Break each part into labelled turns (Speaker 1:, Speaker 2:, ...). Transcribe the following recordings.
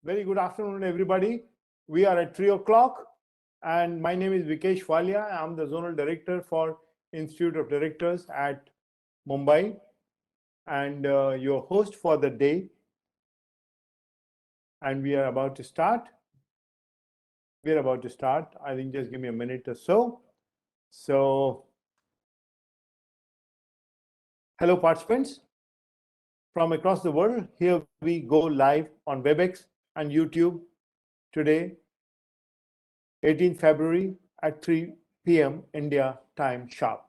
Speaker 1: Very good afternoon, everybody. We are at 3 o'clock, and my name is Vikesh Walia. I'm the Zonal Director for Institute of Directors at Mumbai, and your host for the day. And we are about to start. I think just give me a minute or so. Hello, participants from across the world. Here we go live on WebEx and YouTube today, 18th February at 3 p.m. India time sharp.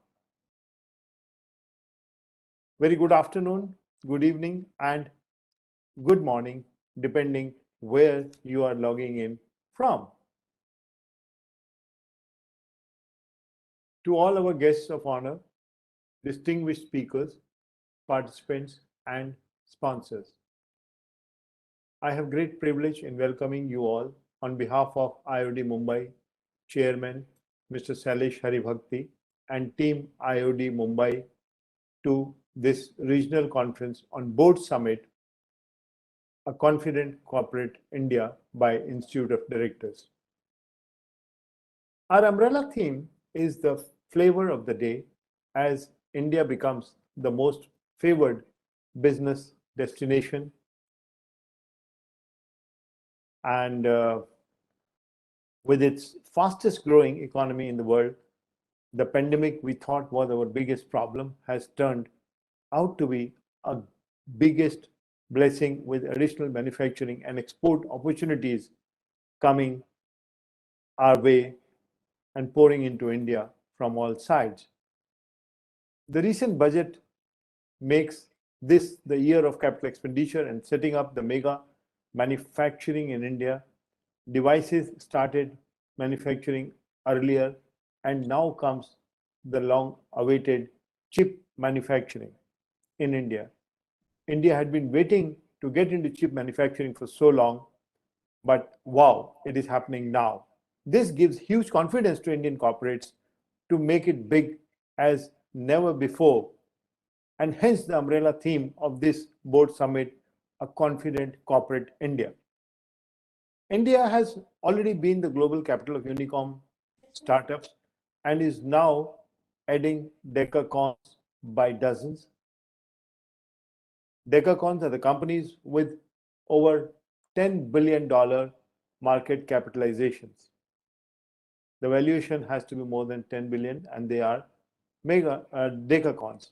Speaker 1: Very good afternoon, good evening, and good morning, depending where you are logging in from. To all our guests of honor, distinguished speakers, participants, and sponsors, I have great privilege in welcoming you all on behalf of IOD Mumbai Chairman, Mr. Sailesh Haribhakti, and Team IOD Mumbai to this regional conference on Board Summit, A Confident Corporate India by Institute of Directors. Our umbrella theme is the flavor of the day as India becomes the most favored business destination, and with its fastest growing economy in the world, the pandemic we thought was our biggest problem has turned out to be a biggest blessing, with additional manufacturing and export opportunities coming our way and pouring into India from all sides. The recent budget makes this the year of capital expenditure and setting up the mega manufacturing in India. Devices started manufacturing earlier, and now comes the long-awaited chip manufacturing in India. India had been waiting to get into chip manufacturing for so long, but wow, it is happening now. This gives huge confidence to Indian corporates to make it big as never before, and hence the umbrella theme of this board summit, A Confident Corporate India. India has already been the global capital of unicorn startups and is now adding decacorns by dozens. Decacorns are the companies with over $10 billion market capitalizations. The valuation has to be more than 10 billion, and they are mega decacorns.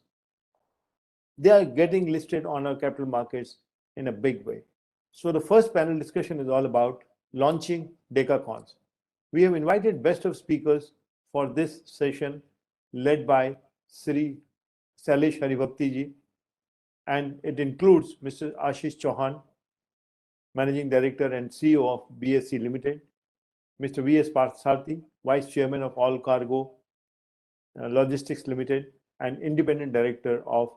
Speaker 1: They are getting listed on our capital markets in a big way. So the first panel discussion is all about launching decacorns. We have invited best of speakers for this session, led by Sri Sailesh Haribhakti ji, and it includes Mr. Ashish Chauhan, Managing Director and CEO of BSC Limited, Mr. V.S. Parthasarathy, Vice Chairman of All Cargo Logistics Limited and Independent Director of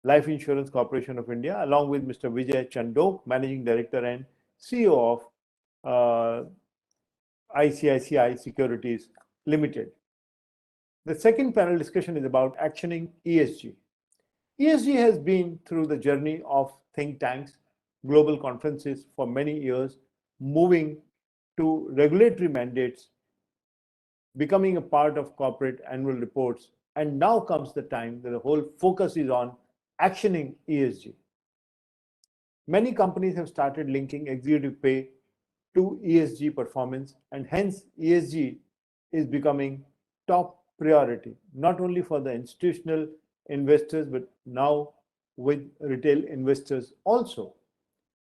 Speaker 1: Life Insurance Corporation of India, along with Mr. Vijay Chandok, Managing Director and CEO of ICICI Securities Limited. The second panel discussion is about actioning ESG. ESG has been through the journey of think tanks, global conferences for many years, moving to regulatory mandates, becoming a part of corporate annual reports, and now comes the time that the whole focus is on actioning ESG. Many companies have started linking executive pay to ESG performance, and hence ESG is becoming top priority, not only for the institutional investors, but now with retail investors also.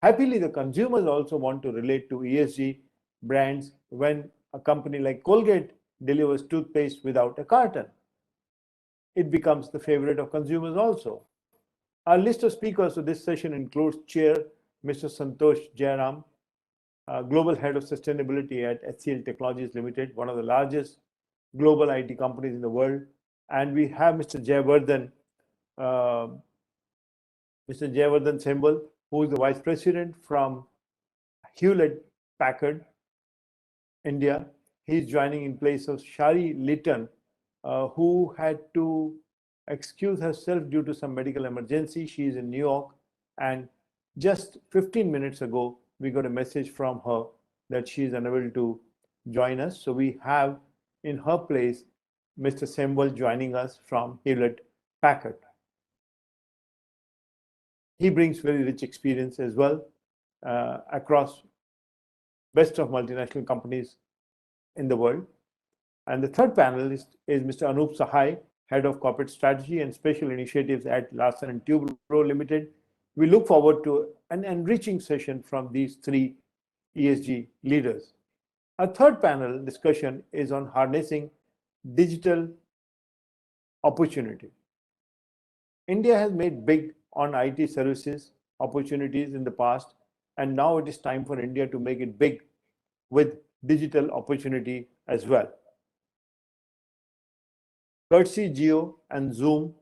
Speaker 1: Happily, the consumers also want to relate to ESG brands when a company like Colgate delivers toothpaste without a carton. It becomes the favorite of consumers also. Our list of speakers for this session includes Chair Mr. Santosh Jairam, Global Head of Sustainability at HCL Technologies Limited, one of the largest global IT companies in the world. And we have Mr. Jayavardhan Sembal, who is the Vice President from Hewlett Packard, India. He's joining in place of Shari Litton, who had to excuse herself due to some medical emergency. She is in New York, and just 15 minutes ago, we got a message from her that she is unable to join us. So we have in her place Mr. Semwal joining us from Hewlett Packard. He brings very rich experience as well across best of multinational companies in the world. And the third panelist is Mr. Anup Sahai, Head of Corporate Strategy and Special Initiatives at Larsen & Toubro Limited. We look forward to an enriching session from these three ESG leaders. Our third panel discussion is on harnessing digital opportunity. India has made big on IT services opportunities in the past, and now it is time for India to make it big with digital opportunity as well. Courtesy Geo and Zoom,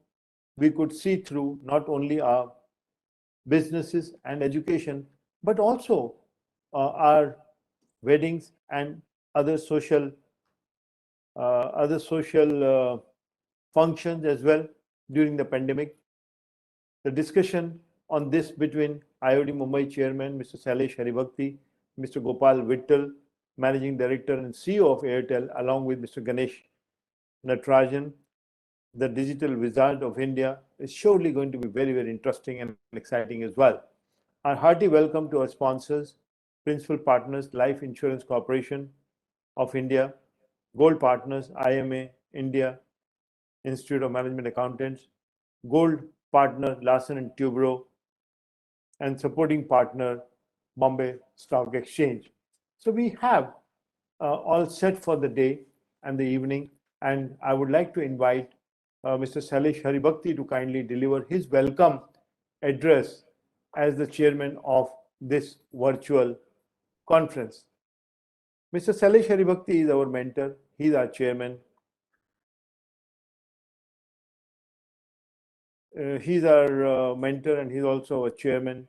Speaker 1: we could see through not only our businesses and education, but also our weddings and other social functions as well during the pandemic. The discussion on this between IOD Mumbai Chairman Mr. Sailesh Haribhakti, Mr. Gopal Vittal, Managing Director and CEO of Airtel, along with Mr. Ganesh Natarajan, the digital wizard of India, is surely going to be very, very interesting and exciting as well. Our hearty welcome to our sponsors, principal partners, Life Insurance Corporation of India, Gold Partners, IMA, India, Institute of Management Accountants, Gold Partner, Larsen & Toubro, and supporting partner, Bombay Stock Exchange. So we have all set for the day and the evening, and I would like to invite Mr. Sailesh Haribhakti to kindly deliver his welcome address as the chairman of this virtual conference. Mr. Sailesh Haribhakti is our mentor. He's our chairman. He's our mentor, and he's also a chairman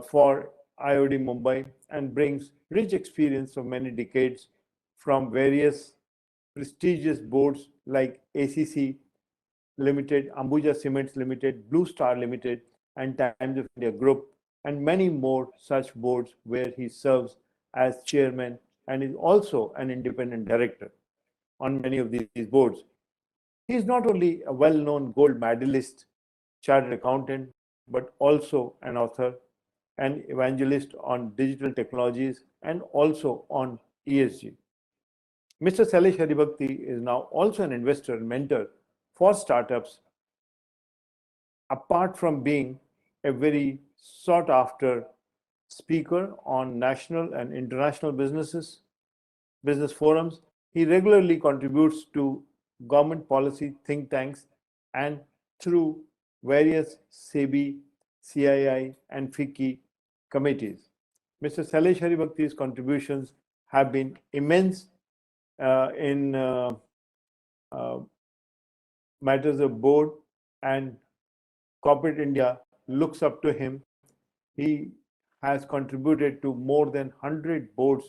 Speaker 1: for IOD Mumbai, and brings rich experience of many decades from various prestigious boards like ACC Limited, Ambuja Cements Limited, Blue Star Limited, and Times of India Group, and many more such boards where he serves as chairman and is also an independent director on many of these boards. He is not only a well-known gold medalist, chartered accountant, but also an author, an evangelist on digital technologies, and also on ESG. Mr. Sailesh Haribhakti is now also an investor and mentor for startups, apart from being a very sought after speaker on national and international business forums. He regularly contributes to government policy think tanks and through various SEBI, CII, and FICCI committees. Mr. Sailesh Haribhakti's contributions have been immense in matters of board, and corporate India looks up to him. He has contributed to more than 100 boards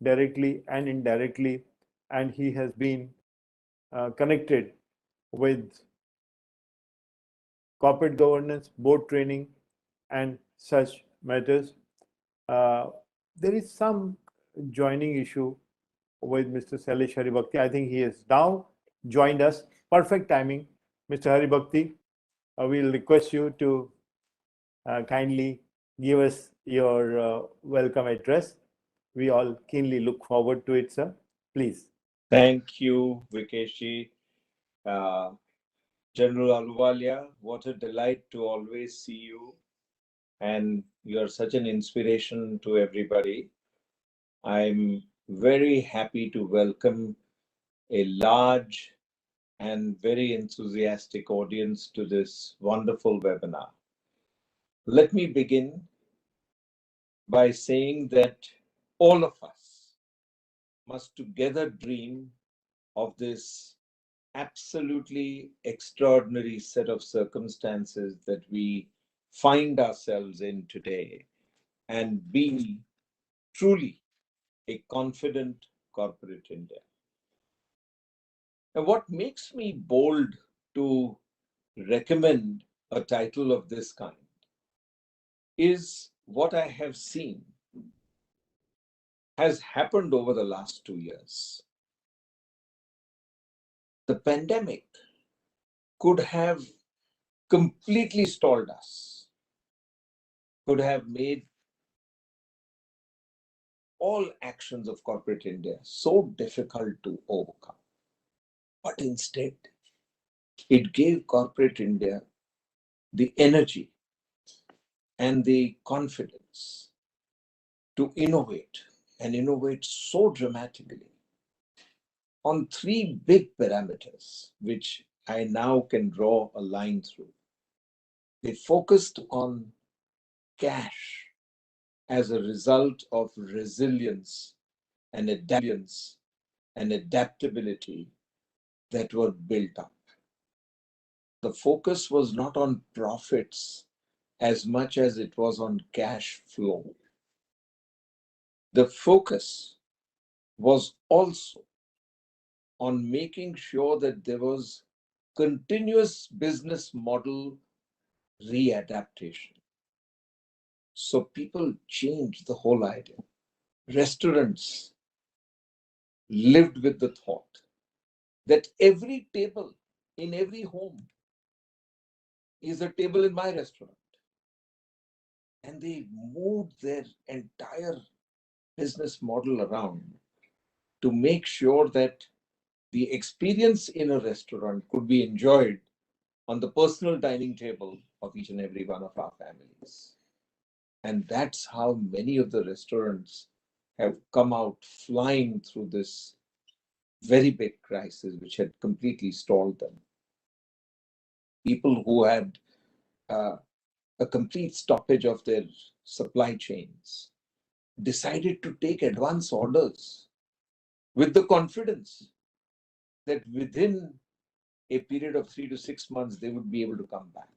Speaker 1: directly and indirectly, and he has been connected with corporate governance, board training, and such matters. There is some joining issue with Mr. Sailesh Haribhakti. I think he has now joined us. Perfect timing, Mr. Haribhakti. We'll request you to kindly give us your welcome address. We all keenly look forward to it, sir. Please.
Speaker 2: Thank you, Vikeshji. General Ahluwalia, what a delight to always see you. And you're such an inspiration to everybody. I'm very happy to welcome a large and very enthusiastic audience to this wonderful webinar. Let me begin by saying that all of us must together dream of this absolutely extraordinary set of circumstances that we find ourselves in today and be truly a confident corporate India. Now, what makes me bold to recommend a title of this kind is what I have seen has happened over the last 2 years. The pandemic could have completely stalled us, could have made all actions of corporate India so difficult to overcome. But instead, it gave corporate India the energy and the confidence to innovate and innovate so dramatically on three big parameters, which I now can draw a line through. They focused on cash as a result of resilience and adaptability that were built up. The focus was not on profits as much as it was on cash flow. The focus was also on making sure that there was continuous business model readaptation. So people changed the whole idea. Restaurants lived with the thought that every table in every home is a table in my restaurant. And they moved their entire business model around to make sure that the experience in a restaurant could be enjoyed on the personal dining table of each and every one of our families. And that's how many of the restaurants have come out flying through this very big crisis, which had completely stalled them. People who had a complete stoppage of their supply chains decided to take advance orders with the confidence that within a period of 3 to 6 months, they would be able to come back.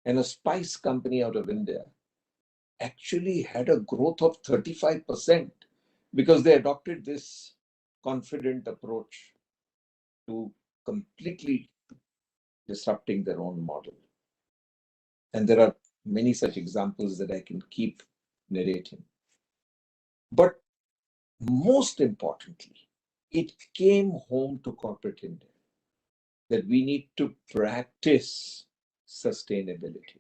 Speaker 2: And a spice company out of India actually had a growth of 35% because they adopted this confident approach to completely disrupting their own model. And there are many such examples that I can keep narrating. But most importantly, it came home to corporate India that we need to practice sustainability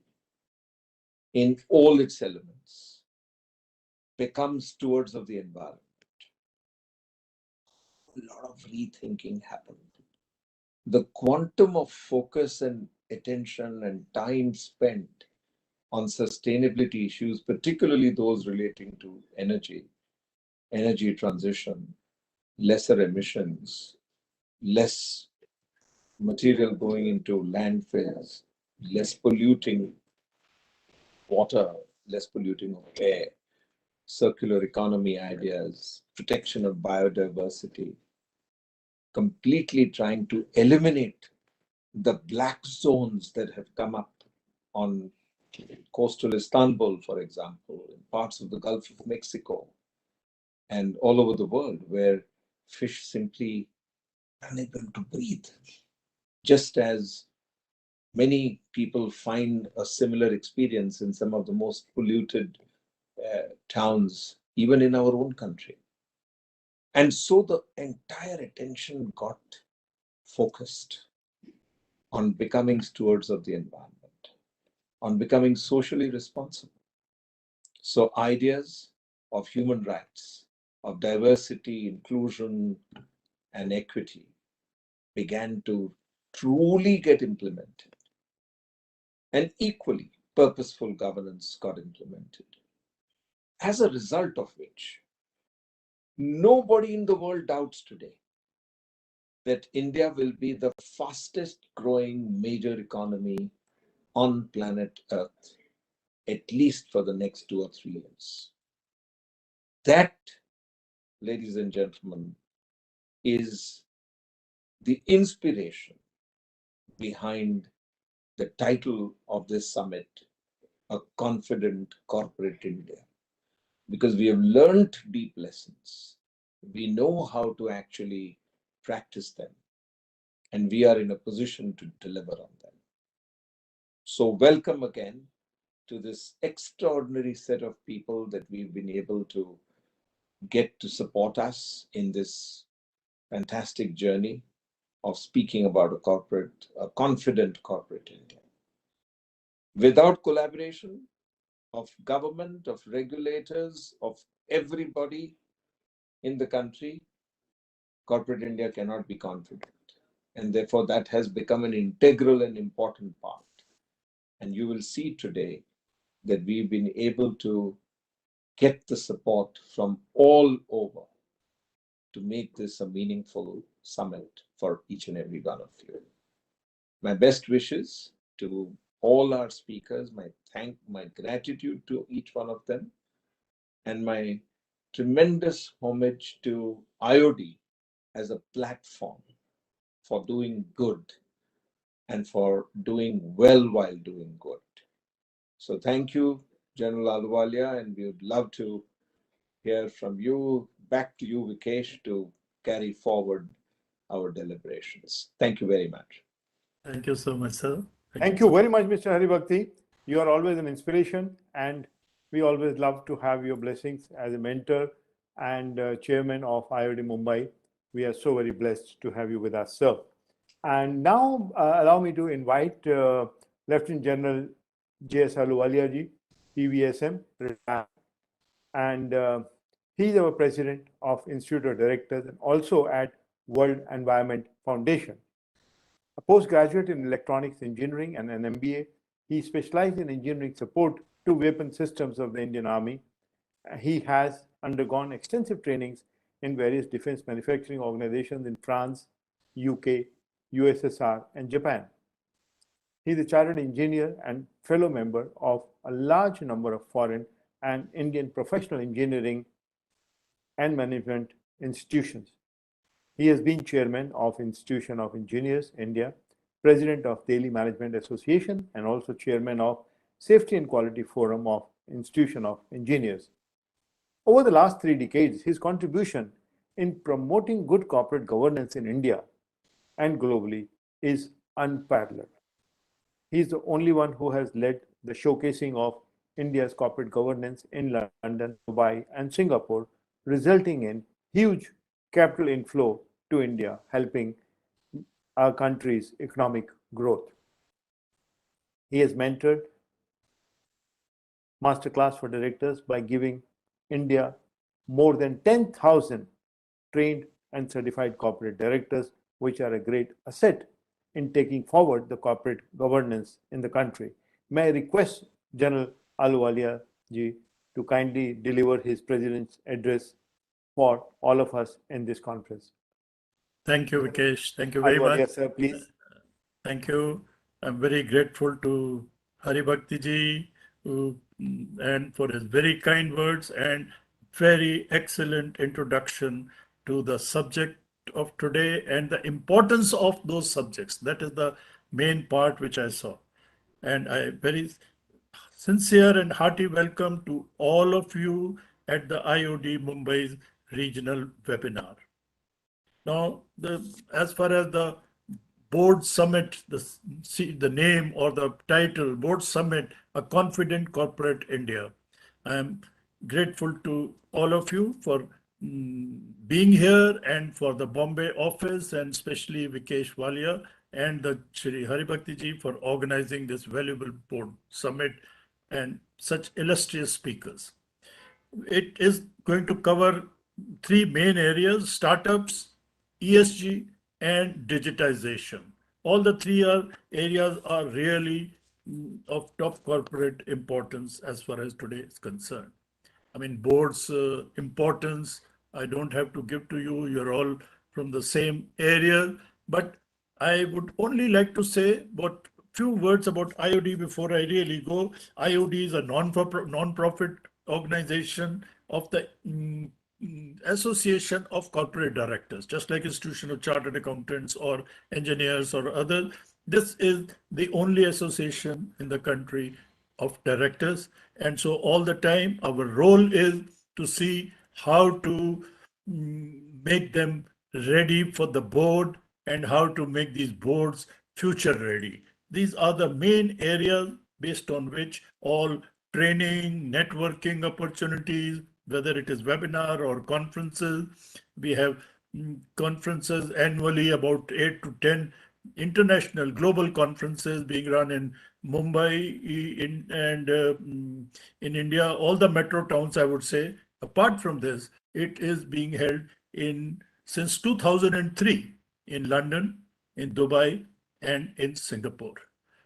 Speaker 2: in all its elements, become stewards of the environment. A lot of rethinking happened. The quantum of focus and attention and time spent on sustainability issues, particularly those relating to energy transition, lesser emissions, less material going into landfills, less polluting water, less polluting of air, circular economy ideas, protection of biodiversity, completely trying to eliminate the black zones that have come up on coastal Istanbul, for example, in parts of the Gulf of Mexico, and all over the world where fish simply unable to breathe. Just as many people find a similar experience in some of the most polluted towns, even in our own country. And so the entire attention got focused on becoming stewards of the environment, on becoming socially responsible. So ideas of human rights, of diversity, inclusion, and equity began to truly get implemented. And equally, purposeful governance got implemented. As a result of which, nobody in the world doubts today that India will be the fastest growing major economy on planet Earth, at least for the next 2 or 3 years. That, ladies and gentlemen, is the inspiration behind the title of this summit, A Confident Corporate India, because we have learned deep lessons. We know how to actually practice them, and we are in a position to deliver on them. So welcome again to this extraordinary set of people that we've been able to get to support us in this fantastic journey of speaking about a confident corporate India. Without collaboration of government, of regulators, of everybody in the country, corporate India cannot be confident. And therefore, that has become an integral and important part. And you will see today that we've been able to get the support from all over to make this a meaningful summit for each and every one of you. My best wishes to all our speakers, my gratitude to each one of them, and my tremendous homage to IOD as a platform for doing good and for doing well while doing good. So thank you, General Ahluwalia, and we would love to hear from you. Back to you, Vikesh, to carry forward our deliberations. Thank you very much.
Speaker 3: Thank you so much, sir.
Speaker 1: Thank you very much, Mr. Haribhakti. You are always an inspiration, and we always love to have your blessings as a mentor and chairman of IOD Mumbai. We are so very blessed to have you with us, sir. And now allow me to invite Lieutenant General J.S. Ahluwalia ji, PVSM, retired. And he's our president of Institute of Directors and also at World Environment Foundation. A postgraduate in electronics engineering and an MBA, he specialized in engineering support to weapon systems of the Indian Army. He has undergone extensive trainings in various defense manufacturing organizations in France, UK, USSR, and Japan. He is a chartered engineer and fellow member of a large number of foreign and Indian professional engineering and management institutions. He has been chairman of Institution of Engineers, India, president of Delhi Management Association, and also chairman of Safety and Quality Forum of Institution of Engineers. Over the last 3 decades, his contribution in promoting good corporate governance in India and globally is unparalleled. He is the only one who has led the showcasing of India's corporate governance in London, Dubai, and Singapore, resulting in huge capital inflow to India, helping our country's economic growth. He has mentored Masterclass-for-directors by giving India more than 10,000 trained and certified corporate directors, which are a great asset in taking forward the corporate governance in the country. May I request General Ahluwalia ji to kindly deliver his president's address for all of us in this conference.
Speaker 3: Thank you, Vikesh. Thank you very
Speaker 1: Ahluwalia,
Speaker 3: much.
Speaker 1: sir, please.
Speaker 3: Thank you. I'm very grateful to Haribhakti ji and for his very kind words and very excellent introduction to the subject of today and the importance of those subjects. That is the main part which I saw. And I very sincere and hearty welcome to all of you at the IOD Mumbai's regional webinar. Now, as far as the board summit, the name or the title, board summit, a confident corporate India. I am grateful to all of you for being here and for the Bombay office and especially Vikesh Walia and the Shri Haribhakti ji for organizing this valuable board summit and such illustrious speakers. It is going to cover 3 main areas: startups, ESG, and digitization. All the 3 areas are really of top corporate importance as far as today is concerned. I mean, board's importance, I don't have to give to you. You're all from the same area. But I would only like to say what few words about IOD before I really go. IOD is a non-profit organization of the Association of Corporate Directors, just like Institution of Chartered Accountants or engineers or others. This is the only association in the country of directors. And so all the time, our role is to see how to make them ready for the board and how to make these boards future ready. These are the main areas based on which all training, networking opportunities, whether it is webinar or conferences, we have conferences annually, about 8 to 10 international global conferences being run in Mumbai in India, all the metro towns, I would say. Apart from this, it is being held since 2003 in London, in Dubai, and in Singapore.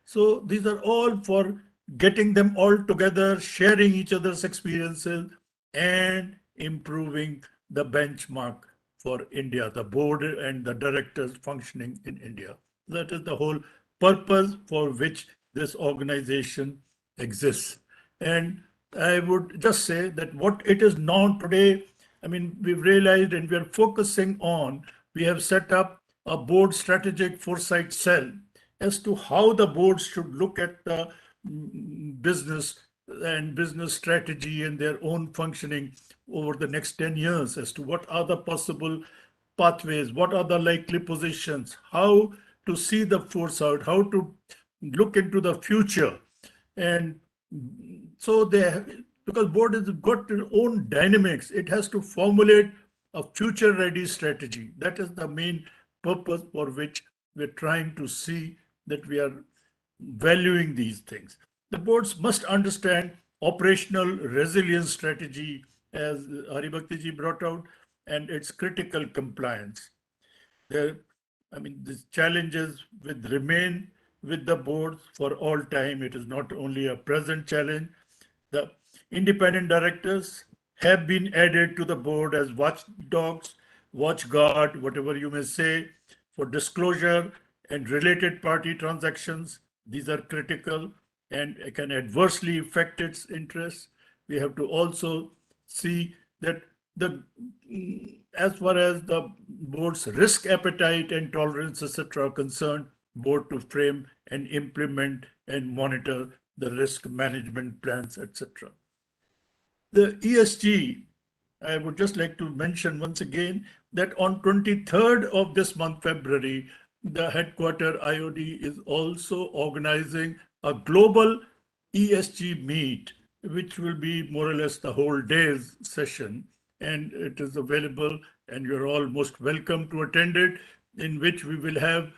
Speaker 3: So these are all for getting them all together, sharing each other's experiences, and improving the benchmark for India, the board and the directors functioning in India. That is the whole purpose for which this organization exists. And I would just say that what it is now today, I mean, we've realized and we are focusing on, we have set up a board strategic foresight cell as to how the board should look at the business and business strategy and their own functioning over the next 10 years, as to what are the possible pathways, what are the likely positions, how to see the foresight, how to look into the future. And so because board has got its own dynamics, it has to formulate a future ready strategy. That is the main purpose for which we're trying to see that we are valuing these things. The boards must understand operational resilience strategy, as Haribhaktiji brought out, and its critical compliance. The challenges remain with the board for all time. It is not only a present challenge. The independent directors have been added to the board as watchdogs, watchguard, whatever you may say, for disclosure and related party transactions. These are critical and can adversely affect its interests. We have to also see that as far as the board's risk appetite and tolerance, etc., are concerned, board to frame and implement and monitor the risk management plans, etc. The ESG, I would just like to mention once again that on 23rd of this month, February, the headquarter IOD is also organizing a global ESG meet, which will be more or less the whole day's session. And it is available, and you're all most welcome to attend it, in which we will have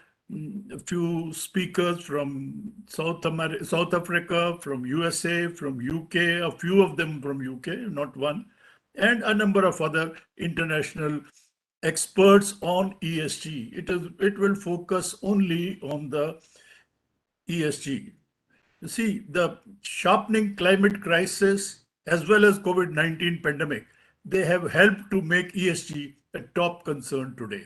Speaker 3: a few speakers from South Africa, from USA, from UK, a few of them from UK, not one, and a number of other international experts on ESG. It will focus only on the ESG. You see, the sharpening climate crisis as well as COVID-19 pandemic, they have helped to make ESG a top concern today.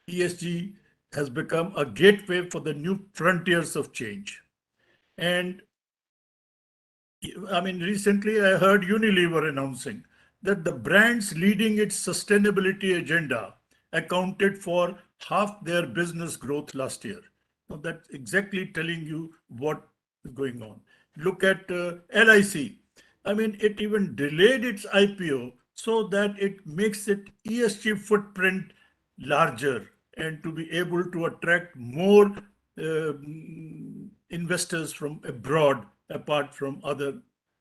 Speaker 3: ESG has become a gateway for the new frontiers of change. And recently I heard Unilever announcing that the brands leading its sustainability agenda accounted for half their business growth last year. Now that's exactly telling you what is going on. Look at LIC. It even delayed its IPO so that it makes its ESG footprint larger and to be able to attract more investors from abroad, apart from other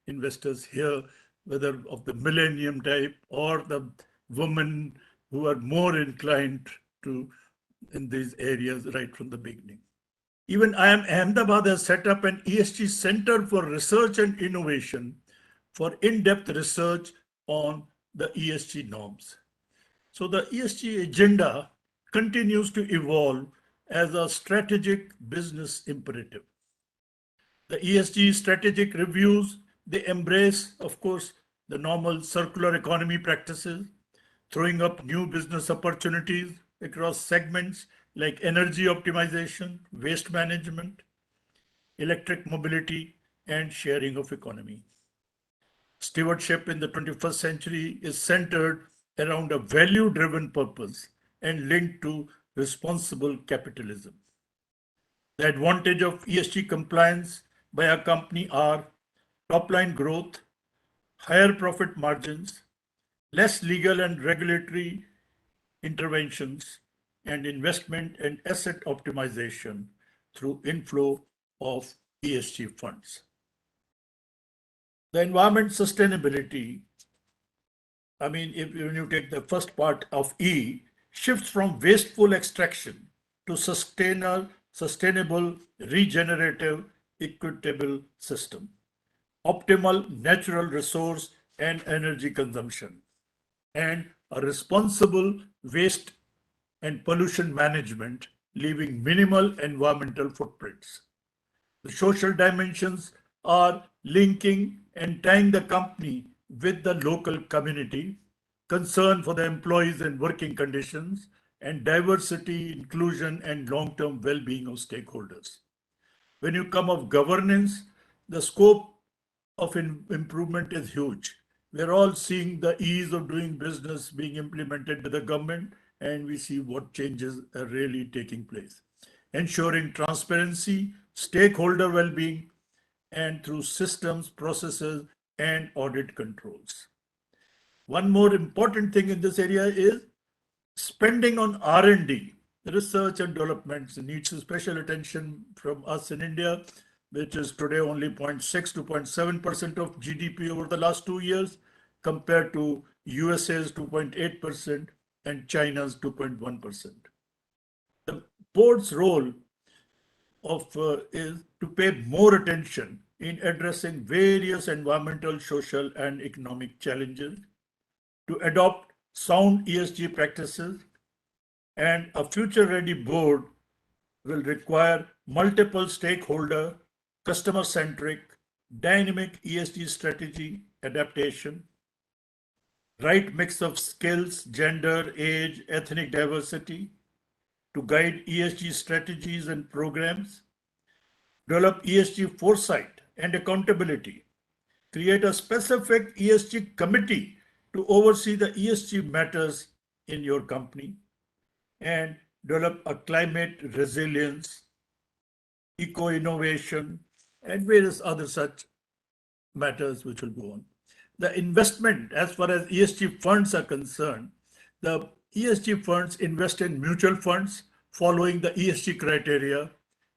Speaker 3: investors here, whether of the millennium type or the women who are more inclined to in these areas right from the beginning. Even IIM Ahmedabad has set up an ESG Center for Research and Innovation for in-depth research on the ESG norms. So the ESG agenda continues to evolve as a strategic business imperative. The ESG strategic reviews, they embrace, of course, the normal circular economy practices, throwing up new business opportunities across segments like energy optimization, waste management, electric mobility, and sharing of economy. Stewardship in the 21st century is centered around a value-driven purpose and linked to responsible capitalism. The advantage of ESG compliance by a company are top-line growth, higher profit margins, less legal and regulatory interventions, and investment and asset optimization through inflow of ESG funds. The environment sustainability, I mean, when you take the first part of E, shifts from wasteful extraction to sustainable, regenerative, equitable system, optimal natural resource and energy consumption, and a responsible waste and pollution management, leaving minimal environmental footprints. The social dimensions are linking and tying the company with the local community, concern for the employees and working conditions, and diversity, inclusion, and long-term well-being of stakeholders. When you come of governance, the scope of improvement is huge. We're all seeing the ease of doing business being implemented by the government, and we see what changes are really taking place. Ensuring transparency, stakeholder well-being, and through systems, processes, and audit controls. One more important thing in this area is spending on R&D, research and development, needs special attention from us in India, which is today only 0.6 to 0.7% of GDP over the last 2 years, compared to USA's 2.8% and China's 2.1%. The board's role is to pay more attention in addressing various environmental, social, and economic challenges, to adopt sound ESG practices, and a future-ready board will require multiple stakeholder, customer-centric, dynamic ESG strategy adaptation, right mix of skills, gender, age, ethnic diversity to guide ESG strategies and programs, develop ESG foresight and accountability, create a specific ESG committee to oversee the ESG matters in your company, and develop a climate resilience, eco-innovation, and various other such matters which will go on. The investment, as far as ESG funds are concerned, the ESG funds invest in mutual funds following the ESG criteria,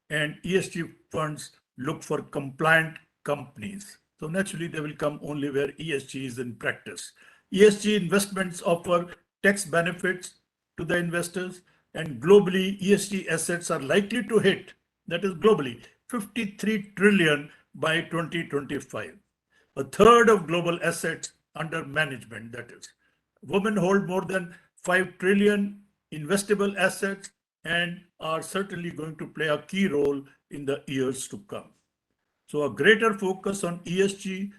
Speaker 3: and ESG funds look for compliant companies. So naturally, they will come only where ESG is in practice. ESG investments offer tax benefits to the investors, and globally, ESG assets are likely to hit, that is globally, 53 trillion by 2025. A third of global assets under management, that is. Women hold more than 5 trillion investable assets and are certainly going to play a key role in the years to come. So a greater focus on ESG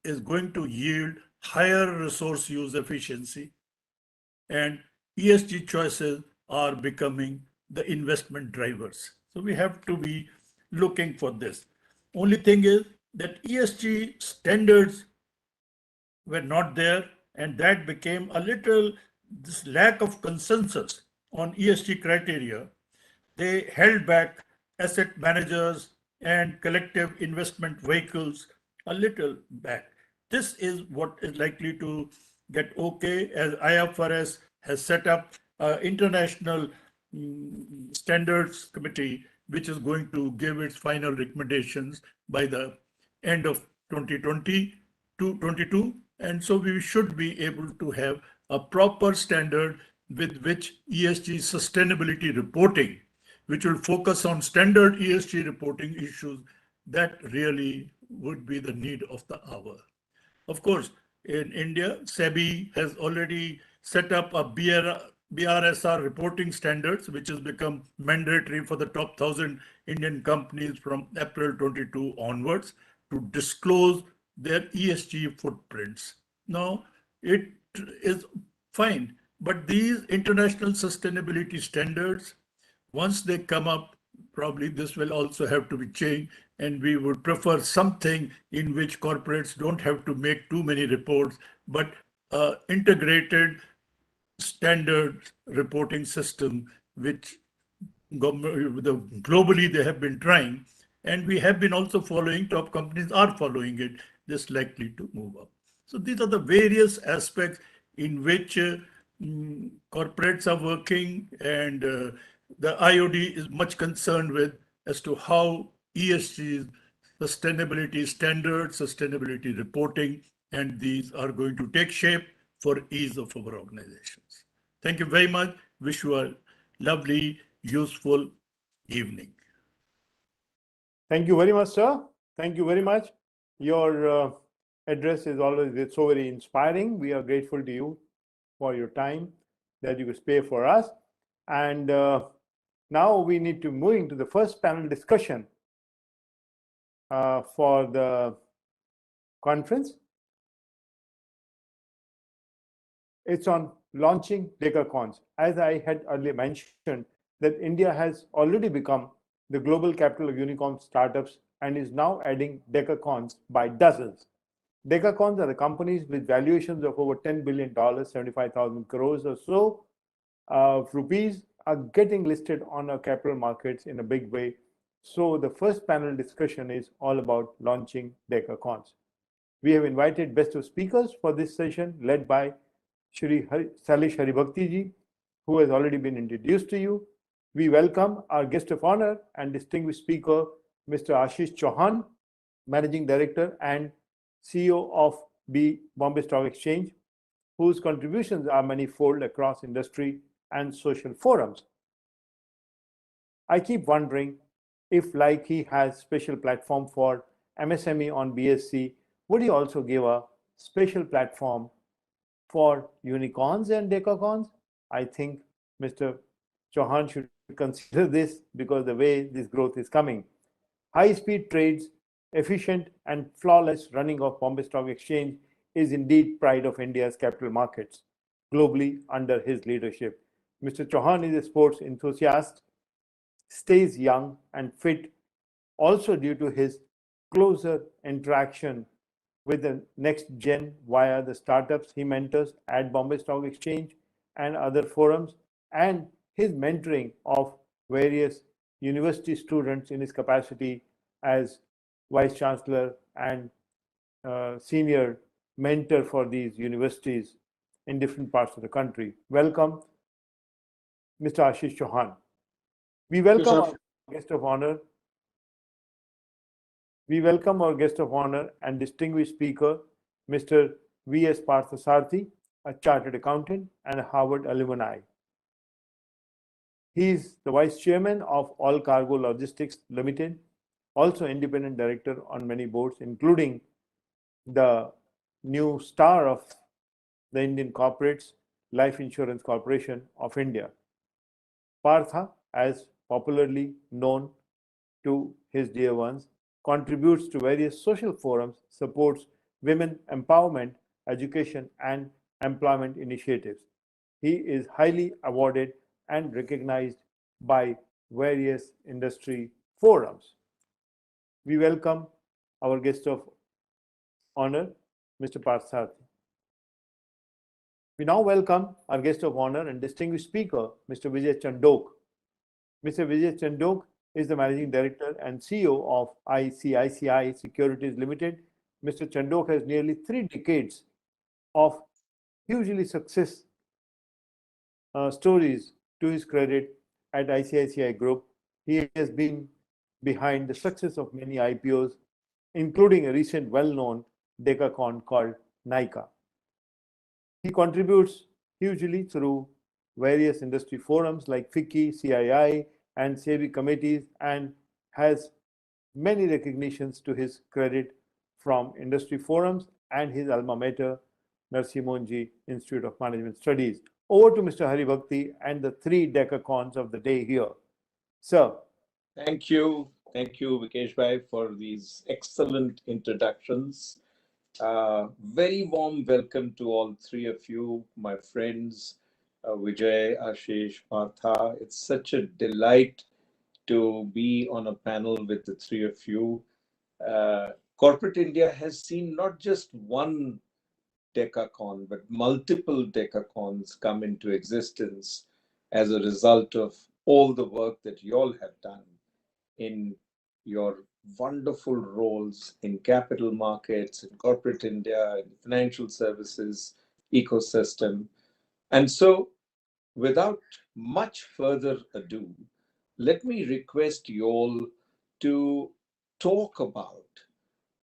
Speaker 3: is going to yield higher resource use efficiency, and ESG choices are becoming the investment drivers. So we have to be looking for this. Only thing is that ESG standards were not there, and that became a little, this lack of consensus on ESG criteria. They held back asset managers and collective investment vehicles a little back. This is what is likely to get okay, as IFRS has set up an international standards committee, which is going to give its final recommendations by the end of 2020 to 22. And so we should be able to have a proper standard with which ESG sustainability reporting, which will focus on standard ESG reporting issues, that really would be the need of the hour. Of course, in India, SEBI has already set up a BRSR reporting standards, which has become mandatory for the top 1,000 Indian companies from April 22 onwards to disclose their ESG footprints. Now, it is fine, but these international sustainability standards, once they come up, probably this will also have to be changed, and we would prefer something in which corporates don't have to make too many reports, but integrated standard reporting system, which globally they have been trying, and we have been also following, top companies are following it, this likely to move up. So these are the various aspects in which corporates are working, and the IOD is much concerned with as to how ESG sustainability standards, sustainability reporting, and these are going to take shape for ease of our organizations. Thank you very much. Wish you a lovely, useful evening.
Speaker 1: Thank you very much, sir. Thank you very much. Your address is always so very inspiring. We are grateful to you for your time that you could spare for us. And now we need to move into the first panel discussion for the conference. It's on launching decacons. As I had earlier mentioned, that India has already become the global capital of unicorn startups and is now adding decacons by dozens. Decacons are the companies with valuations of over $10 billion, 75,000 crores or so of rupees are getting listed on our capital markets in a big way. So the first panel discussion is all about launching decacons. We have invited best of speakers for this session led by Shri Salish Haribhakti ji, who has already been introduced to you. We welcome our guest of honor and distinguished speaker, Mr. Ashish Chauhan, Managing Director and CEO of the Bombay Stock Exchange, whose contributions are manifold across industry and social forums. I keep wondering if, like he has special platform for MSME on BSc, would he also give a special platform for unicorns and decacons? I think Mr. Chauhan should consider this because the way this growth is coming. High-speed trades, efficient and flawless running of Bombay Stock Exchange is indeed pride of India's capital markets globally under his leadership. Mr. Chauhan is a sports enthusiast, stays young and fit, also due to his closer interaction with the next gen via the startups he mentors at Bombay Stock Exchange and other forums, and his mentoring of various university students in his capacity as Vice Chancellor and senior mentor for these universities in different parts of the country. Welcome, Mr. Ashish Chauhan. We welcome our guest of honor. We welcome our guest of honor and distinguished speaker, Mr. V.S. Parthasarthi, a chartered accountant and a Harvard alumni. He is the vice chairman of All Cargo Logistics Limited, also independent director on many boards, including the new star of the Indian corporates, Life Insurance Corporation of India. Partha, as popularly known to his dear ones, contributes to various social forums, supports women empowerment, education, and employment initiatives. He is highly awarded and recognized by various industry forums. We welcome our guest of honor, Mr. Parthasarthi. We now welcome our guest of honor and distinguished speaker, Mr. Vijay Chandok. Mr. Vijay Chandok is the Managing Director and CEO of ICICI Securities Limited. Mr. Chandok has nearly 3 decades of hugely success stories to his credit at ICICI Group. He has been behind the success of many IPOs, including a recent well-known decacon called Nika. He contributes hugely through various industry forums like FICCI, CII, and SEBI committees, and has many recognitions to his credit from industry forums and his alma mater, Narsimhanji Institute of Management Studies. Over to Mr. Hari Bhakti and the 3 decacons of the day here. Sir.
Speaker 2: Thank you, Vikesh Bhai, for these excellent introductions. Very warm welcome to all 3 of you, my friends, Vijay, Ashish, Partha. It's such a delight to be on a panel with the 3 of you. Corporate India has seen not just one decacon, but multiple decacons come into existence as a result of all the work that you all have done in your wonderful roles in capital markets, in corporate India, in financial services ecosystem. And so, without much further ado, let me request you all to talk about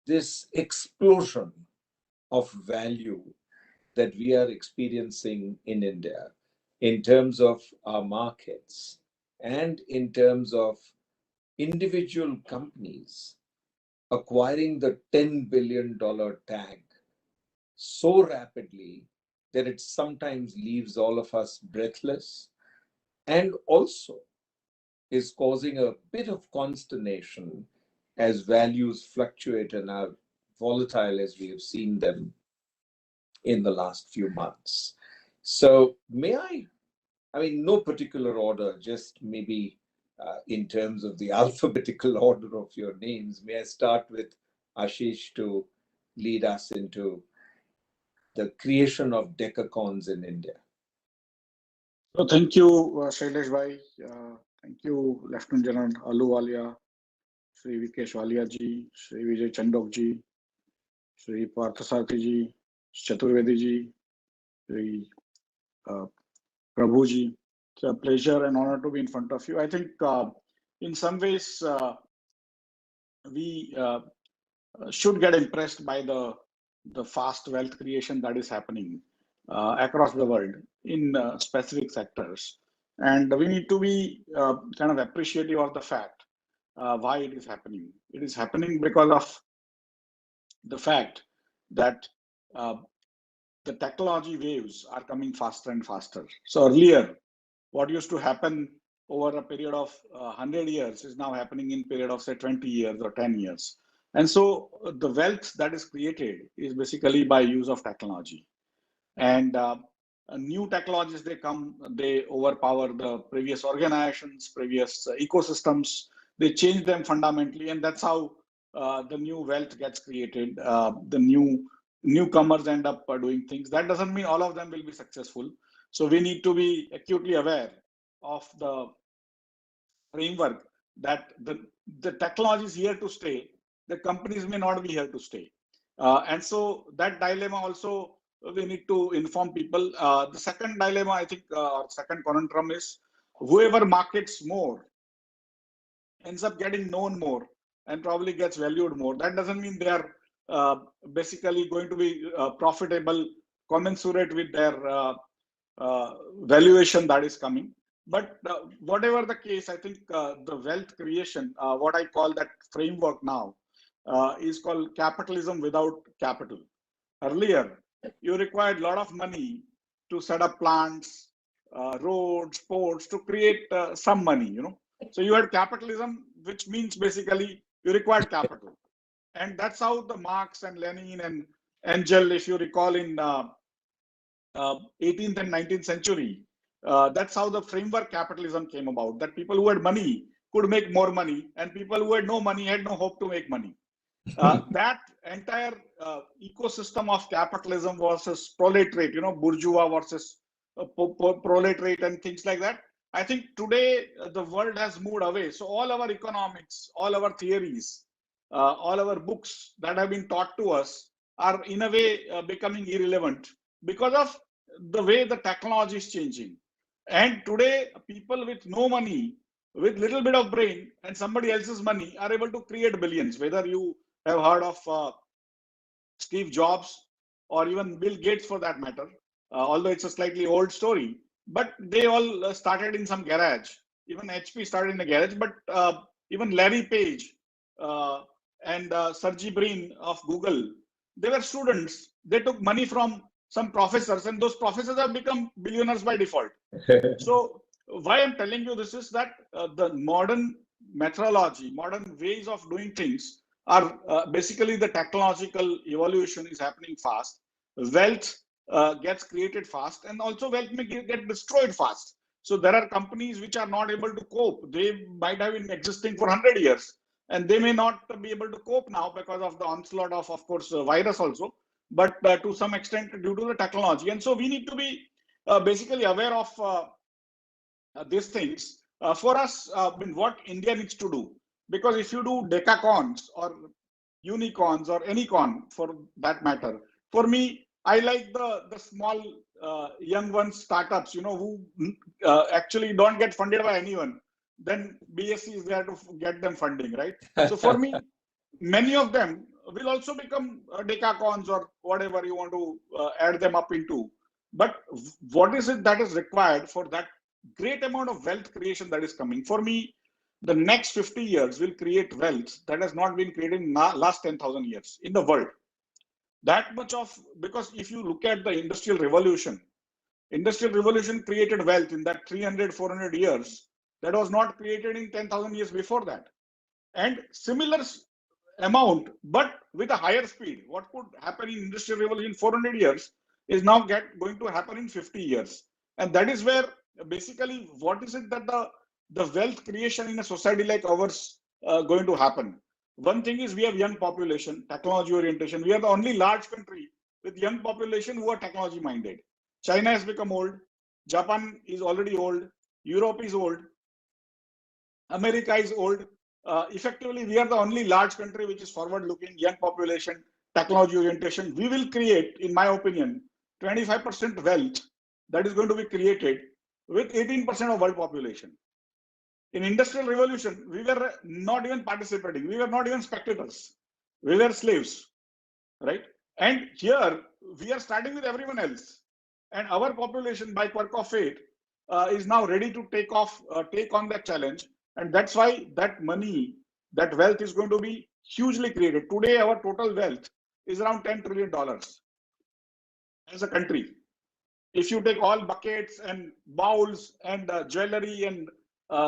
Speaker 2: this explosion of value that we are experiencing in India in terms of our markets and in terms of individual companies acquiring the $10 billion tag so rapidly that it sometimes leaves all of us breathless and also is causing a bit of consternation as values fluctuate and are volatile as we have seen them in the last few months. So I mean, no particular order, just maybe in terms of the alphabetical order of your names, may I start with Ashish to lead us into the creation of decacons in India?
Speaker 4: So thank you, Shailesh Bhai. Thank you, Lieutenant General Aluwalia, Sri Vikesh Walia ji, Sri Vijay Chandok ji, Sri Parthasarthi ji, Chaturvedi ji, Sri Prabhu ji. It's a pleasure and honor to be in front of you. I think in some ways we should get impressed by the fast wealth creation that is happening across the world in specific sectors. And we need to be kind of appreciative of the fact why it is happening. It is happening because of the fact that the technology waves are coming faster and faster. So earlier, what used to happen over a period of 100 years is now happening in period of say 20 years or 10 years. And so the wealth that is created is basically by use of technology. And new technologies, they overpower the previous organizations, previous ecosystems, they change them fundamentally, and that's how the new wealth gets created. The newcomers end up doing things. That doesn't mean all of them will be successful. So we need to be acutely aware of the framework that the technology is here to stay. The companies may not be here to stay. And so that dilemma also we need to inform people. The second dilemma, I think, or second conundrum is whoever markets more ends up getting known more and probably gets valued more. That doesn't mean they are basically going to be profitable, commensurate with their valuation that is coming. But whatever the case, I think the wealth creation, what I call that framework now, is called capitalism without capital. Earlier, you required a lot of money to set up plants, roads, ports, to create some money, you know. So you had capitalism, which means basically you required capital. And that's how the Marx and Lenin and Engel, if you recall, in 18th and 19th century, that's how the framework capitalism came about, that people who had money could make more money and people who had no money had no hope to make money. That entire ecosystem of capitalism versus proletariat, you know, bourgeois versus proletariat and things like that. I think today the world has moved away. So all our economics, all our theories, all our books that have been taught to us are in a way becoming irrelevant because of the way the technology is changing. And today people with no money, with little bit of brain and somebody else's money are able to create billions. Whether you have heard of Steve Jobs or even Bill Gates for that matter, although it's a slightly old story, but they all started in some garage. Even HP started in a garage, but even Larry Page and Sergey Brin of Google, they were students. They took money from some professors, and those professors have become billionaires by default. So why I'm telling you this is that the modern methodology, modern ways of doing things are basically the technological evolution is happening fast. Wealth gets created fast, and also wealth may get destroyed fast. So there are companies which are not able to cope. They might have been existing for 100 years, and they may not be able to cope now because of the onslaught of course, virus also, but to some extent due to the technology. And so we need to be basically aware of these things for us, what India needs to do. Because if you do decacons or unicorns or any con for that matter, for me, I like the small young ones, startups, you know, who actually don't get funded by anyone. Then BSC is there to get them funding, right? So for me, many of them will also become decacons or whatever you want to add them up into. But what is it that is required for that great amount of wealth creation that is coming? For me, the next 50 years will create wealth that has not been created in last 10,000 years in the world. That much of, because if you look at the Industrial Revolution created wealth in that 300, 400 years that was not created in 10,000 years before that. And similar amount, but with a higher speed. What could happen in Industrial Revolution 400 years is now going to happen in 50 years. And that is where basically what is it that the wealth creation in a society like ours going to happen? One thing is we have young population, technology orientation. We are the only large country with young population who are technology minded. China has become old. Japan is already old. Europe is old. America is old. Effectively, we are the only large country which is forward-looking, young population, technology orientation. We will create, in my opinion, 25% wealth that is going to be created with 18% of world population. In Industrial Revolution, we were not even participating. We were not even spectators. We were slaves, right? And here, we are starting with everyone else. And our population, by quirk of fate, is now ready to take on that challenge. And that's why that money, that wealth is going to be hugely created. Today, our total wealth is around $10 trillion as a country. If you take all buckets and bowls and jewelry and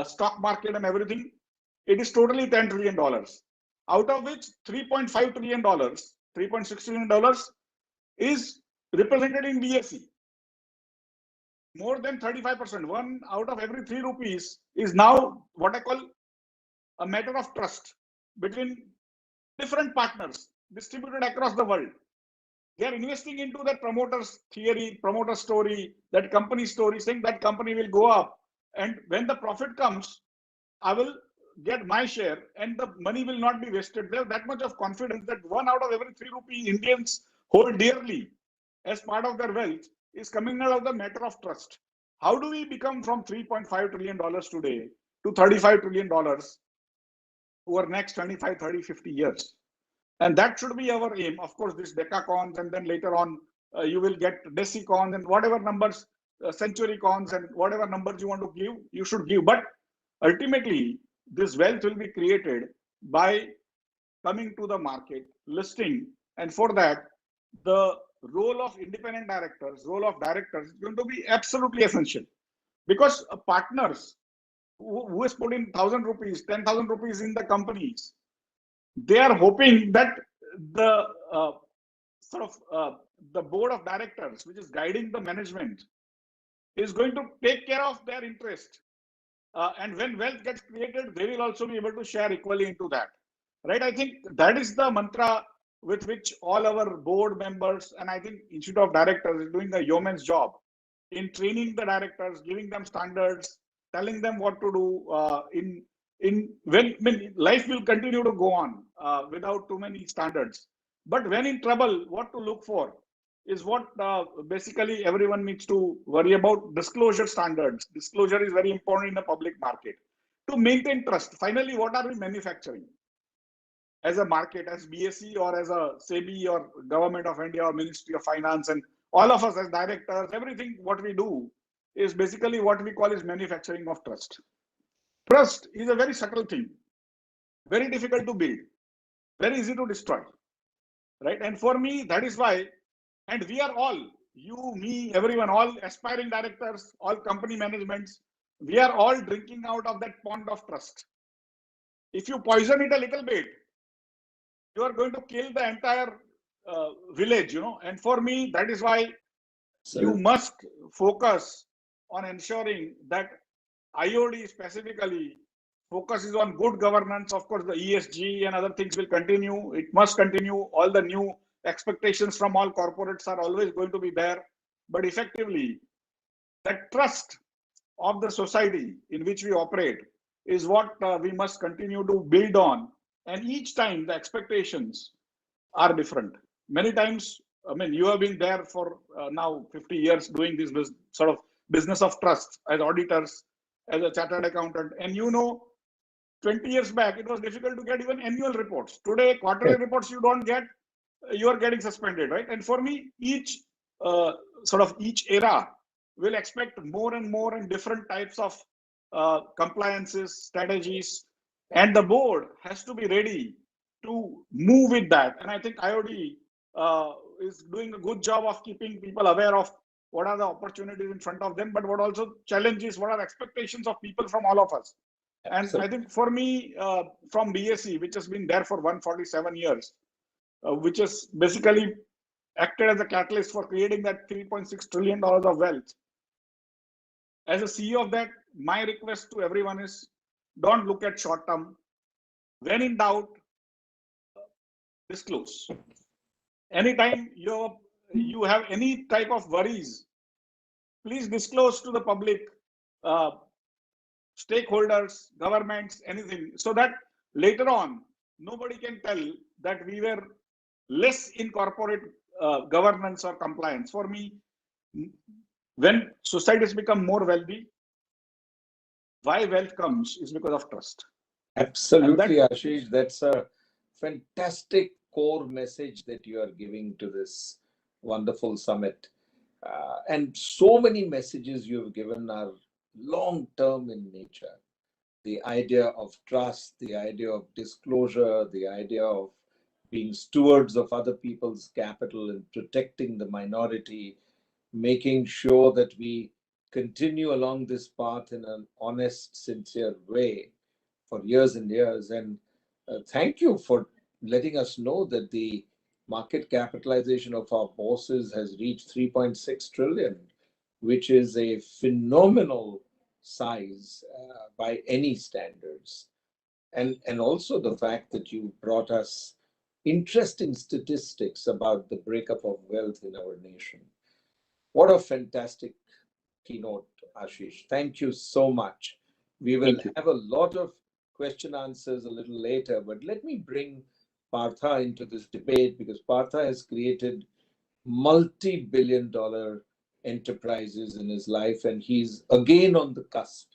Speaker 4: stock market and everything, it is totally $10 trillion. Out of which $3.5 trillion, $3.6 trillion is represented in BSE. More than 35%, 1 out of every 3 rupees is now what I call a matter of trust between different partners distributed across the world. They are investing into that promoter's theory, promoter story, that company story, saying that company will go up. And when the profit comes, I will get my share and the money will not be wasted. There's that much of confidence that 1 out of every 3 rupees Indians hold dearly as part of their wealth is coming out of the matter of trust. How do we become from $3.5 trillion today to $35 trillion over next 25, 30, 50 years? And that should be our aim. Of course, this decacons, and then later on, you will get decicons and whatever numbers, century cons and whatever numbers you want to give, you should give. But ultimately, this wealth will be created by coming to the market, listing, and for that, the role of independent directors, role of directors is going to be absolutely essential, because partners who has put in 1,000 rupees, 10,000 rupees in the companies, they are hoping that the the board of directors, which is guiding the management, is going to take care of their interest. And when wealth gets created, they will also be able to share equally into that. Right? I think that is the mantra with which all our board members, and I think Institute of Directors is doing a yeoman's job in training the directors, giving them standards, telling them what to do when life will continue to go on without too many standards. But when in trouble, what to look for is what basically everyone needs to worry about. Disclosure standards. Disclosure is very important in the public market to maintain trust. Finally, what are we manufacturing as a market, as BSE or as a SEBI or Government of India or Ministry of Finance, and all of us as directors, everything what we do is basically what we call is manufacturing of trust. Trust is a very subtle thing, very difficult to build, very easy to destroy, right? And for me, that is why, and we are all, you, me, everyone, all aspiring directors, all company managements, we are all drinking out of that pond of trust. If you poison it a little bit, you are going to kill the entire village, you know. And for me, that is why you must focus on ensuring that IOD specifically focuses on good governance. Of course, the ESG and other things will continue. It must continue. All the new expectations from all corporates are always going to be there. But effectively, that trust of the society in which we operate is what we must continue to build on. And each time the expectations are different. Many times, I mean, you have been there for now 50 years doing this sort of business of trust as auditors, as a chartered accountant, and you know 20 years back, it was difficult to get even annual reports. Today, quarterly reports you don't get, you are getting suspended, right? And for me, each each era will expect more and more and different types of compliances, strategies, and the board has to be ready to move with that. And I think IOD is doing a good job of keeping people aware of what are the opportunities in front of them, but what also challenges, what are expectations of people from all of us. And I think for me, from BSE, which has been there for 147 years, which has basically acted as a catalyst for creating that $3.6 trillion of wealth. As a CEO of that, my request to everyone is don't look at short term. When in doubt, disclose. Anytime you have any type of worries, please disclose to the public, stakeholders, governments, anything, so that later on, nobody can tell that we were less in corporate governance or compliance. For me, when societies become more wealthy, why wealth comes is because of trust.
Speaker 2: Absolutely, Ashish. That's a fantastic core message that you are giving to this wonderful summit. And so many messages you have given are long-term in nature. The idea of trust, the idea of disclosure, the idea of being stewards of other people's capital and protecting the minority, making sure that we continue along this path in an honest, sincere way for years and years. And thank you for letting us know that the market capitalization of our bosses has reached 3.6 trillion, which is a phenomenal size by any standards. And also the fact that you brought us interesting statistics about the breakup of wealth in our nation. What a fantastic keynote, Ashish. Thank you so much. We will have a lot of question answers a little later, but let me bring Partha into this debate because Partha has created multi-billion-dollar enterprises in his life, and he's again on the cusp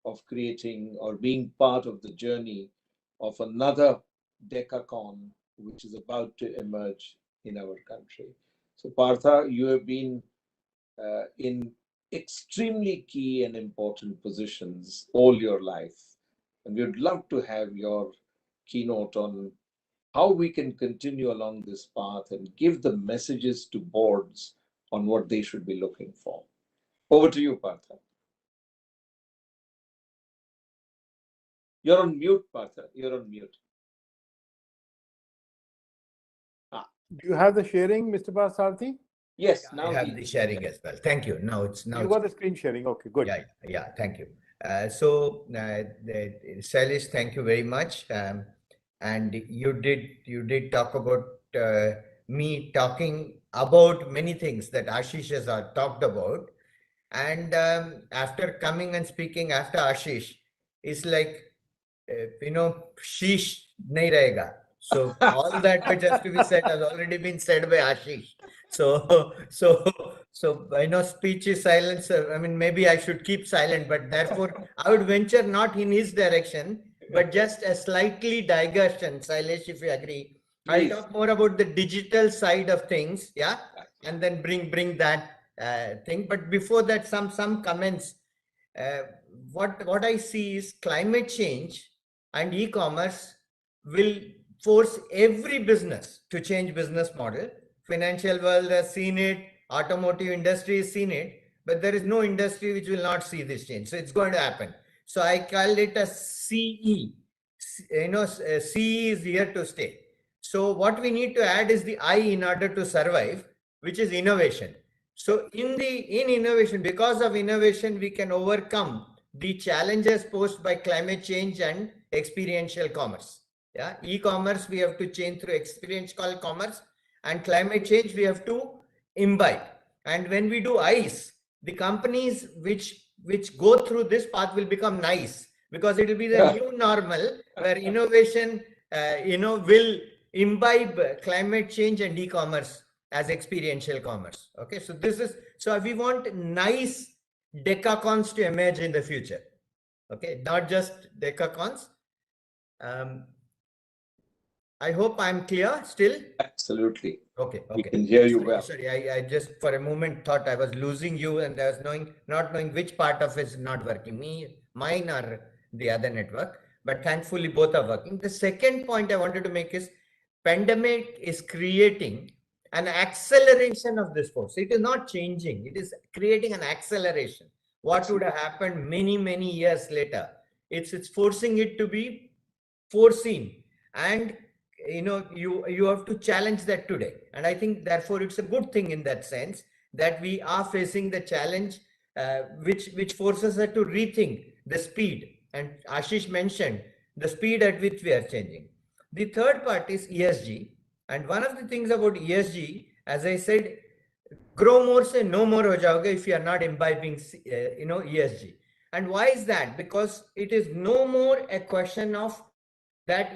Speaker 2: of creating or being part of the journey of another decacorn which is about to emerge in our country. So Partha, you have been in extremely key and important positions all your life, and we would love to have your keynote on how we can continue along this path and give the messages to boards on what they should be looking for. Over to you, Partha. You're on mute, Partha. You're on mute.
Speaker 1: Do you have the sharing, Mr. Parthasarathy?
Speaker 2: Yes,
Speaker 5: Yeah,
Speaker 2: now
Speaker 5: I have the sharing as well. Thank you. Now it's
Speaker 1: You got the screen sharing. Okay, good.
Speaker 5: Yeah. Thank you. Shailesh, thank you very much. And you did talk about me talking about many things that Ashish has talked about. And after coming and speaking after Ashish, it's like sheesh nahi rahega. So all that which has to be said has already been said by Ashish. So speech is silence. I mean, maybe I should keep silent, but therefore I would venture not in his direction, but just a slightly digression. Shailesh, if you agree, I'll talk more about the digital side of things, yeah, and then bring that thing. But before that, some comments. What I see is climate change and e-commerce will force every business to change business model. Financial world has seen it, automotive industry has seen it, but there is no industry which will not see this change. So it's going to happen. So I call it a CE. CE is here to stay. So what we need to add is the I in order to survive, which is innovation. So in innovation, because of innovation, we can overcome the challenges posed by climate change and experiential commerce. Yeah, e-commerce we have to change through experiential commerce, and climate change we have to imbibe. And when we do ICE, the companies which go through this path will become nice, because it will be the new normal where innovation will imbibe climate change and e-commerce as experiential commerce. Okay, so we want nice decacons to emerge in the future. Okay, not just decacons, I hope I'm clear still.
Speaker 2: Absolutely.
Speaker 5: Okay.
Speaker 2: We can hear you well.
Speaker 5: Sorry, I just for a moment thought I was losing you and I was not knowing which part of it is not working. Mine or the other network. But thankfully both are working. The second point I wanted to make is pandemic is creating an acceleration of this force. It is not changing. It is creating an acceleration. What would have happened many years later? It's forcing it to be foreseen, and you have to challenge that today. And I think therefore it's a good thing in that sense that we are facing the challenge, which forces us to rethink the speed. And Ashish mentioned the speed at which we are changing. The third part is ESG. And one of the things about ESG, as I said, grow more say no more ho jaoge if you are not imbibing ESG. And why is that? Because it is no more a question of that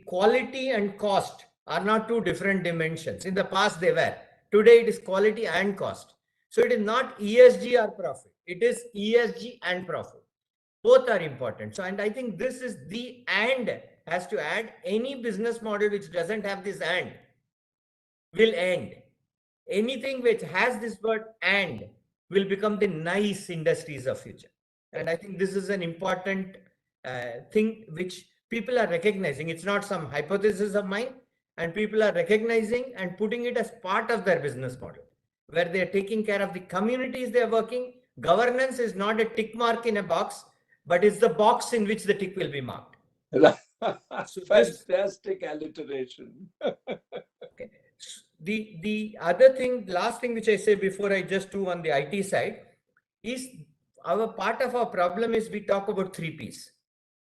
Speaker 5: quality and cost are not two different dimensions. In the past they were. Today it is quality and cost. So it is not ESG or profit. It is ESG and profit. Both are important. So, and I think this is the and has to add. Any business model which doesn't have this and will end. Anything which has this word and will become the nice industries of future. And I think this is an important thing which people are recognizing. It's not some hypothesis of mine, and people are recognizing and putting it as part of their business model, where they are taking care of the communities they are working. Governance is not a tick mark in a box, but it's the box in which the tick will be marked.
Speaker 2: So fantastic alliteration.
Speaker 5: Okay. The other thing, last thing which I say before I just do on the IT side is our part of our problem is we talk about 3 Ps.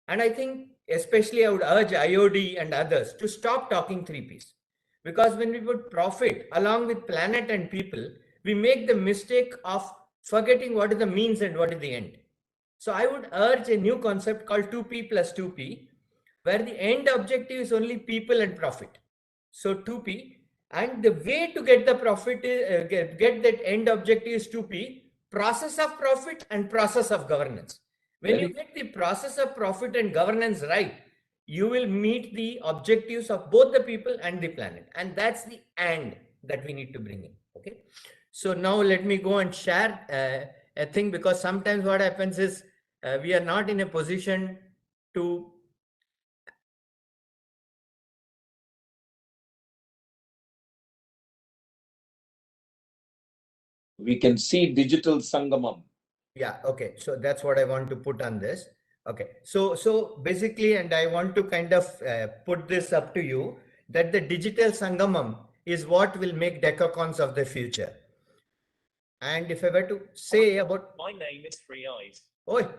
Speaker 5: And I think especially I would urge IOD and others to stop talking 3 Ps. Because when we put profit along with planet and people, we make the mistake of forgetting what is the means and what is the end. So I would urge a new concept called 2P plus 2P, where the end objective is only people and profit. So 2P, and the way to get the profit, get that end objective is 2P, process of profit and process of governance. When you get the process of profit and governance right, you will meet the objectives of both the people and the planet. And that's the and that we need to bring in. Okay. So now let me go and share a thing, because sometimes what happens is we are not in a position to
Speaker 2: We can see digital sangamam.
Speaker 5: Yeah, okay. So that's what I want to put on this. Okay. So basically, and I want to kind of put this up to you, that the digital sangamam is what will make decacons of the future. And if I were to say about...
Speaker 6: My name is Three Eyes.
Speaker 5: Oh,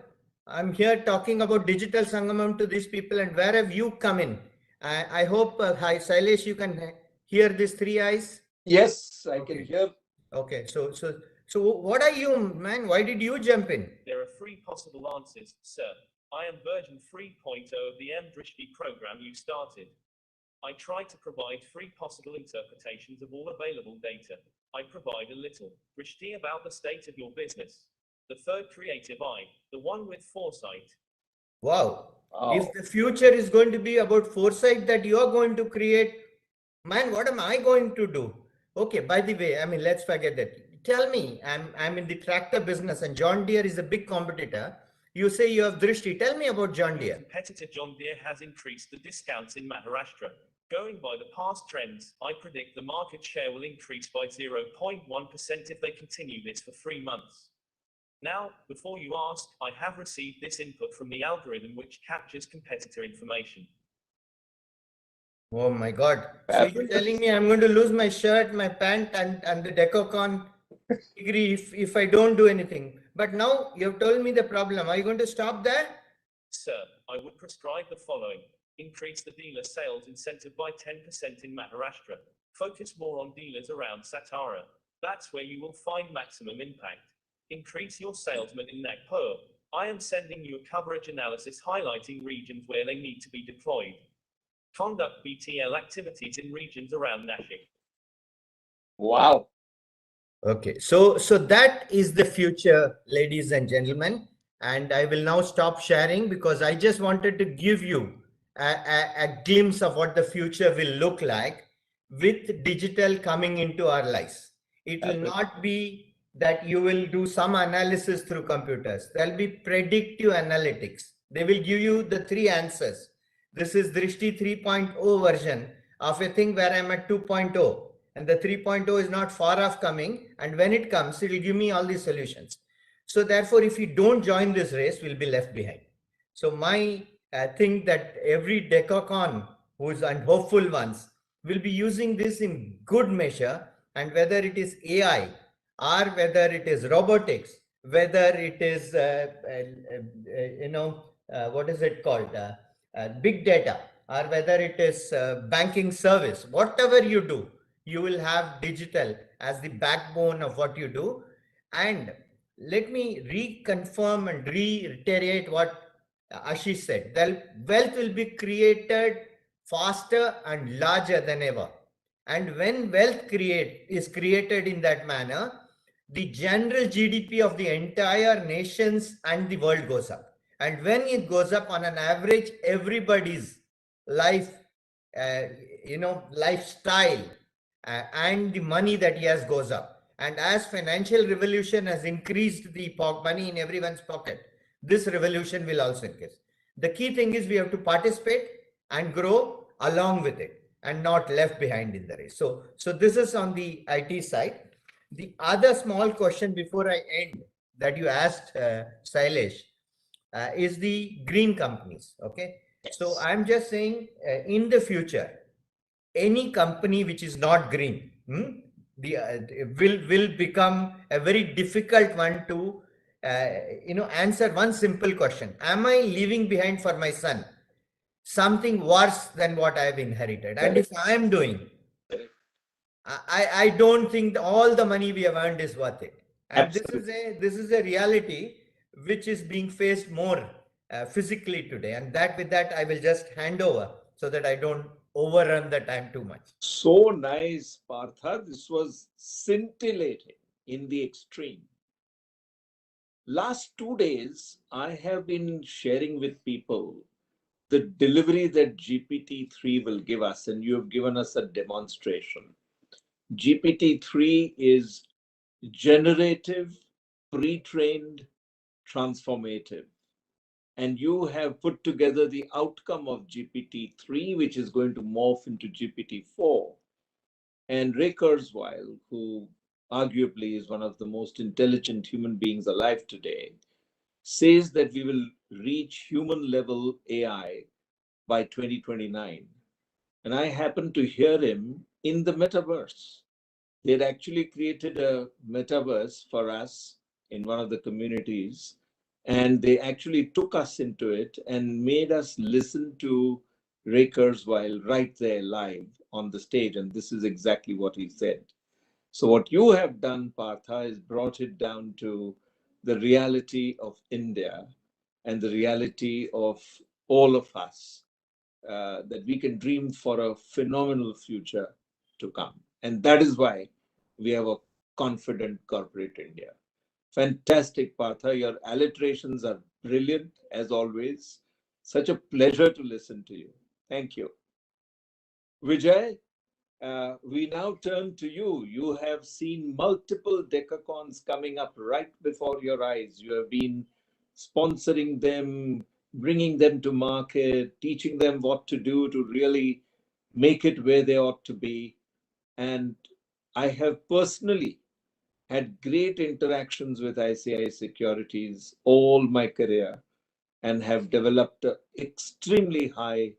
Speaker 5: I'm here talking about digital sangamam to these people, and where have you come in? I hope, hi, Sailesh, you can hear these 3 eyes?
Speaker 2: Yes, I can hear.
Speaker 5: Okay, so what are you, man? Why did you jump in?
Speaker 6: There are 3 possible answers, sir. I am version 3.0 of the M-Drishti program you started. I try to provide 3 possible interpretations of all available data. I provide a little drishti about the state of your business. The third creative eye, the one with foresight.
Speaker 5: Wow.
Speaker 2: Oh.
Speaker 5: If the future is going to be about foresight that you are going to create, man, what am I going to do? Okay, by the way, I mean, let's forget that. Tell me, I'm in the tractor business and John Deere is a big competitor. You say you have Drishti. Tell me about John Deere.
Speaker 6: Competitor John Deere has increased the discounts in Maharashtra. Going by the past trends, I predict the market share will increase by 0.1% if they continue this for 3 months. Now, before you ask, I have received this input from the algorithm which captures competitor information.
Speaker 5: Oh my God. So you're telling me I'm going to lose my shirt, my pant, and the Decocon degree if I don't do anything. But now you've told me the problem. Are you going to stop there?
Speaker 6: Sir, I would prescribe the following. Increase the dealer sales incentive by 10% in Maharashtra. Focus more on dealers around Satara. That's where you will find maximum impact. Increase your salesmen in Nagpur. I am sending you a coverage analysis highlighting regions where they need to be deployed. Conduct BTL activities in regions around Nashik.
Speaker 2: Wow.
Speaker 5: Okay, so that is the future, ladies and gentlemen. And I will now stop sharing because I just wanted to give you a glimpse of what the future will look like with digital coming into our lives. It will not be that you will do some analysis through computers. There'll be predictive analytics. They will give you the 3 answers. This is Drishti 3.0 version of a thing where I'm at 2.0. And the 3.0 is not far off coming. And when it comes, it will give me all these solutions. So therefore, if we don't join this race, we'll be left behind. So my think that every decacon who's and hopeful ones will be using this in good measure, and whether it is AI or whether it is robotics, whether it is what is it called, big data, or whether it is banking service, whatever you do, you will have digital as the backbone of what you do. And let me reconfirm and reiterate what Ashish said. Wealth will be created faster and larger than ever. And when wealth is created in that manner, the general GDP of the entire nations and the world goes up. And when it goes up, on an average, everybody's life, lifestyle and the money that he has goes up. And as financial revolution has increased the money in everyone's pocket, this revolution will also increase. The key thing is we have to participate and grow along with it and not left behind in the race. So this is on the IT side. The other small question before I end that you asked, Sailesh, is the green companies. Okay. Yes. So I'm just saying in the future, any company which is not green will become a very difficult one to answer one simple question. Am I leaving behind for my son something worse than what I have inherited? And if I am doing, I don't think all the money we have earned is worth it. And this is a reality which is being faced more physically today. And with that, I will just hand over so that I don't overrun the time too much.
Speaker 2: So nice, Partha. This was scintillating in the extreme. Last 2 days, I have been sharing with people the delivery that GPT-3 will give us, and you have given us a demonstration. GPT-3 is generative, pre-trained, transformative. And you have put together the outcome of GPT-3, which is going to morph into GPT-4. And Ray Kurzweil, who arguably is one of the most intelligent human beings alive today, says that we will reach human-level AI by 2029. And I happened to hear him in the metaverse. They'd actually created a metaverse for us in one of the communities. And they actually took us into it and made us listen to Ray Kurzweil right there live on the stage. And this is exactly what he said. So what you have done, Partha, is brought it down to the reality of India and the reality of all of us, that we can dream for a phenomenal future to come. And that is why we have a confident corporate India. Fantastic, Partha. Your alliterations are brilliant, as always. Such a pleasure to listen to you. Thank you. Vijay, we now turn to you. You have seen multiple decacons coming up right before your eyes. You have been sponsoring them, bringing them to market, teaching them what to do to really make it where they ought to be. And I have personally had great interactions with ICICI Securities all my career and have developed an extremely high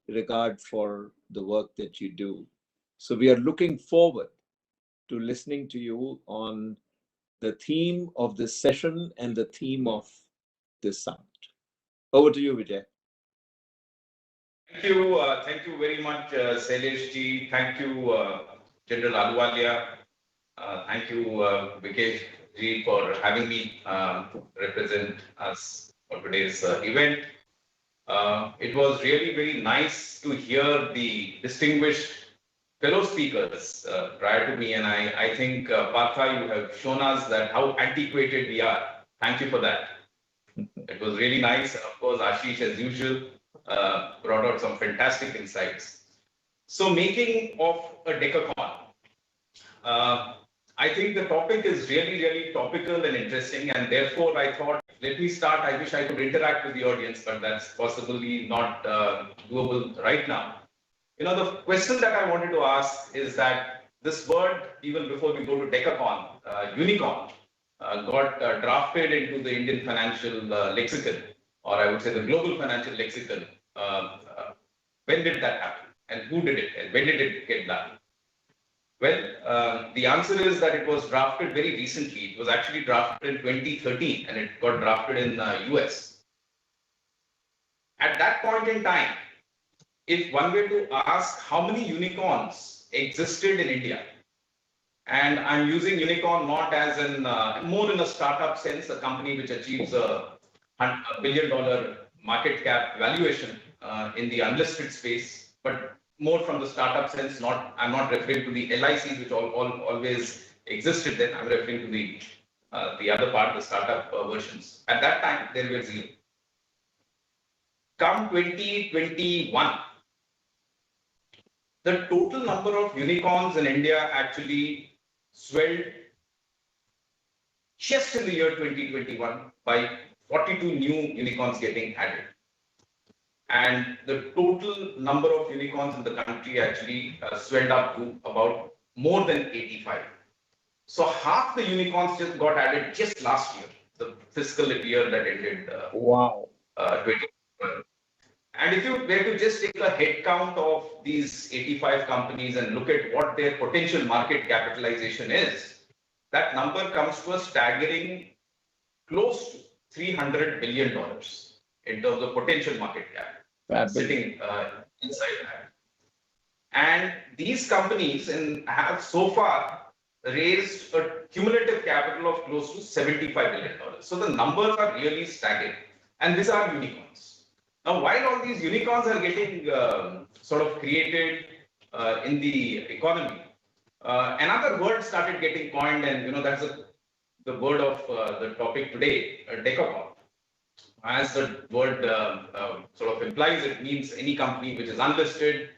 Speaker 2: regard for the work that you do. So we are looking forward to listening to you on the theme of this session and the theme of this summit. Over to you, Vijay.
Speaker 7: Thank you very much, Sailesh ji. Thank you, General Ahluwalia. Thank you, Vikesh ji, for having me represent us for today's event. It was really very nice to hear the distinguished fellow speakers prior to me, and I think, Partha, you have shown us that how antiquated we are. Thank you for that. It was really nice. Of course, Ashish, as usual, brought out some fantastic insights. So making of a decacorn. I think the topic is really, really topical and interesting, and therefore I thought, let me start. I wish I could interact with the audience, but that's possibly not doable right now. The question that I wanted to ask is that this word, even before we go to decacorn, unicorn, got drafted into the Indian financial lexicon, or I would say the global financial lexicon. When did that happen? And who did it? And when did it get done? Well, the answer is that it was drafted very recently. It was actually drafted in 2013, and it got drafted in US. At that point in time, if one were to ask how many unicorns existed in India, and I'm using unicorn not as in more in a startup sense, a company which achieves a $1 billion market cap valuation in the unlisted space, but more from the startup sense. I'm not referring to the LICs which always existed then. I'm referring to the other part, the startup versions. At that time, there were zero. Come 2021, the total number of unicorns in India actually swelled just in the year 2021 by 42 new unicorns getting added. And the total number of unicorns in the country actually swelled up to about more than 85. So half the unicorns just got added just last year, the fiscal year that ended. Wow. 2021. And if you were to just take a head count of these 85 companies and look at what their potential market capitalization is, that number comes to a staggering close to $300 billion in terms of potential market cap. Sitting inside that. And these companies have so far raised a cumulative capital of close to $75 billion. So the numbers are really staggering. And these are unicorns. Now, while all these unicorns are getting sort of created in the economy, another word started getting coined, and that's the word of the topic today, decacorn. As the word sort of implies, it means any company which is unlisted,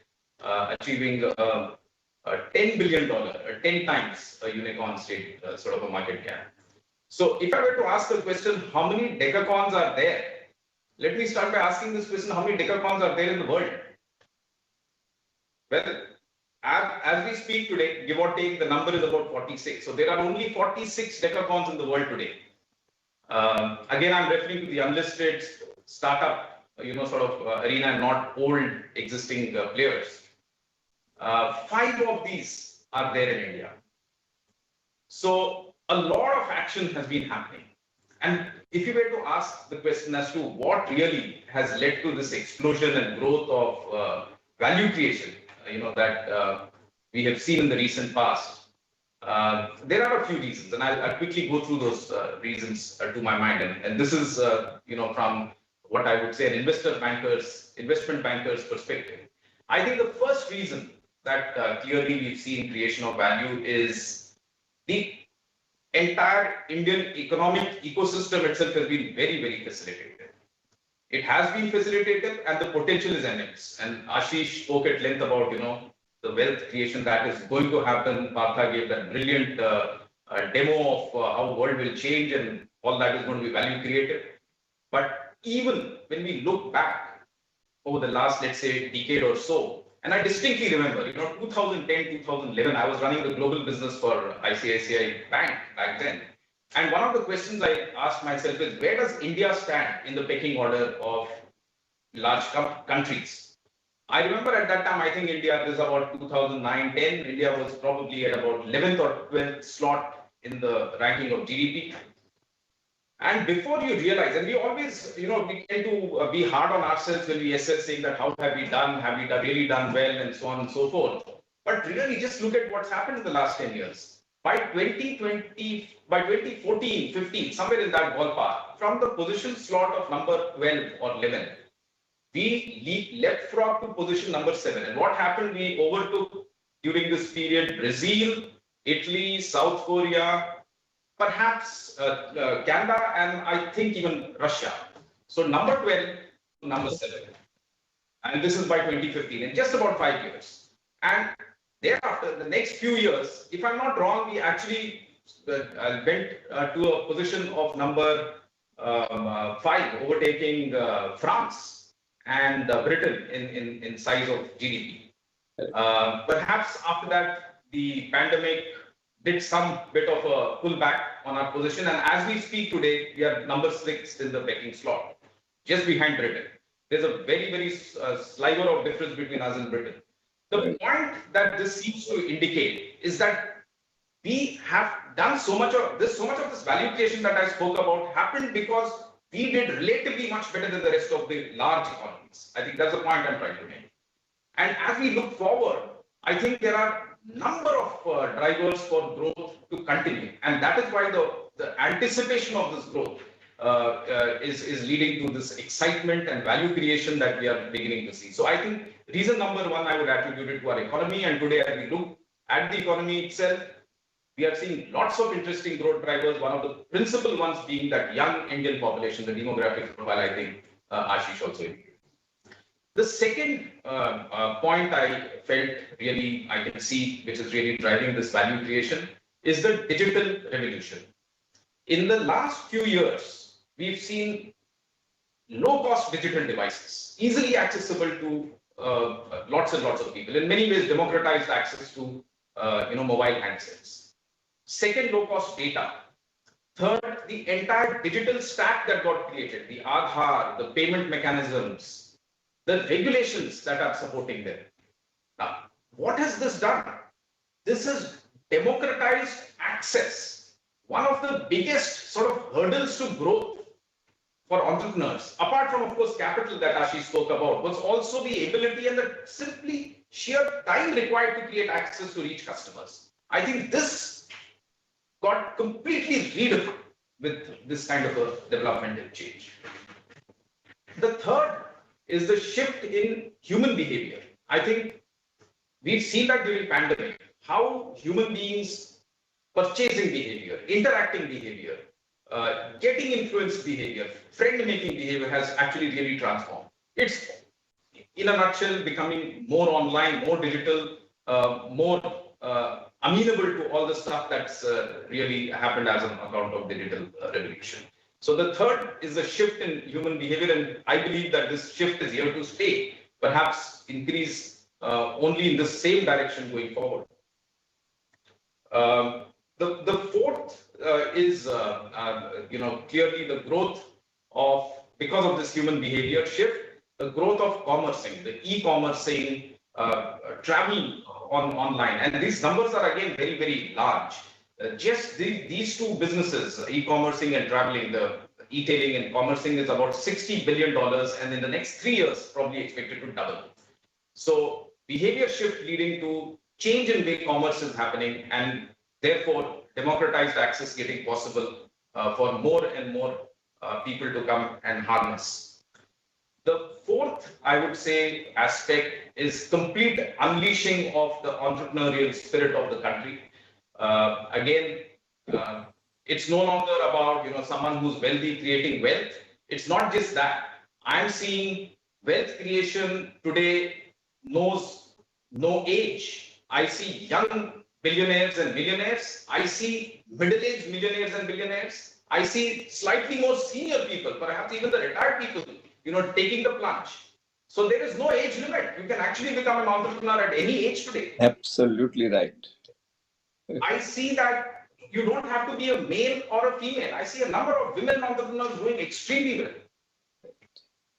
Speaker 7: achieving a $10 billion, 10 times a unicorn state sort of a market cap. So if I were to ask the question, how many decacorns are there? Let me start by asking this question, how many decacorns are there in the world? Well, as we speak today, give or take, the number is about 46. So there are only 46 decacorns in the world today. Again, I'm referring to the unlisted startup, sort of arena, not old existing players. 5 of these are there in India. So a lot of action has been happening. And if you were to ask the question as to what really has led to this explosion and growth of value creation, that we have seen in the recent past, there are a few reasons, and I'll quickly go through those reasons to my mind. And this is, from what I would say an investment banker's perspective. I think the first reason that clearly we've seen creation of value is the entire Indian economic ecosystem itself has been very, very facilitated. It has been facilitated, and the potential is immense. And Ashish spoke at length about, the wealth creation that is going to happen. Partha gave that brilliant demo of how the world will change, and all that is going to be value created. But even when we look back over the last, let's say, decade or so, and I distinctly remember, 2010, 2011, I was running the global business for ICICI Bank back then. And one of the questions I asked myself is, where does India stand in the pecking order of large countries? I remember at that time, I think India, this is about 2009, 10, India was probably at about 11th or 12th slot in the ranking of GDP. And before you realize, and we always, we tend to be hard on ourselves when we assess, saying that how have we really done well, and so on and so forth. But really just look at what's happened in the last 10 years. By 2020, by 2014, 15, somewhere in that ballpark, from the position slot of number 12 or 11, we leapfrog to position number 7. And what happened? We overtook during this period Brazil, Italy, South Korea, perhaps Canada, and I think even Russia. So number 12 to number 7. And this is by 2015, in just about 5 years. And thereafter, the next few years, if I'm not wrong, we actually went to a position of number 5, overtaking France and Britain in size of GDP. Perhaps after that, the pandemic did some bit of a pullback on our position. And as we speak today, we are number 6 in the pecking slot, just behind Britain. There's a very, very sliver of difference between us and Britain. The point that this seems to indicate is that we have done so much of this value creation that I spoke about happened because we did relatively much better than the rest of the large economies. I think that's the point I'm trying to make. And as we look forward, I think there are a number of drivers for growth to continue. And that is why the anticipation of this growth is leading to this excitement and value creation that we are beginning to see. So I think reason number 1, I would attribute it to our economy. And today, as we look at the economy itself, we are seeing lots of interesting growth drivers. One of the principal ones being that young Indian population, the demographic profile, I think Ashish also indicated. The second point I felt really I can see, which is really driving this value creation, is the digital revolution. In the last few years, we've seen low-cost digital devices, easily accessible to lots and lots of people. In many ways, democratized access to mobile handsets. Second, low-cost data. Third, the entire digital stack that got created, the Aadhaar, the payment mechanisms, the regulations that are supporting them. Now, what has this done? This has democratized access. One of the biggest sort of hurdles to growth for entrepreneurs, apart from, of course, capital that Ashish spoke about, was also the ability and the simply sheer time required to create access to reach customers. I think this got completely redefined with this kind of a developmental change. The third is the shift in human behavior. I think we've seen that during pandemic, how human beings purchasing behavior, interacting behavior, getting influenced behavior, friend-making behavior has actually really transformed. It's, in a nutshell, becoming more online, more digital, more amenable to all the stuff that's really happened as an account of digital revolution. So the third is the shift in human behavior, and I believe that this shift is here to stay, perhaps increase only in the same direction going forward. The fourth is clearly the growth of, because of this human behavior shift, the growth of commercing, the e-commercing, travel online, and these numbers are again very, very large. Just these two businesses, e-commercing and traveling, the e-tailing and commercing, is about $60 billion, and in the next 3 years, probably expected to double. So behavior shift leading to change in way commerce is happening, and therefore democratized access getting possible for more and more people to come and harness. The fourth, I would say, aspect is complete unleashing of the entrepreneurial spirit of the country. It's no longer about someone who's wealthy creating wealth. It's not just that. I'm seeing wealth creation today knows no age. I see young billionaires and millionaires. I see middle-aged millionaires and billionaires. I see slightly more senior people, perhaps even the retired people, taking the plunge. So there is no age limit. You can actually become an entrepreneur at any age today.
Speaker 2: Absolutely right.
Speaker 7: I see that you don't have to be a male or a female. I see a number of women entrepreneurs doing extremely well.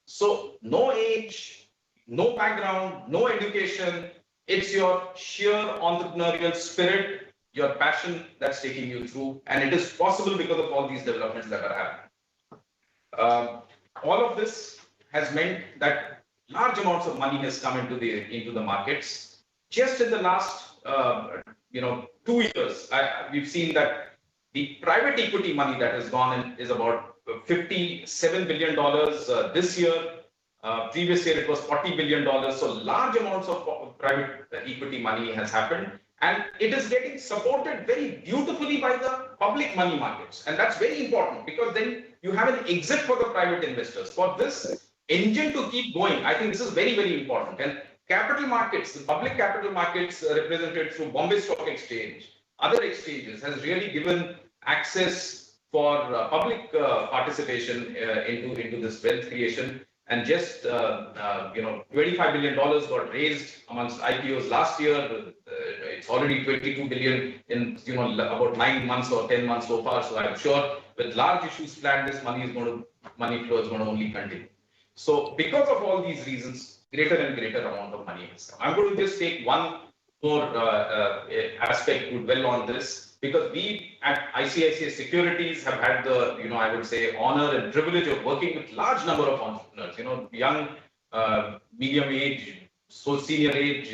Speaker 7: So no age, no background, no education. It's your sheer entrepreneurial spirit, your passion that's taking you through. And it is possible because of all these developments that are happening. All of this has meant that large amounts of money has come into the markets. Just in the last 2 years, we've seen that the private equity money that has gone in is about $57 billion this year. Previous year it was $40 billion. So large amounts of private equity money has happened, and it is getting supported very beautifully by the public money markets. And that's very important, because then you have an exit for the private investors. For this, engine to keep going. I think this is very, very important. And capital markets, the public capital markets represented through Bombay Stock Exchange, other exchanges, has really given access for public participation into this wealth creation. And just $25 billion got raised amongst IPOs last year. It's already 22 billion in about 9 months or 10 months so far. So I'm sure with large issues planned, this money flow is going to only continue. So because of all these reasons, greater and greater amount of money has come. I'm going to just take one more aspect to dwell on this, because we at ICICI Securities have had the, I would say, honor and privilege of working with large number of entrepreneurs, young, medium age, so senior age,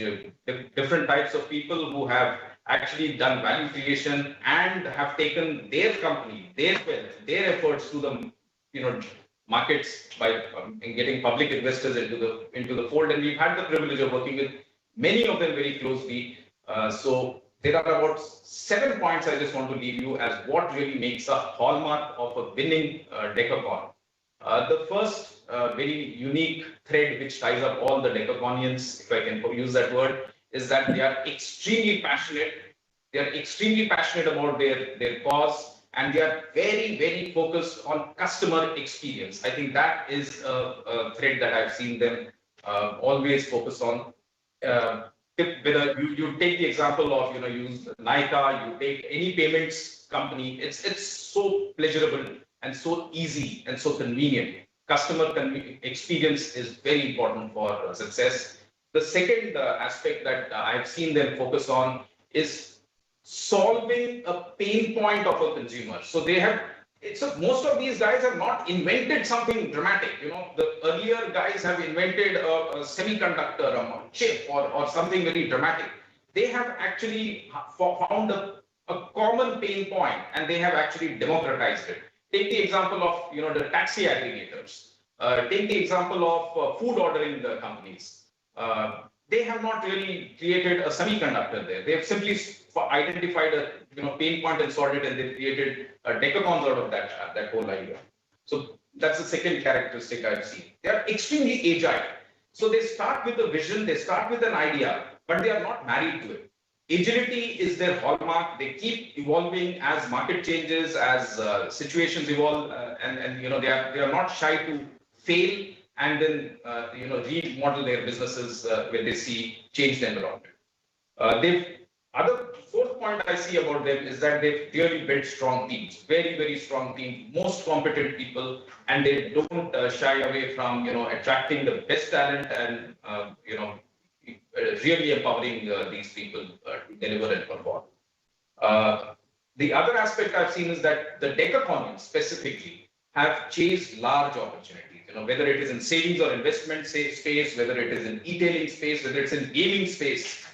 Speaker 7: different types of people who have actually done value creation and have taken their company, their wealth, their efforts to the, markets by getting public investors into the fold. And we've had the privilege of working with many of them very closely. So there are about 7 points I just want to leave you as what really makes a hallmark of a winning decacorn. The first very unique thread which ties up all the decaconians, if I can use that word, is that they are extremely passionate. They are extremely passionate about their cause, and they are very, very focused on customer experience. I think that is a thread that I've seen them always focus on. Whether you take the example of, use Nykaa, you take any payments company, it's so pleasurable and so easy and so convenient. Customer experience is very important for success. The second aspect that I've seen them focus on is solving a pain point of a consumer. So they have, most of these guys have not invented something dramatic. The earlier guys have invented a semiconductor, a chip, or something very dramatic. They have actually found a common pain point, and they have actually democratized it. Take the example of the taxi aggregators. Take the example of food ordering companies. They have not really created a semiconductor there. They have simply identified a pain point and solved it, and they created decacons out of that whole idea. So that's the second characteristic I've seen. They are extremely agile. So they start with a vision, they start with an idea, but they are not married to it. Agility is their hallmark. They keep evolving as market changes, as situations evolve, and they are not shy to fail and then remodel their businesses when they see changed environment. Fourth point I see about them is that they've really built strong teams, very, very strong teams, most competent people, and they don't shy away from attracting the best talent and really empowering these people to deliver and perform. The other aspect I've seen is that the decaconians specifically have chased large opportunities. Whether it is in savings or investment space, whether it is in e-tailing space, whether it's in gaming space,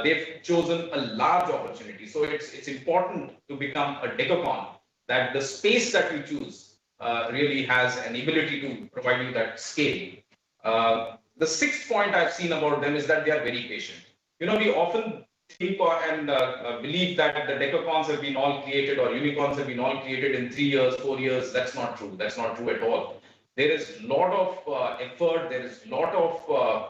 Speaker 7: they've chosen a large opportunity. So it's important to become a decacon, that the space that you choose really has an ability to provide you that scale. The sixth point I've seen about them is that they are very patient. We often think and believe that the decacons have been all created, or unicorns have been all created in 3 years, 4 years. That's not true. That's not true at all. There is a lot of effort, there is a lot of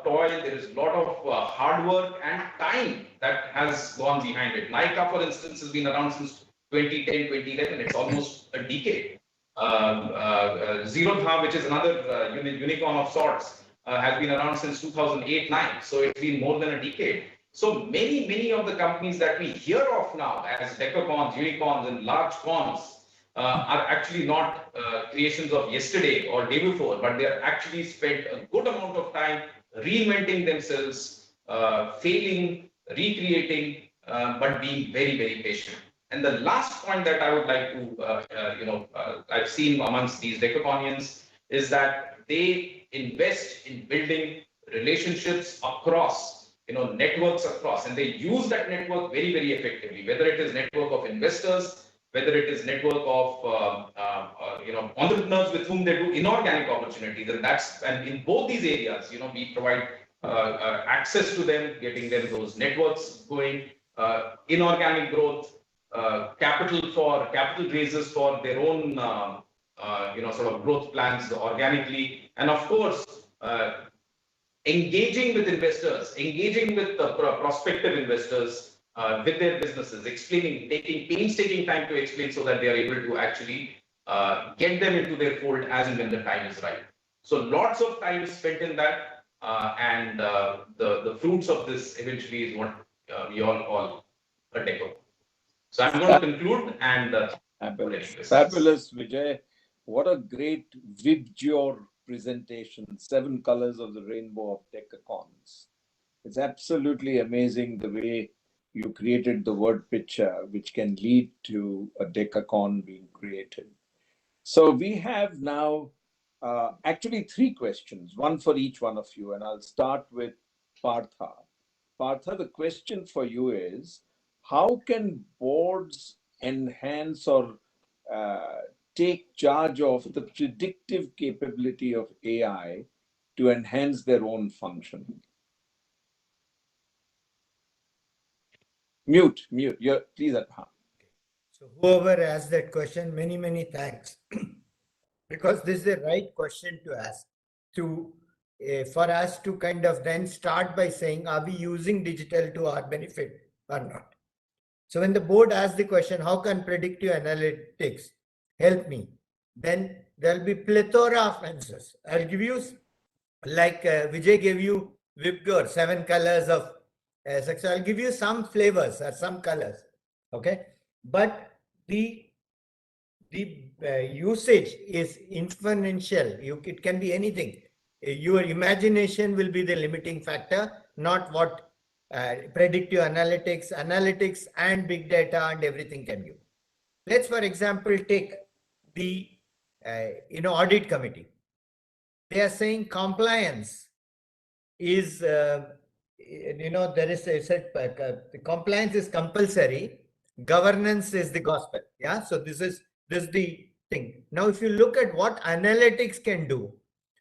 Speaker 7: toil, there is a lot of hard work and time that has gone behind it. Nykaa, for instance, has been around since 2010, 2011. It's almost a decade. Zerodha, which is another unicorn of sorts, has been around since 2008-9. So it's been more than a decade. So many of the companies that we hear of now as decacons, unicorns, and large cons are actually not creations of yesterday or day before, but they are actually spent a good amount of time reinventing themselves, failing, recreating, but being very, very patient. And the last point that I would like to, I've seen amongst these decaconians is that they invest in building relationships across, networks across, and they use that network very, very effectively, whether it is network of investors, whether it is network of entrepreneurs with whom they do inorganic opportunities, and in both these areas, we provide access to them, getting them those networks going, inorganic growth, capital raises for their own sort of growth plans organically, and of course, engaging with investors, engaging with the prospective investors with their businesses, explaining, taking painstaking time to explain so that they are able to actually get them into their fold as and when the time is right. So lots of time is spent in that, and the fruits of this eventually is what we all call a deco. So I'm going to conclude and
Speaker 2: Fabulous, Vijay. What a great visual presentation. 7 colors of the rainbow of decacons. It's absolutely amazing the way you created the word picture, which can lead to a decacon being created. So we have now actually 3 questions, one for each one of you, and I'll start with Partha. Partha, the question for you is, how can boards enhance or take charge of the predictive capability of AI to enhance their own function? Mute. Please, Adha.
Speaker 5: So whoever asked that question, many thanks. Because this is the right question to ask, for us to kind of then start by saying, are we using digital to our benefit or not? So when the board asks the question, how can predictive analytics help me? Then there'll be plethora of answers. I'll give you, like Vijay gave you Vibgor, 7 colors of success. I'll give you some flavors or some colors. Okay. But the usage is exponential. It can be anything. Your imagination will be the limiting factor, not what predictive analytics and big data and everything can do. Let's, for example, take the audit committee. They are saying compliance is there is the compliance is compulsory, governance is the gospel. Yeah, so this is the thing. Now, if you look at what analytics can do,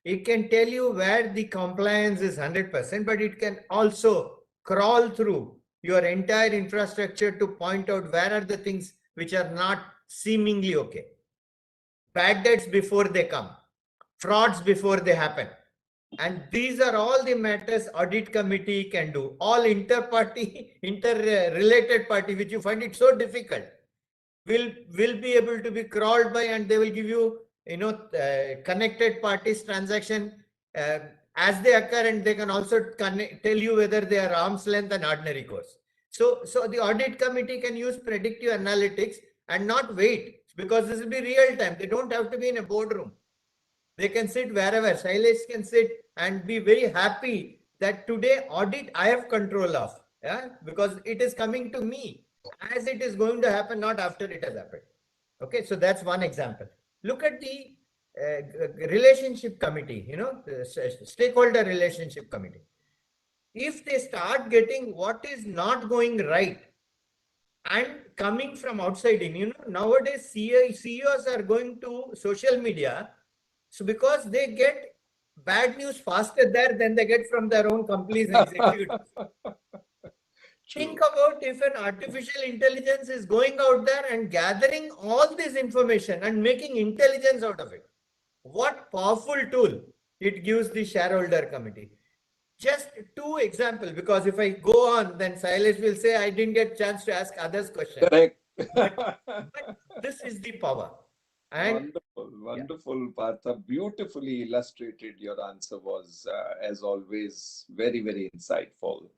Speaker 5: it can tell you where the compliance is 100%, but it can also crawl through your entire infrastructure to point out where are the things which are not seemingly okay. Bad debts before they come, frauds before they happen. And these are all the matters audit committee can do. All interrelated party, which you find it so difficult, will be able to be crawled by, and they will give you, connected parties transaction as they occur, and they can also tell you whether they are arm's length and ordinary course. So the audit committee can use predictive analytics and not wait, because this will be real time. They don't have to be in a boardroom. They can sit wherever. Shailesh can sit and be very happy that today audit I have control of, because it is coming to me as it is going to happen, not after it has happened. Okay, so that's one example. Look at the relationship committee, the stakeholder relationship committee. If they start getting what is not going right and coming from outside in, nowadays CEOs are going to social media. So because they get bad news faster there than they get from their own companies and executives. Think about if an artificial intelligence is going out there and gathering all this information and making intelligence out of it. What powerful tool it gives the shareholder committee. Just 2 examples, because if I go on, then Silas will say I didn't get a chance to ask others questions.
Speaker 2: Correct.
Speaker 5: But this is the power. And
Speaker 2: wonderful, Partha. Beautifully illustrated. Your answer was, as always, very insightful.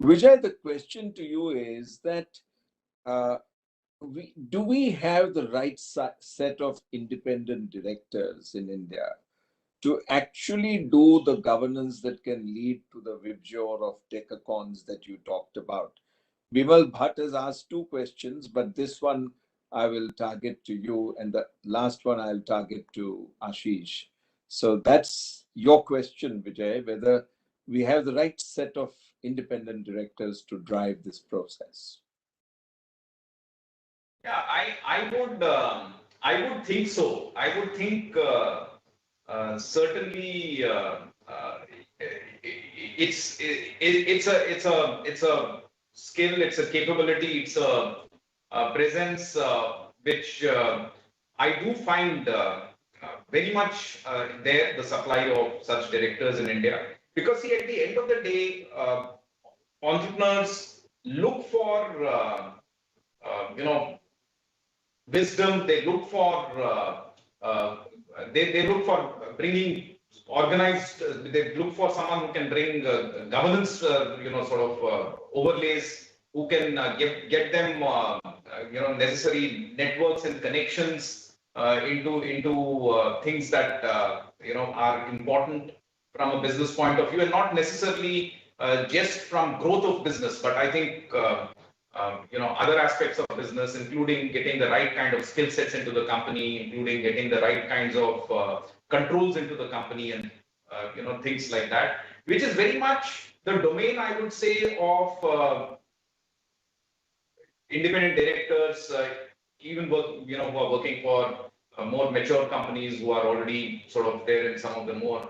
Speaker 2: Vijay, the question to you is that do we have the right set of independent directors in India to actually do the governance that can lead to the vibgyor of decacons that you talked about? Bimal Bhatt has asked 2 questions, but this one I will target to you, and the last one I'll target to Ashish. So that's your question, Vijay, whether we have the right set of independent directors to drive this process.
Speaker 7: Yeah, I would think so. I would think certainly it's a skill, it's a capability, it's a presence which I do find very much there, the supply of such directors in India. Because see, at the end of the day, entrepreneurs look for, wisdom. They look for, they look for bringing organized, they look for someone who can bring governance, sort of overlays, who can get them, necessary networks and connections into things that are important from a business point of view, and not necessarily just from growth of business, but I think other aspects of business, including getting the right kind of skill sets into the company, including getting the right kinds of controls into the company, and things like that, which is very much the domain, I would say, of independent directors, even who are working for more mature companies who are already sort of there in some of the more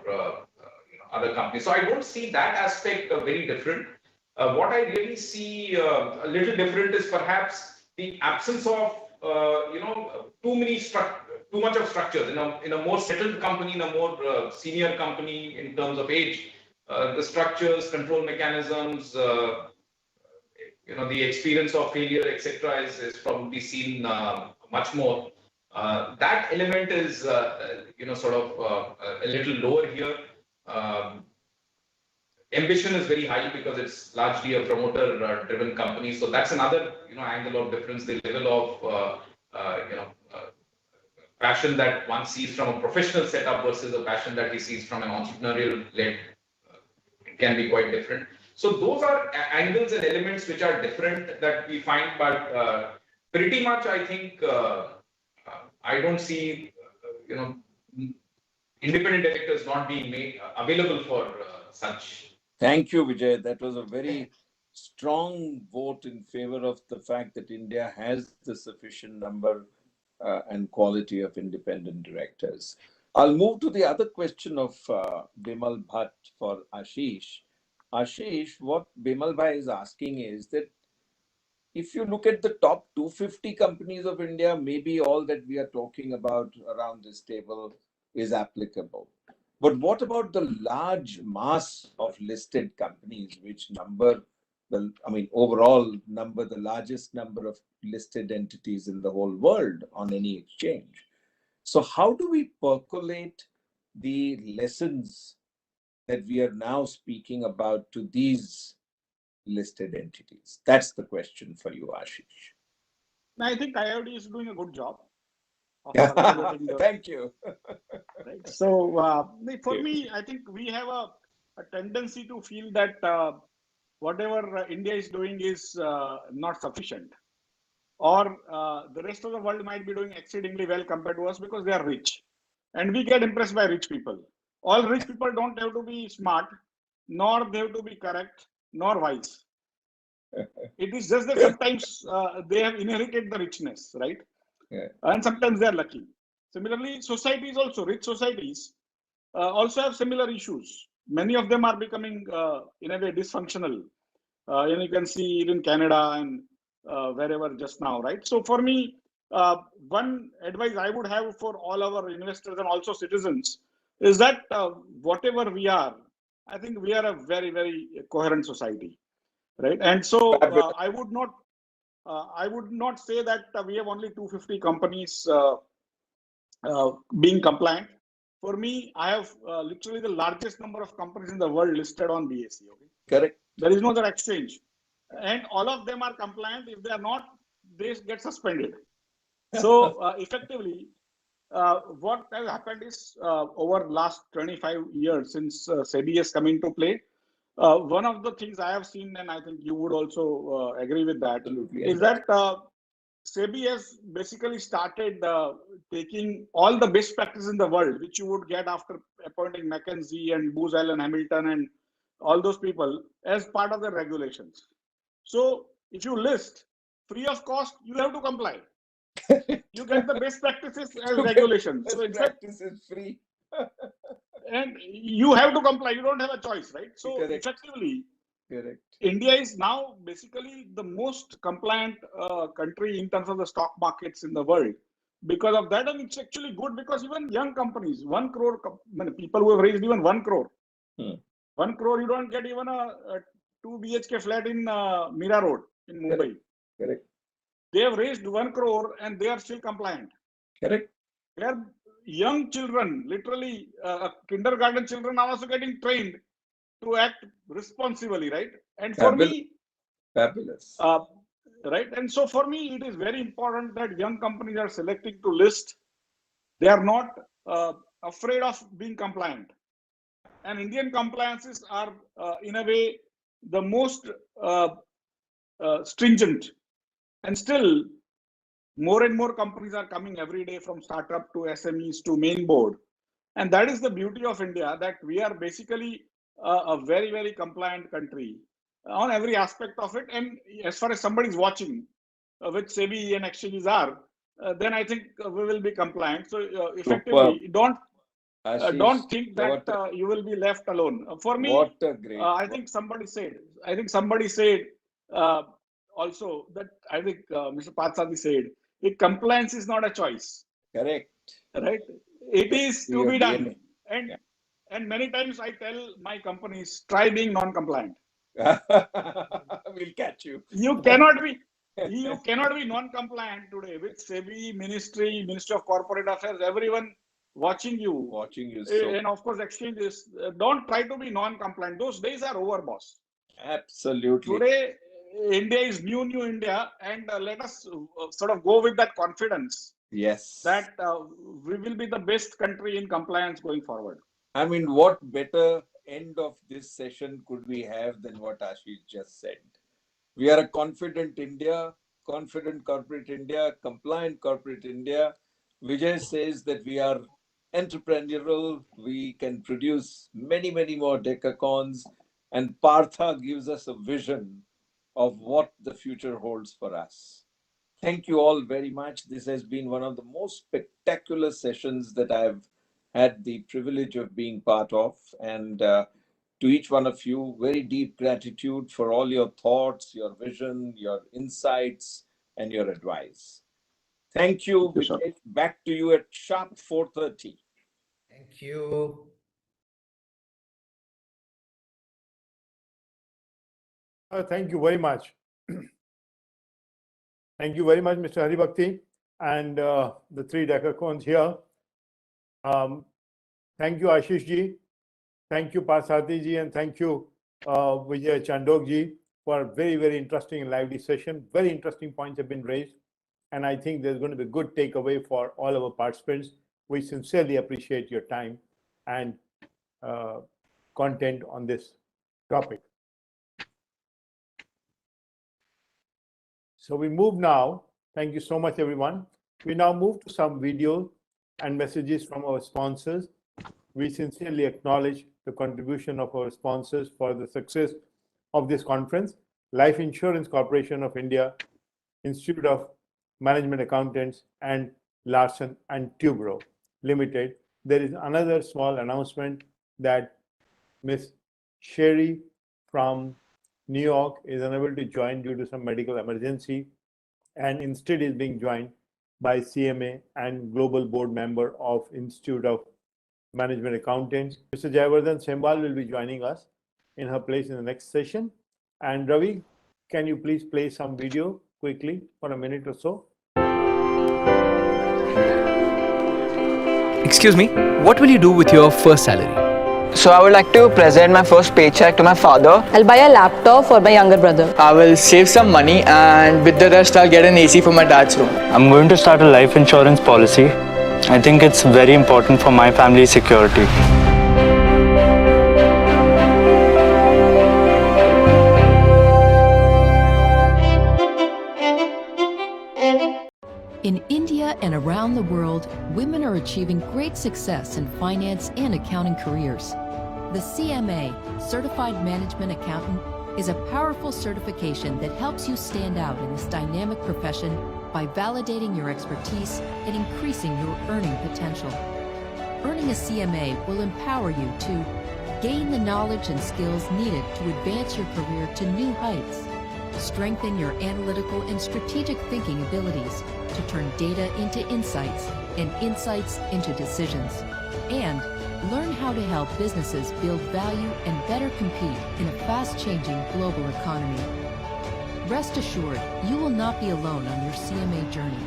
Speaker 7: other companies. So I don't see that aspect very different. What I really see a little different is perhaps the absence of too much of structures in a more settled company, in a more senior company in terms of age. The structures, control mechanisms, the experience of failure, etc., is probably seen much more. That element is sort of a little lower here. Ambition is very high because it's largely a promoter driven company, so that's another angle of difference. The level of passion that one sees from a professional setup versus a passion that he sees from an entrepreneurial led can be quite different. So those are angles and elements which are different that we find, but pretty much I think I don't see independent directors not being made available for such.
Speaker 2: Thank you, Vijay. That was a very strong vote in favor of the fact that India has the sufficient number and quality of independent directors. I'll move to the other question of Bimal Bhatt for Ashish. Ashish, what Bimal Bhai is asking is that if you look at the top 250 companies of India, maybe all that we are talking about around this table is applicable. But what about the large mass of listed companies, which overall number the largest number of listed entities in the whole world on any exchange? So how do we percolate the lessons that we are now speaking about to these listed entities? That's the question for you, Ashish.
Speaker 4: I think IOD is doing a good job.
Speaker 2: Thank you.
Speaker 4: Right. So for me, I think we have a tendency to feel that whatever India is doing is not sufficient, or the rest of the world might be doing exceedingly well compared to us because they are rich, and we get impressed by rich people. All rich people don't have to be smart, nor they have to be correct, nor wise. It is just that sometimes they have inherited the richness, right?
Speaker 2: Yeah.
Speaker 4: And sometimes they are lucky. Similarly, societies also, rich societies, also have similar issues. Many of them are becoming, in a way, dysfunctional. And you can see it in Canada and wherever just now, right? So for me, one advice I would have for all our investors and also citizens is that whatever we are, I think we are a very, very coherent society, right? And so I would not say that we have only 250 companies being compliant. For me, I have literally the largest number of companies in the world listed on BSE. Okay?
Speaker 2: Correct.
Speaker 4: There is no other exchange, and all of them are compliant. If they are not, they get suspended. So effectively, what has happened is over last 25 years since SEBI has come into play, one of the things I have seen, and I think you would also agree with that,
Speaker 2: Absolutely.
Speaker 4: is that SEBI has basically started taking all the best practices in the world, which you would get after appointing McKinsey and Booz Allen Hamilton and all those people, as part of the regulations. So if you list free of cost, you have to comply. You get the best practices as regulations. So
Speaker 2: best practice is free.
Speaker 4: And you have to comply. You don't have a choice, right? So
Speaker 2: Correct.
Speaker 4: effectively,
Speaker 2: Correct.
Speaker 4: India is now basically the most compliant country in terms of the stock markets in the world, because of that, and it's actually good because even young companies, 1 crore, people who have raised even 1 crore, 1 crore, you don't get even a 2 BHK flat in Mira Road in Mumbai.
Speaker 2: Correct.
Speaker 4: They have raised 1 crore and they are still compliant.
Speaker 2: Correct.
Speaker 4: They are young children, literally kindergarten children are also getting trained to act responsibly, right? And for me,
Speaker 2: fabulous.
Speaker 4: Right. And so for me, it is very important that young companies are selecting to list. They are not afraid of being compliant. And Indian compliances are, in a way, the most stringent. And still, more and more companies are coming every day, from startup to SMEs to main board. And that is the beauty of India, that we are basically a very, very compliant country on every aspect of it. And as far as somebody is watching, which SEBI and exchanges are, then I think we will be compliant. So effectively, don't think that you will be left alone. For me,
Speaker 2: what a great
Speaker 4: I think somebody said also that, I think Mr. Patsadi said, compliance is not a choice.
Speaker 2: Correct.
Speaker 4: Right? It is to be done. And many times I tell my companies, try being non-compliant.
Speaker 2: We'll catch you.
Speaker 4: You cannot be non-compliant today with SEBI, Ministry of Corporate Affairs, everyone watching you. And of course, exchanges. Don't try to be non-compliant. Those days are over, boss.
Speaker 2: Absolutely.
Speaker 4: Today, India is new India, and let us sort of go with that confidence.
Speaker 2: Yes.
Speaker 4: That we will be the best country in compliance going forward.
Speaker 2: I mean, what better end of this session could we have than what Ashish just said? We are a confident India, confident corporate India, compliant corporate India. Vijay says that we are entrepreneurial. We can produce many, many more decacorns. And Partha gives us a vision of what the future holds for us. Thank you all very much. This has been one of the most spectacular sessions that I've had the privilege of being part of. And to each one of you, very deep gratitude for all your thoughts, your vision, your insights, and your advice. Thank you. Vikesh, back to you at sharp 4:30.
Speaker 5: Thank you.
Speaker 1: Thank you very much. Thank you very much, Mr. Haribhakti, and the three decacorns here. Thank you, Ashish ji. Thank you, Parsati ji, and thank you, Vijay Chandok ji, for a very, very interesting and lively session. Very interesting points have been raised, and I think there's going to be a good takeaway for all our participants. We sincerely appreciate your time and content on this topic. So we move now. Thank you so much, everyone. We now move to some videos and messages from our sponsors. We sincerely acknowledge the contribution of our sponsors for the success of this conference: Life Insurance Corporation of India, Institute of Management Accountants, and Larsen and Toubro Limited. There is another small announcement that Ms. Sherry from New York is unable to join due to some medical emergency, and instead is being joined by CMA and Global Board Member of Institute of Management Accountants. Mr. Jayavardhan Sembal will be joining us in her place in the next session. And Ravi, can you please play some video quickly for a minute or so?
Speaker 8: Excuse me, what will you do with your first salary?
Speaker 9: So I would like to present my first paycheck to my father.
Speaker 10: I'll buy a laptop for my younger brother.
Speaker 9: I will save some money, and with the rest I'll get an AC for my dad's room.
Speaker 11: I'm going to start a life insurance policy. I think it's very important for my family's security.
Speaker 12: In India and around the world, women are achieving great success in finance and accounting careers. The CMA, Certified Management Accountant, is a powerful certification that helps you stand out in this dynamic profession by validating your expertise and increasing your earning potential. Earning a CMA will empower you to gain the knowledge and skills needed to advance your career to new heights, strengthen your analytical and strategic thinking abilities, to turn data into insights and insights into decisions. And learn how to help businesses build value and better compete in a fast-changing global economy. Rest assured, you will not be alone on your CMA journey.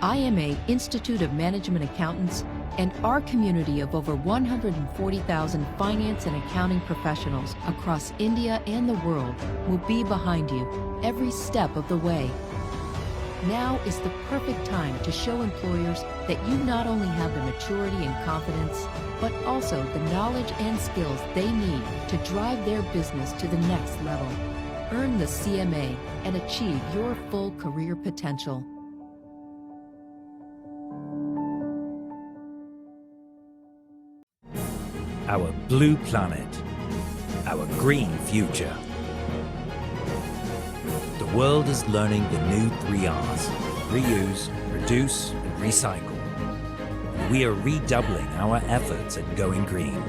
Speaker 12: IMA, Institute of Management Accountants, and our community of over 140,000 finance and accounting professionals across India and the world will be behind you every step of the way. Now is the perfect time to show employers that you not only have the maturity and confidence, but also the knowledge and skills they need to drive their business to the next level. Earn the CMA and achieve your full career potential.
Speaker 13: Our blue planet, our green future. The world is learning the new 3 Rs: reuse, reduce, and recycle. We are redoubling our efforts at going green.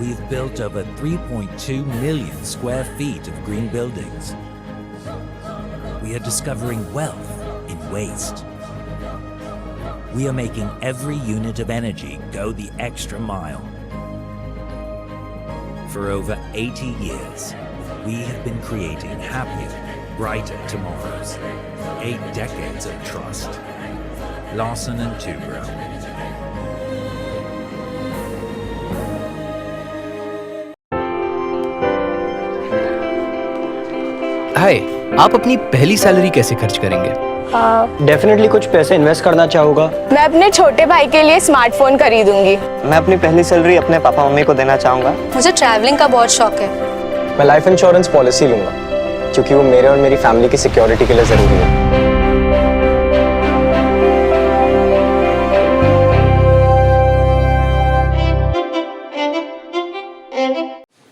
Speaker 13: We've built over 3.2 million square feet of green buildings. We are discovering wealth in waste. We are making every unit of energy go the extra mile. For over 80 years, we have been creating happier, brighter tomorrows. 8 decades of trust. Larsen & Toubro.
Speaker 8: हाय, आप अपनी पहली salary कैसे खर्च करेंगे?
Speaker 9: Definitely कुछ पैसे invest करना चाहूँगा।
Speaker 10: मैं अपने छोटे भाई के लिए स्मार्टफोन खरीदूंगी।
Speaker 9: मैं अपनी पहली सैलरी अपने पापा मम्मी को देना चाहूँगा।
Speaker 10: मुझे ट्रैवलिंग का बहुत शौक है।
Speaker 9: मैं लाइफ इंश्योरेंस पॉलिसी लूँगा क्योंकि वो मेरे और मेरी फैमिली की सिक्योरिटी के लिए ज़रूरी है।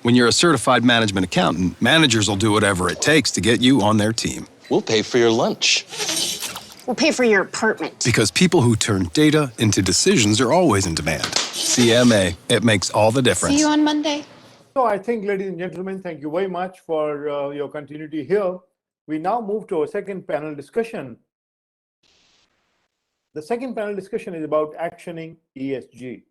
Speaker 14: When you're a certified management accountant, managers will do whatever it takes to get you on their team.
Speaker 15: We'll pay for your lunch.
Speaker 16: We'll pay for your apartment.
Speaker 14: Because people who turn data into decisions are always in demand. CMA, it makes all the difference.
Speaker 16: See you on Monday.
Speaker 1: So I think, ladies and gentlemen, thank you very much for your continuity here. We now move to our second panel discussion. The second panel discussion is about actioning ESG.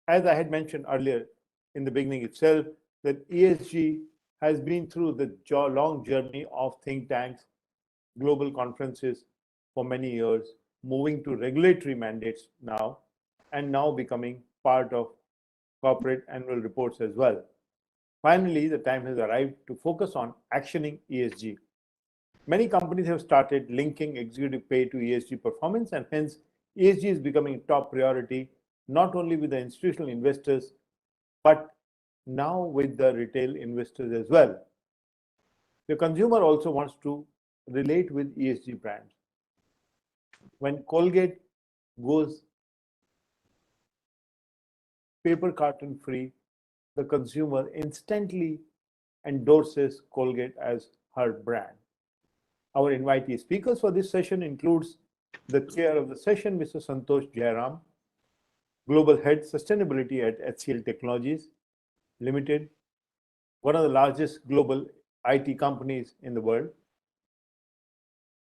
Speaker 1: As I had mentioned earlier in the beginning itself, that ESG has been through the long journey of think tanks, global conferences for many years, moving to regulatory mandates now, and now becoming part of corporate annual reports as well. Finally, the time has arrived to focus on actioning ESG. Many companies have started linking executive pay to ESG performance, and hence ESG is becoming a top priority, not only with the institutional investors, but now with the retail investors as well. The consumer also wants to relate with ESG brands. When Colgate goes paper carton free, the consumer instantly endorses Colgate as her brand. Our invitee speakers for this session includes the chair of the session, Mr. Santosh Jairam, Global Head Sustainability at HCL Technologies Limited, one of the largest global IT companies in the world.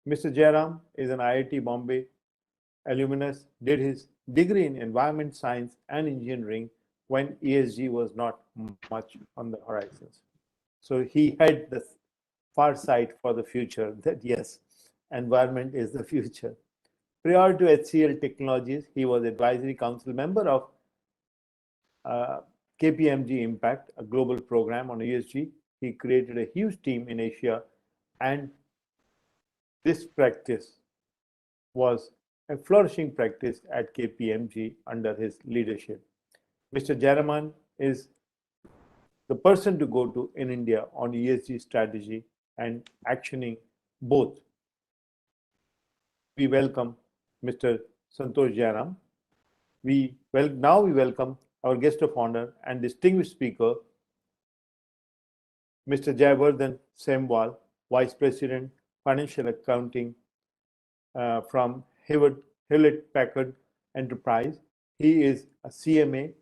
Speaker 1: Mr. Jairam is an IIT Bombay alumnus, did his degree in environment science and engineering when ESG was not much on the horizons. So he had the far sight for the future that yes, environment is the future. Prior to HCL Technologies, he was advisory council member of KPMG Impact, a global program on ESG. He created a huge team in Asia, and this practice was a flourishing practice at KPMG under his leadership. Mr. Jaraman is the person to go to in India on ESG strategy and actioning both. We welcome Mr. Santosh Jairam. Now we welcome our guest of honor and distinguished speaker, Mr. Jayavardhan Semwal, Vice President, Financial Accounting from Hewlett-Packard Enterprise. He is a CMA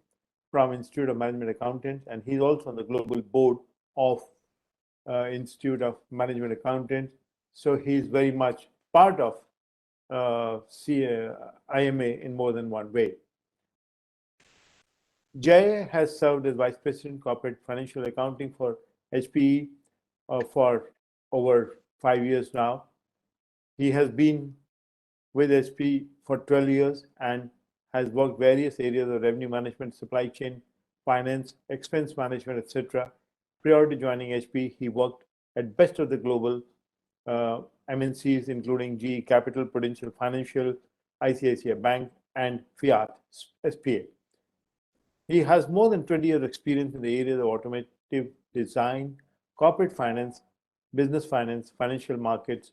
Speaker 1: from Institute of Management Accountants, and he's also on the global board of Institute of Management Accountants. So he's very much part of IMA in more than one way. Jay has served as Vice President Corporate Financial Accounting for HPE for over 5 years now. He has been with HPE for 12 years and has worked various areas of revenue management, supply chain, finance, expense management, etc. Prior to joining HPE, he worked at best of the global MNCs, including GE Capital, Prudential Financial, ICICI Bank, and Fiat SPA. He has more than 20 years experience in the areas of automotive design, corporate finance, business finance, financial markets,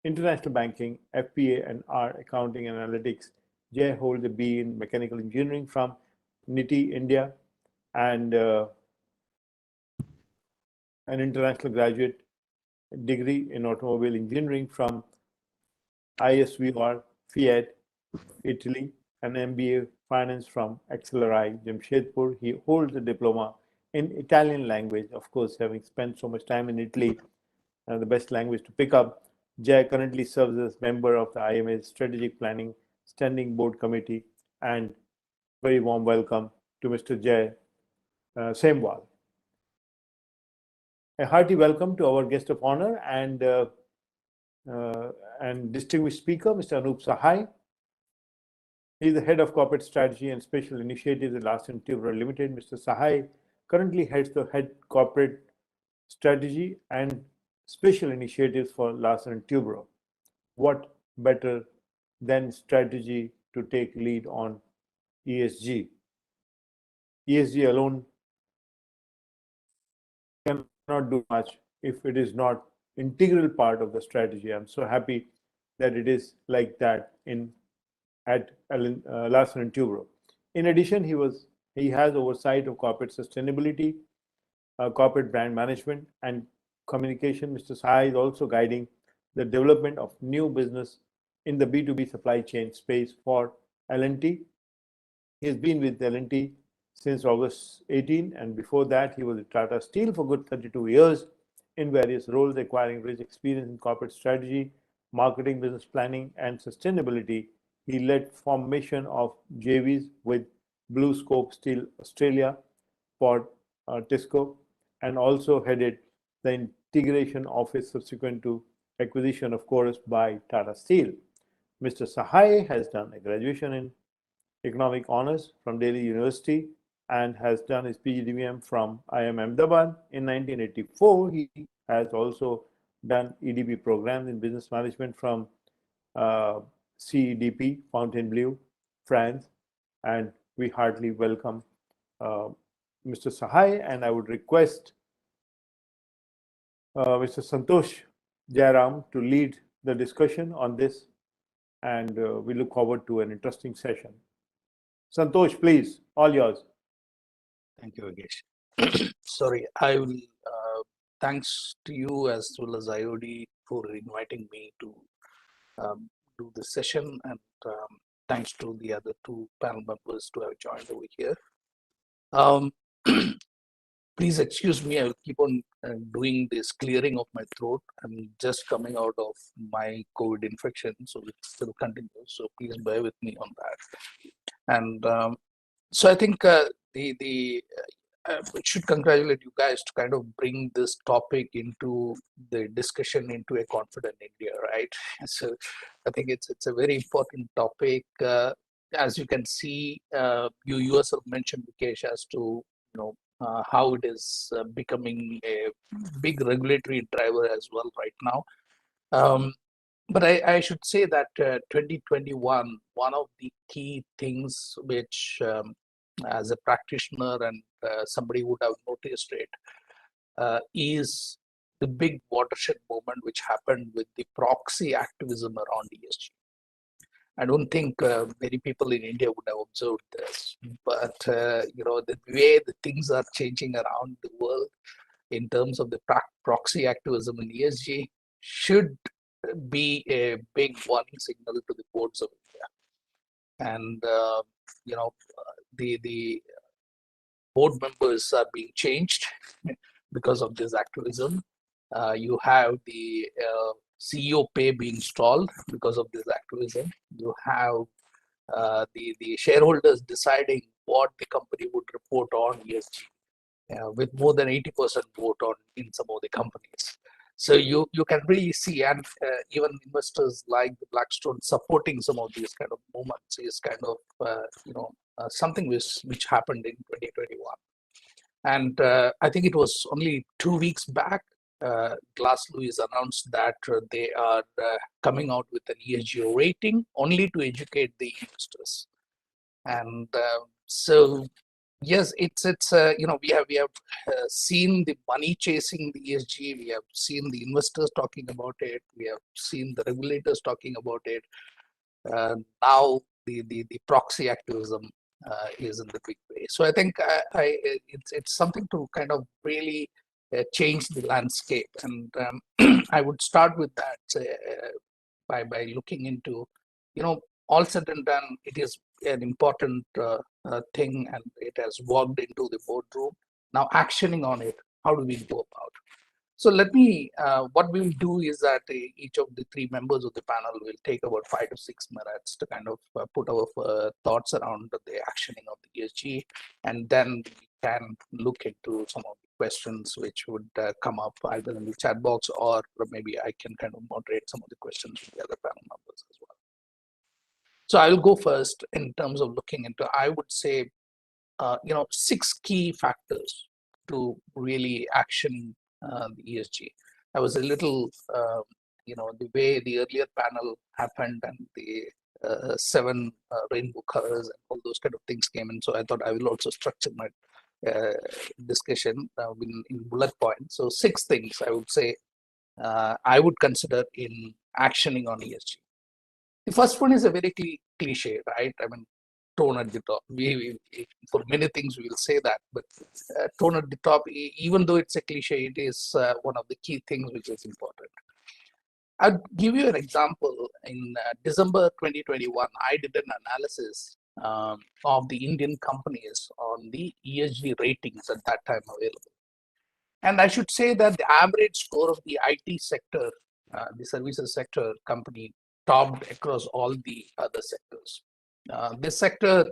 Speaker 1: international banking, FP&A and R, accounting and analytics. Jay holds a B in mechanical engineering from NITI, India, and an international graduate degree in automobile engineering from ISVR, Fiat, Italy, an MBA finance from Accelerate, Jamshedpur. He holds a diploma in Italian language, of course, having spent so much time in Italy, the best language to pick up. Jay currently serves as member of the IMA's Strategic Planning Standing Board Committee, and very warm welcome to Mr. Jay Semwal. A hearty welcome to our guest of honor and distinguished speaker, Mr. Anup Sahai. He is the head of corporate strategy and special initiatives at Larsen & Toubro Limited. Mr. Sahai currently heads the head corporate strategy and special initiatives for Larsen & Toubro. What better than strategy to take lead on ESG? ESG alone cannot do much if it is not integral part of the strategy. I'm so happy that it is like that at Larsen & Toubro. In addition, he has oversight of corporate sustainability, corporate brand management, and communication. Mr. Sahai is also guiding the development of new business in the B2B supply chain space for L&T. He has been with L&T since August 18, and before that, he was at Tata Steel for good 32 years in various roles, acquiring rich experience in corporate strategy, marketing, business planning, and sustainability. He led formation of JVs with BlueScope Steel Australia for Tisco, and also headed the integration office subsequent to acquisition of Chorus by Tata Steel. Mr. Sahai has done a graduation in economic honors from Delhi University and has done his PGDBM from IIM Ahmedabad. In 1984, he has also done EDP programs in business management from CEDP, Fontainebleau, France, and we heartily welcome Mr. Sahai, and I would request Mr. Santosh Jairam to lead the discussion on this, and we look forward to an interesting session. Santosh, please, all yours.
Speaker 15: Thank you, Yogesh. Sorry, I will, thanks to you as well as IOD for inviting me to do this session, and thanks to the other two panel members to have joined over here. Please excuse me, I will keep on doing this clearing of my throat. I'm just coming out of my COVID infection, so it still continues. So please bear with me on that. And so I think I should congratulate you guys to kind of bring this topic into the discussion into a confident India, right? So I think it's a very important topic. As you can see, you yourself mentioned, Vikesh, as to how it is becoming a big regulatory driver as well right now. But I should say that 2021, one of the key things which, as a practitioner and somebody would have noticed it, is the big watershed moment which happened with the proxy activism around ESG. I don't think many people in India would have observed this, but the way the things are changing around the world in terms of the proxy activism in ESG should be a big warning signal to the boards of India. And the board members are being changed because of this activism. You have the CEO pay being stalled because of this activism. You have the shareholders deciding what the company would report on ESG, with more than 80% vote on in some of the companies. So you can really see, and even investors like the Blackstone supporting some of these kind of movements is kind of something which happened in 2021. And I think it was only 2 weeks back, Glass Lewis announced that they are coming out with an ESG rating only to educate the investors. And so yes, it's we have seen the money chasing the ESG. We have seen the investors talking about it. We have seen the regulators talking about it. Now the proxy activism is in the big way. So I think it's something to kind of really change the landscape. And I would start with that by looking into, all said and done, it is an important thing, and it has walked into the boardroom. Now, actioning on it, how do we go about? So let me, what we will do is that each of the 3 members of the panel will take about 5 to 6 minutes to kind of put our thoughts around the actioning of the ESG, and then we can look into some of the questions which would come up either in the chat box, or maybe I can kind of moderate some of the questions from the other panel members as well. So I will go first in terms of looking into, I would say, 6 key factors to really action the ESG. I was a little, the way the earlier panel happened and the 7 rainbow colors and all those kind of things came in. So I thought I will also structure my discussion in bullet points. So 6 things I would say I would consider in actioning on ESG. The first one is a very cliche, right? I mean, tone at the top. We for many things we will say that, but tone at the top, even though it's a cliche, it is one of the key things which is important. I'll give you an example. In December 2021, I did an analysis of the Indian companies on the ESG ratings at that time available. And I should say that the average score of the IT sector, the services sector company, topped across all the other sectors. This sector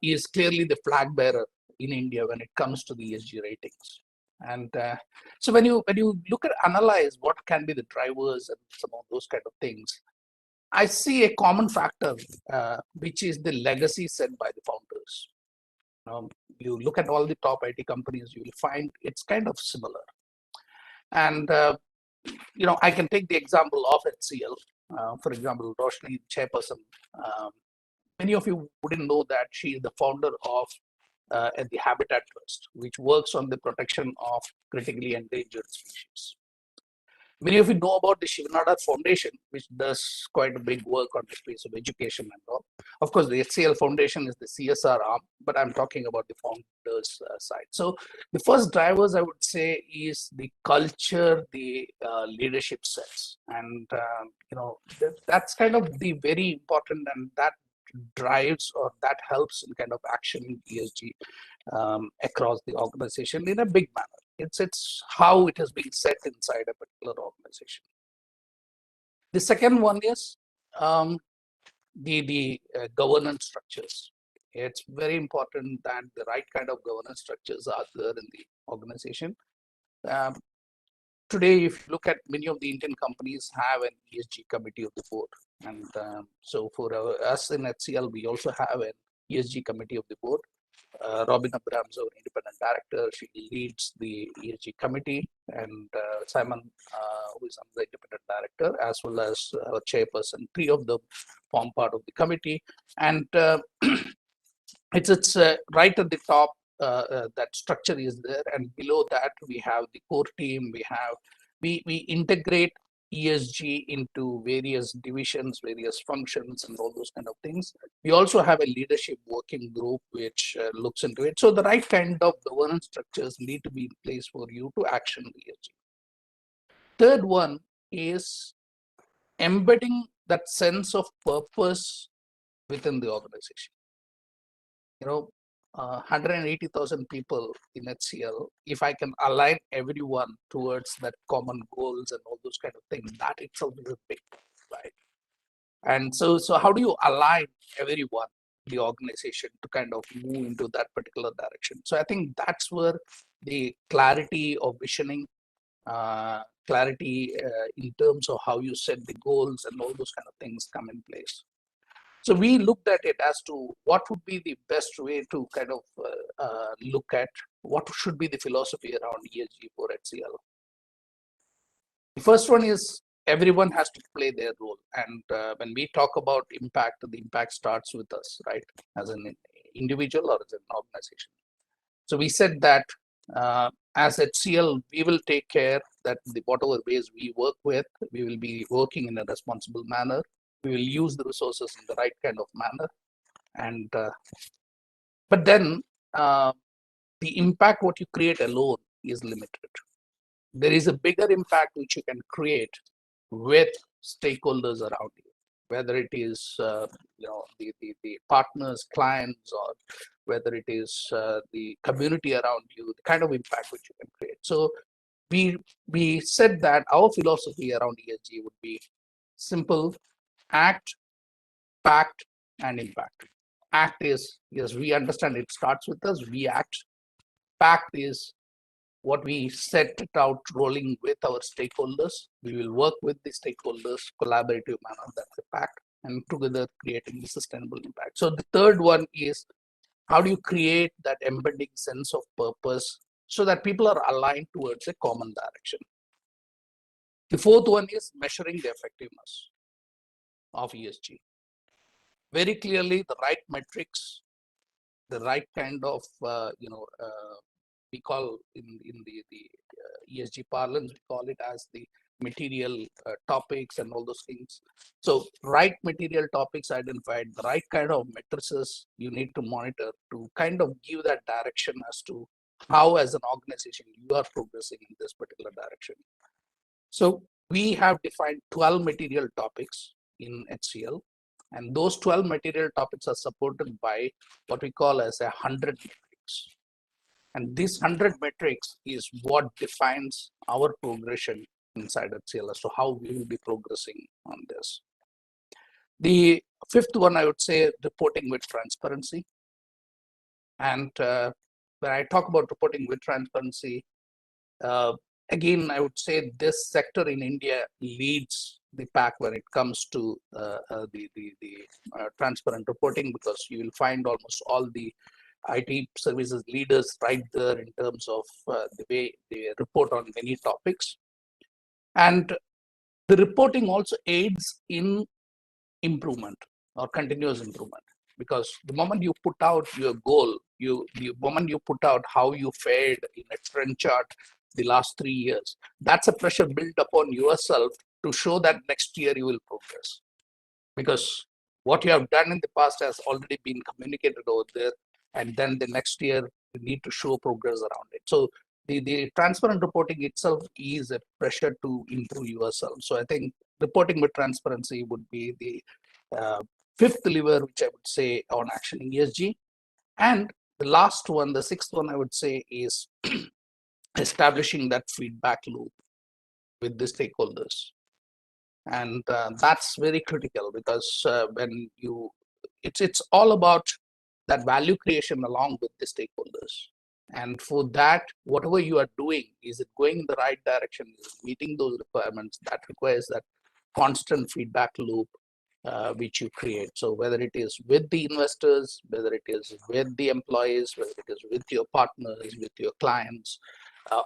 Speaker 15: is clearly the flag bearer in India when it comes to the ESG ratings. And so when you look at analyze what can be the drivers and some of those kind of things, I see a common factor, which is the legacy set by the founders. You look at all the top IT companies, you will find it's kind of similar. And I can take the example of HCL. For example, Roshni, chairperson. Many of you wouldn't know that she is the founder of the Habitat Trust, which works on the protection of critically endangered species. Many of you know about the Shivanada Foundation, which does quite a big work on the space of education and all. Of course, the HCL Foundation is the CSR arm, but I'm talking about the founders side. So the first drivers I would say is the culture, the leadership sets. And, that's kind of the very important, and that drives or that helps in kind of actioning ESG across the organization in a big manner. It's how it has been set inside a particular organization. The second one is the governance structures. It's very important that the right kind of governance structures are there in the organization. Today, if you look at many of the Indian companies have an ESG committee of the board. And so for us in HCL, we also have an ESG committee of the board. Robin Abrams, our independent director, she leads the ESG committee, and Simon, who is the independent director, as well as our chairperson. 3 of them form part of the committee, and it's right at the top. That structure is there, and below that we have the core team. We integrate ESG into various divisions, various functions, and all those kind of things. We also have a leadership working group which looks into it. So the right kind of governance structures need to be in place for you to action ESG. Third one is embedding that sense of purpose within the organization. 180,000 people in HCL, if I can align everyone towards that common goals and all those kind of things, that itself is a big, right? And so how do you align everyone, the organization, to kind of move into that particular direction? So I think that's where the clarity of visioning, clarity in terms of how you set the goals and all those kind of things come in place. So we looked at it as to what would be the best way to kind of look at what should be the philosophy around ESG for HCL. The first one is everyone has to play their role. And when we talk about impact, the impact starts with us, right? As an individual or as an organization. So we said that as HCL, we will take care that whatever ways we work with, we will be working in a responsible manner. We will use the resources in the right kind of manner. And but then the impact what you create alone is limited. There is a bigger impact which you can create with stakeholders around you, whether it is the partners, clients, or whether it is the community around you, the kind of impact which you can create. So we said that our philosophy around ESG would be simple: act, pact, and impact. Act is, yes, we understand it starts with us, we act. Pact is what we set it out rolling with our stakeholders. We will work with the stakeholders, collaborative manner, that's the pact, and together creating the sustainable impact. So the third one is, how do you create that embedding sense of purpose so that people are aligned towards a common direction? The fourth one is measuring the effectiveness of ESG. Very clearly, the right metrics, the right kind of, we call in the ESG parlance, we call it as the material topics and all those things. So right material topics identified, the right kind of matrices you need to monitor to kind of give that direction as to how as an organization you are progressing in this particular direction. So we have defined 12 material topics in HCL, and those 12 material topics are supported by what we call as 100 metrics. And this 100 metrics is what defines our progression inside HCL as to how we will be progressing on this. The fifth one, I would say, reporting with transparency. And when I talk about reporting with transparency, again, I would say this sector in India leads the pack when it comes to the transparent reporting, because you will find almost all the IT services leaders right there in terms of the way they report on many topics. And the reporting also aids in improvement or continuous improvement, because the moment you put out your goal, the moment you put out how you fared in a trend chart the last 3 years, that's a pressure built upon yourself to show that next year you will progress, because what you have done in the past has already been communicated over there, and then the next year you need to show progress around it. So the transparent reporting itself is a pressure to improve yourself. So I think reporting with transparency would be the fifth lever, which I would say on action in ESG. And the last one, the sixth one, I would say, is establishing that feedback loop with the stakeholders. And that's very critical, because when you, it's all about that value creation along with the stakeholders. And for that, whatever you are doing, is it going in the right direction, is it meeting those requirements? That requires that constant feedback loop which you create. So whether it is with the investors, whether it is with the employees, whether it is with your partners, with your clients,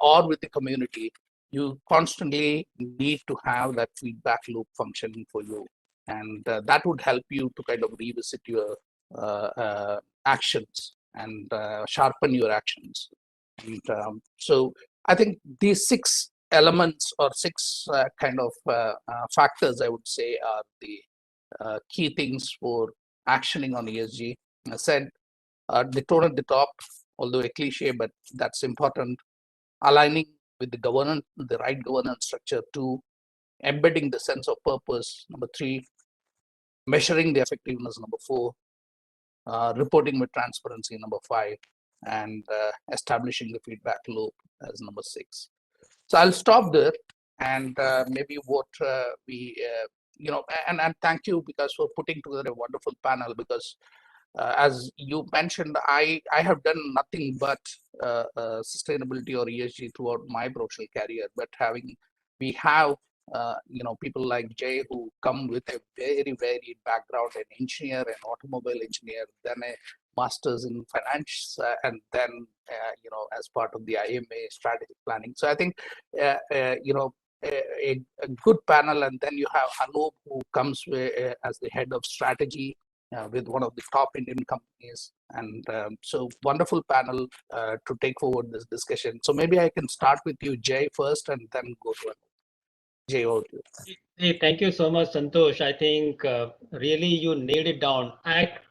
Speaker 15: or with the community, you constantly need to have that feedback loop functioning for you. And that would help you to kind of revisit your actions and sharpen your actions. And so I think these 6 elements or 6 kind of factors, I would say, are the key things for actioning on ESG. I said the tone at the top, although a cliche, but that's important. Aligning with the governance, the right governance structure. 2, embedding the sense of purpose. Number 3, measuring the effectiveness. Number 4, reporting with transparency, number 5, and establishing the feedback loop as number 6. So I'll stop there, and maybe what and thank you because for putting together a wonderful panel, because as you mentioned, I have done nothing but sustainability or ESG throughout my professional career, but we have people like Jay who come with a very varied background, an engineer, an automobile engineer, then a master's in finance, and then as part of the IMA strategic planning. So I think a good panel, and then you have Anup who comes as the head of strategy with one of the top Indian companies, and so wonderful panel to take forward this discussion. So maybe I can start with you, Jay, first, and then go to Anup. Jay, over to you.
Speaker 17: Hey, thank you so much, Santosh. I think really you nailed it down. Act,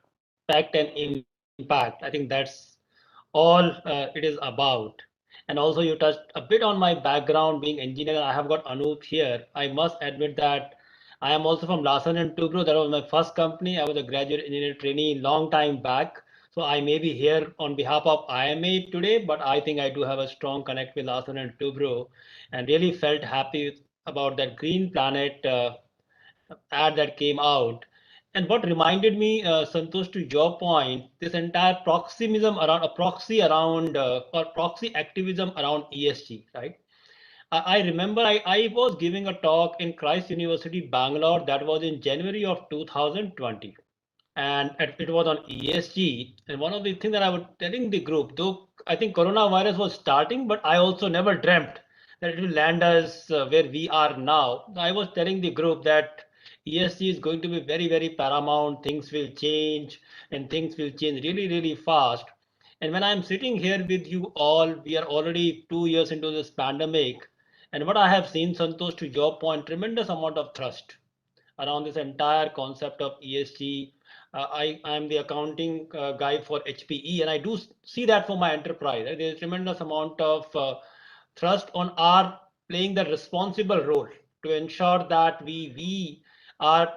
Speaker 17: fact, and impact. I think that's all it is about. And also you touched a bit on my background being engineer. I have got Anup here. I must admit that I am also from Larsen & Toubro. That was my first company. I was a graduate engineer trainee long time back. So I may be here on behalf of IMA today, but I think I do have a strong connect with Larsen & Toubro, and really felt happy about that Green Planet ad that came out. And what reminded me, Santosh, to your point, this entire proxy activism around ESG, right? I remember I was giving a talk in Christ University, Bangalore. That was in January of 2020. And it was on ESG. And one of the things that I was telling the group, though I think coronavirus was starting, but I also never dreamt that it will land us where we are now. I was telling the group that ESG is going to be very, very paramount. Things will change, and things will change really, really fast. And when I'm sitting here with you all, we are already 2 years into this pandemic. And what I have seen, Santosh, to your point, tremendous amount of thrust around this entire concept of ESG. I am the accounting guy for HPE, and I do see that for my enterprise. Right? There's a tremendous amount of thrust on our playing the responsible role to ensure that we are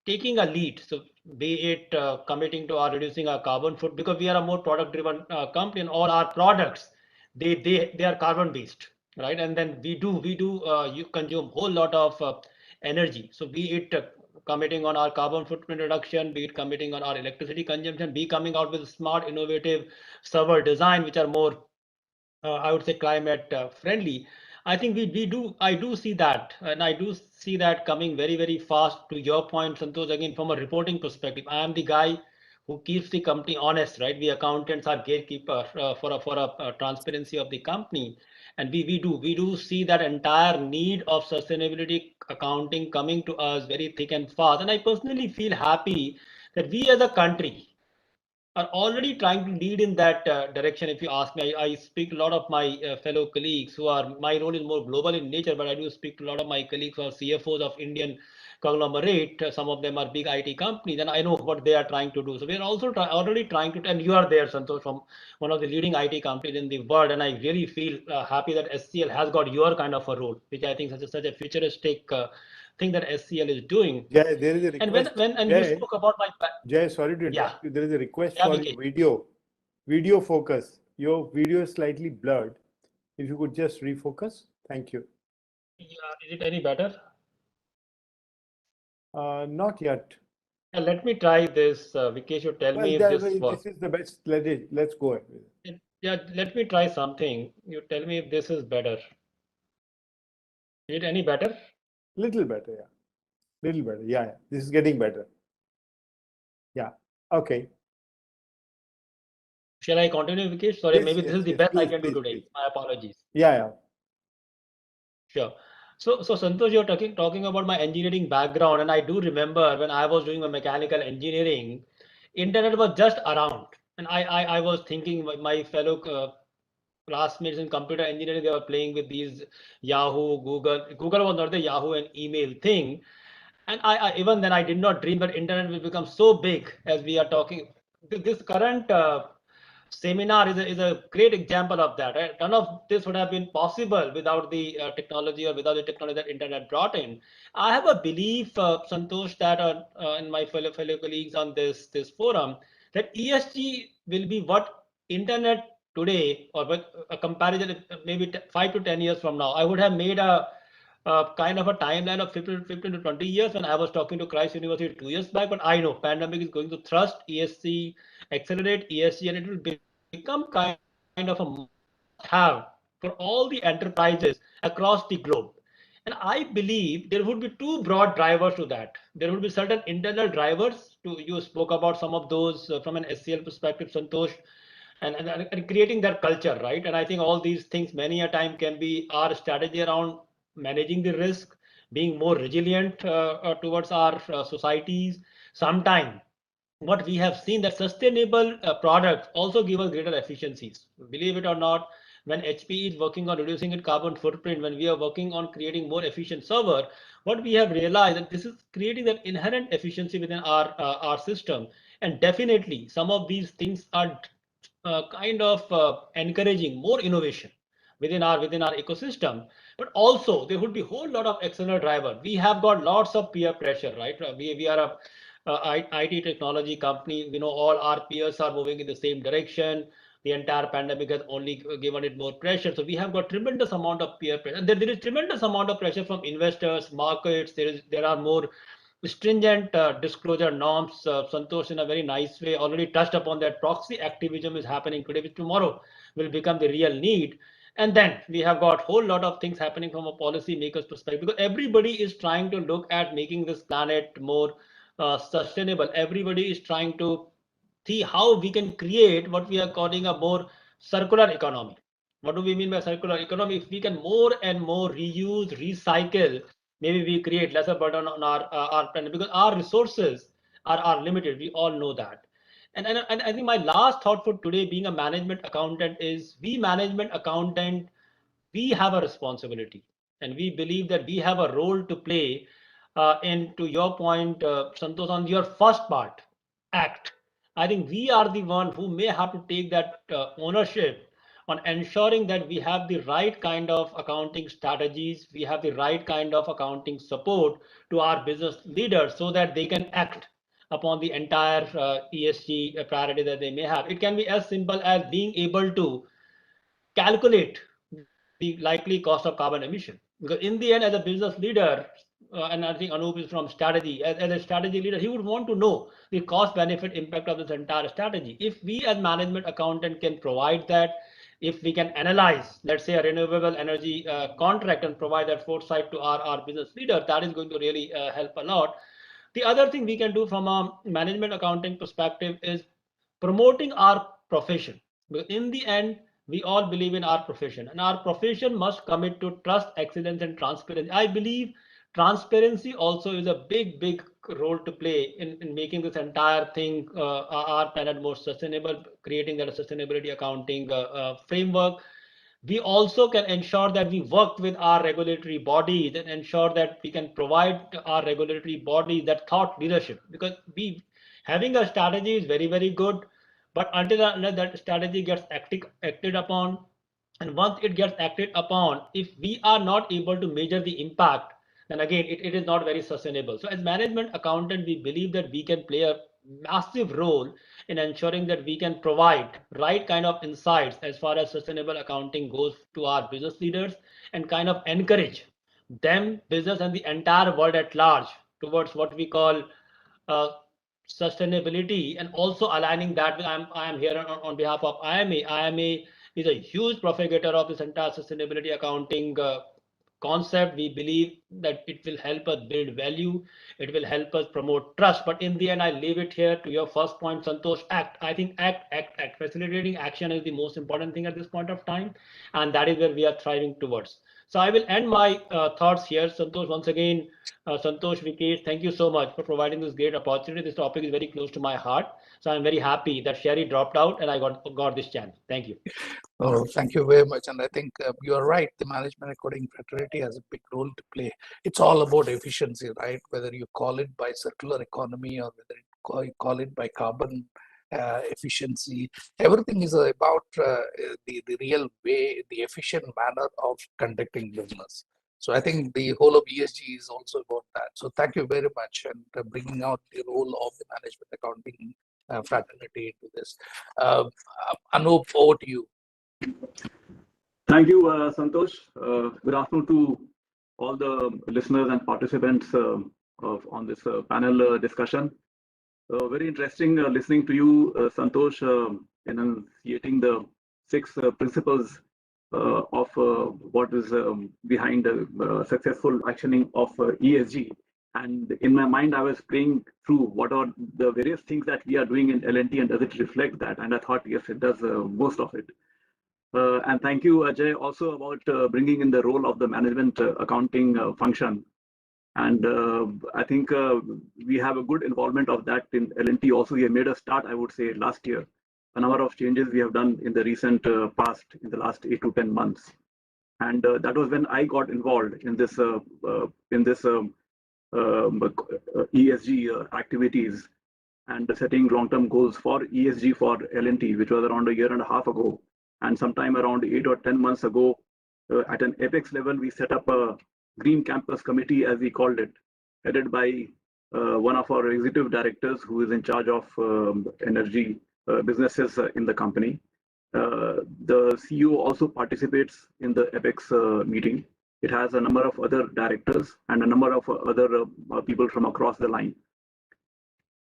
Speaker 17: taking a lead. So be it committing to our reducing our carbon footprint, because we are a more product driven company, and all our products they are carbon based, right? And then we do you consume whole lot of energy. So be it committing on our carbon footprint reduction, be it committing on our electricity consumption, be coming out with smart, innovative server design, which are more, I would say, climate friendly. I think I do see that, and I do see that coming very, very fast. To your point, Santosh, again, from a reporting perspective, I am the guy who keeps the company honest, right? We accountants are gatekeeper for a transparency of the company. And we do see that entire need of sustainability accounting coming to us very thick and fast. And I personally feel happy that we as a country are already trying to lead in that direction. If you ask me, I speak to a lot of my fellow colleagues who are, my role is more global in nature, but I do speak to a lot of my colleagues who are CFOs of Indian conglomerate. Some of them are big IT companies, and I know what they are trying to do. So we are also already trying to, and you are there, Santosh, from one of the leading IT companies in the world. And I really feel happy that SCL has got your kind of a role, which I think such a futuristic thing that SCL is doing.
Speaker 1: Jay, there is a request.
Speaker 17: And you spoke about my
Speaker 1: Jay, sorry to interrupt you. There is a request for
Speaker 17: your
Speaker 1: video focus. Your video is slightly blurred. If you could just refocus, thank you.
Speaker 17: Yeah, is it any better?
Speaker 1: Not yet.
Speaker 17: Let me try this. Vikesh, you tell me if this works.
Speaker 1: This is the best. Let's go ahead.
Speaker 17: Yeah, let me try something. You tell me if this is better. Is it any better?
Speaker 1: Little better, yeah. Little better, yeah. This is getting better. Yeah. Okay.
Speaker 17: Shall I continue, Vikesh? Sorry, maybe this is the best I can do today. My apologies.
Speaker 1: Yeah.
Speaker 17: Sure. So Santosh, you're talking about my engineering background, and I do remember when I was doing my mechanical engineering, internet was just around, and I was thinking my fellow classmates in computer engineering, they were playing with these Yahoo, Google was not the Yahoo and email thing. And I even then I did not dream that internet will become so big as we are talking. This current seminar is a great example of that. Right? None of this would have been possible without the technology or without the technology that internet brought in. I have a belief, Santosh, that and my fellow colleagues on this forum, that ESG will be what internet today, or with a comparison, maybe 5 to 10 years from now. I would have made a kind of a timeline of 15 to 20 years when I was talking to Christ University 2 years back. But I know pandemic is going to thrust ESG, accelerate ESG, and it will become kind of a must-have for all the enterprises across the globe. And I believe there would be two broad drivers to that. There would be certain internal drivers. You spoke about some of those from an SCL perspective, Santosh, and creating that culture, right? And I think all these things many a time can be our strategy around managing the risk, being more resilient towards our societies. Sometimes what we have seen that sustainable products also give us greater efficiencies. Believe it or not, when HP is working on reducing its carbon footprint, when we are working on creating more efficient server, what we have realized that this is creating that inherent efficiency within our system. And definitely some of these things are kind of encouraging more innovation within our ecosystem. But also there would be a whole lot of external driver. We have got lots of peer pressure, right? We are a IT technology company. We know all our peers are moving in the same direction. The entire pandemic has only given it more pressure. So we have got tremendous amount of peer pressure. And there is tremendous amount of pressure from investors, markets. There are more stringent disclosure norms. Santosh, in a very nice way, already touched upon that. Proxy activism is happening today, which tomorrow will become the real need. And then we have got a whole lot of things happening from a policy maker's perspective, because everybody is trying to look at making this planet more sustainable. Everybody is trying to see how we can create what we are calling a more circular economy. What do we mean by circular economy? If we can more and more reuse, recycle, maybe we create lesser burden on our planet, because our resources are limited. We all know that. And I think my last thought for today, being a management accountant, is we management accountant, we have a responsibility, and we believe that we have a role to play. And to your point, Santosh, on your first part, act. I think we are the one who may have to take that ownership on ensuring that we have the right kind of accounting strategies, we have the right kind of accounting support to our business leaders so that they can act upon the entire ESG priority that they may have. It can be as simple as being able to calculate the likely cost of carbon emission. Because in the end, as a business leader, and I think Anup is from strategy, as a strategy leader, he would want to know the cost benefit impact of this entire strategy. If we as management accountant can provide that, if we can analyze, let's say, a renewable energy contract and provide that foresight to our business leader, that is going to really help a lot. The other thing we can do from a management accounting perspective is promoting our profession. Because in the end, we all believe in our profession, and our profession must commit to trust, excellence, and transparency. I believe transparency also is a big role to play in making this entire thing, our planet, more sustainable, creating that sustainability accounting framework. We also can ensure that we work with our regulatory bodies and ensure that we can provide our regulatory bodies that thought leadership, because we having a strategy is very good, but until that strategy gets acted upon, and once it gets acted upon, if we are not able to measure the impact, then again it is not very sustainable. So as management accountant, we believe that we can play a massive role in ensuring that we can provide right kind of insights as far as sustainable accounting goes to our business leaders, and kind of encourage them, business, and the entire world at large towards what we call uh, sustainability, and also aligning that with I am here on behalf of IMA. IMA is a huge propagator of this entire sustainability accounting concept. We believe that it will help us build value, it will help us promote trust. But in the end, I leave it here to your first point, Santosh. Act. I think act. Facilitating action is the most important thing at this point of time, and that is where we are thriving towards. So I will end my thoughts here, Santosh. Once again, Santosh, Vikesh, thank you so much for providing this great opportunity. This topic is very close to my heart, so I'm very happy that Sherry dropped out and I got this chance. Thank you.
Speaker 15: Oh, thank you very much. And I think you are right. The management accounting fraternity has a big role to play. It's all about efficiency, right? Whether you call it by circular economy or whether you call it by carbon efficiency, everything is about the real way, the efficient manner of conducting business. So I think the whole of ESG is also about that. So thank you very much, and bringing out the role of the management accounting fraternity into this. Anup, over to you.
Speaker 18: Thank you, Santosh. Good afternoon to all the listeners and participants on this panel discussion. Very interesting listening to you, Santosh, enunciating the 6 principles of what is behind successful actioning of ESG. And in my mind, I was playing through what are the various things that we are doing in L&T and does it reflect that? And I thought, yes, it does most of it. And thank you, Ajay, also about bringing in the role of the management accounting function. And I think we have a good involvement of that in L&T. Also, we have made a start, I would say, last year. A number of changes we have done in the recent past, in the last 8 to 10 months. And that was when I got involved in this ESG activities and setting long-term goals for ESG for L&T, which was around a year and a half ago. And sometime around 8 or 10 months ago, at an apex level, we set up a Green Campus Committee, as we called it, headed by one of our executive directors who is in charge of energy businesses in the company. The CEO also participates in the apex meeting. It has a number of other directors and a number of other people from across the line.